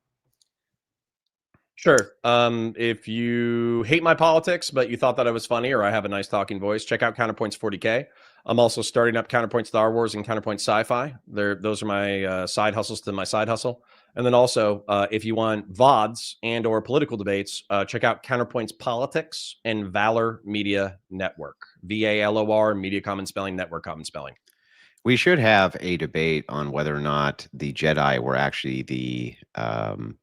Sure. If you hate my politics, but you thought that I was funny or I have a nice talking voice, check out Counterpoints 40K. I'm also starting up Counterpoint Star Wars and Counterpoint Sci-Fi. Those are my side hustles to my side hustle. And then also, if you want VODs and or political debates, check out Counterpoints Politics and Valor Media Network. VALOR, Media Common Spelling, Network Common Spelling. We should have a debate on whether or not the Jedi were actually the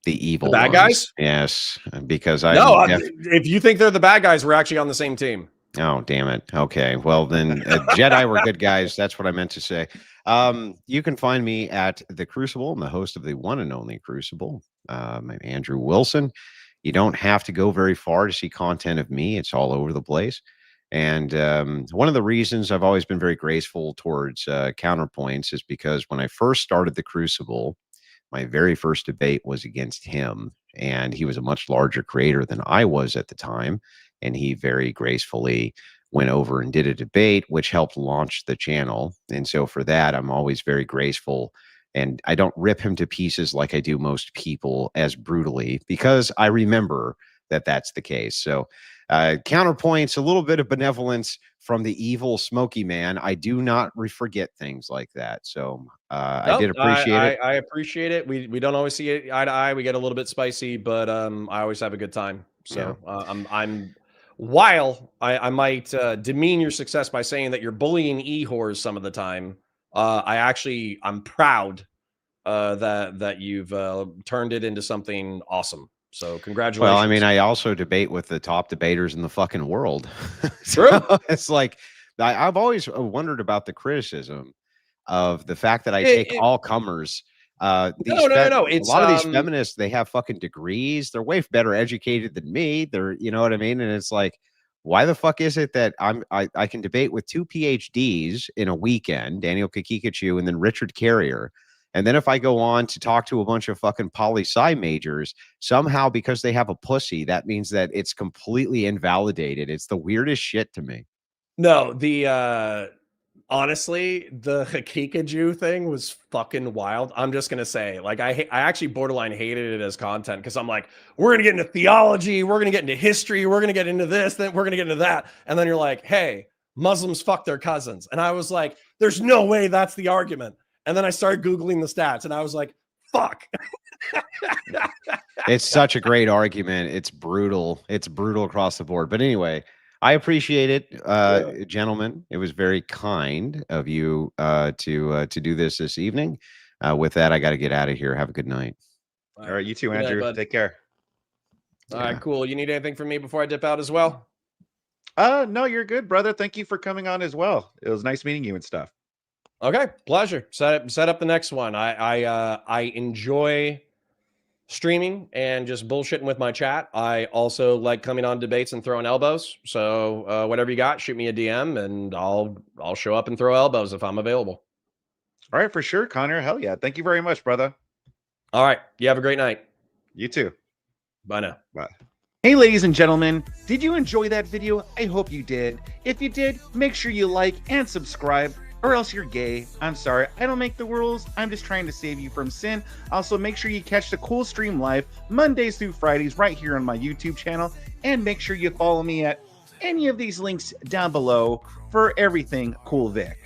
evil bad ones. guys. Yes, because if you think they're the bad guys, we're actually on the same team. Oh, damn it. Okay. Well, then Jedi were good guys. That's what I meant to say. You can find me at The Crucible. I'm the host of the one and only Crucible. I'm Andrew Wilson. You don't have to go very far to see content of me. It's all over the place. And one of the reasons I've always been very graceful towards Counterpoints is because when I first started The Crucible, my very first debate was against him. And he was a much larger creator than I was at the time. And he very gracefully went over and did a debate, which helped launch the channel. And so for that, I'm always very graceful. And I don't rip him to pieces like I do most people as brutally, because I remember that that's the case. So Counterpoints, a little bit of benevolence from the evil Smoky Man. I do not forget things like that. So I did appreciate it. I appreciate it. We don't always see it eye to eye. We get a little bit spicy, but I always have a good time. So yeah. While I might demean your success by saying that you're bullying e-whores some of the time, I'm proud that you've turned it into something awesome. So congratulations. Well, I mean, I also debate with the top debaters in the fucking world. So True. it's like, I've always wondered about the criticism of the fact that I take all comers. No. It's a lot of these feminists, they have fucking degrees. They're way better educated than me. You know what I mean? And it's like, why the fuck is it that I can debate with 2 PhDs in a weekend, Daniel Kikikachu and then Richard Carrier. And then if I go on to talk to a bunch of fucking poli-sci majors, somehow because they have a pussy, that means that it's completely invalidated. It's the weirdest shit to me. No, honestly, the Hakikaju thing was fucking wild. I'm just going to say, like, I actually borderline hated it as content because I'm like, we're going to get into theology, we're going to get into history, we're going to get into this, then we're going to get into that. And then you're like, hey, Muslims fuck their cousins. And I was like, there's no way that's the argument. And then I started Googling the stats and I was like, fuck. It's such a great argument. It's brutal. It's brutal across the board. But anyway, I appreciate it, gentlemen. It was very kind of you to do this evening. With that, I got to get out of here. Have a good night. All right, you too, Andrew. Take care. All right, cool. You need anything from me before I dip out as well? No, you're good, brother. Thank you for coming on as well. It was nice meeting you and stuff. Okay, pleasure. Set up the next one. I enjoy streaming and just bullshitting with my chat. I also like coming on debates and throwing elbows. So whatever you got, shoot me a DM and I'll show up and throw elbows if I'm available. All right, for sure, Connor. Hell yeah. Thank you very much, brother. All right. You have a great night. You too. Bye now. Bye. Hey, ladies and gentlemen, did you enjoy that video? I hope you did. If you did, make sure you like and subscribe, or else you're gay. I'm sorry, I don't make the rules. I'm just trying to save you from sin. Also, make sure you catch the Cool Stream live Mondays through Fridays right here on my YouTube channel. And make sure you follow me at any of these links down below for everything Cool Vic.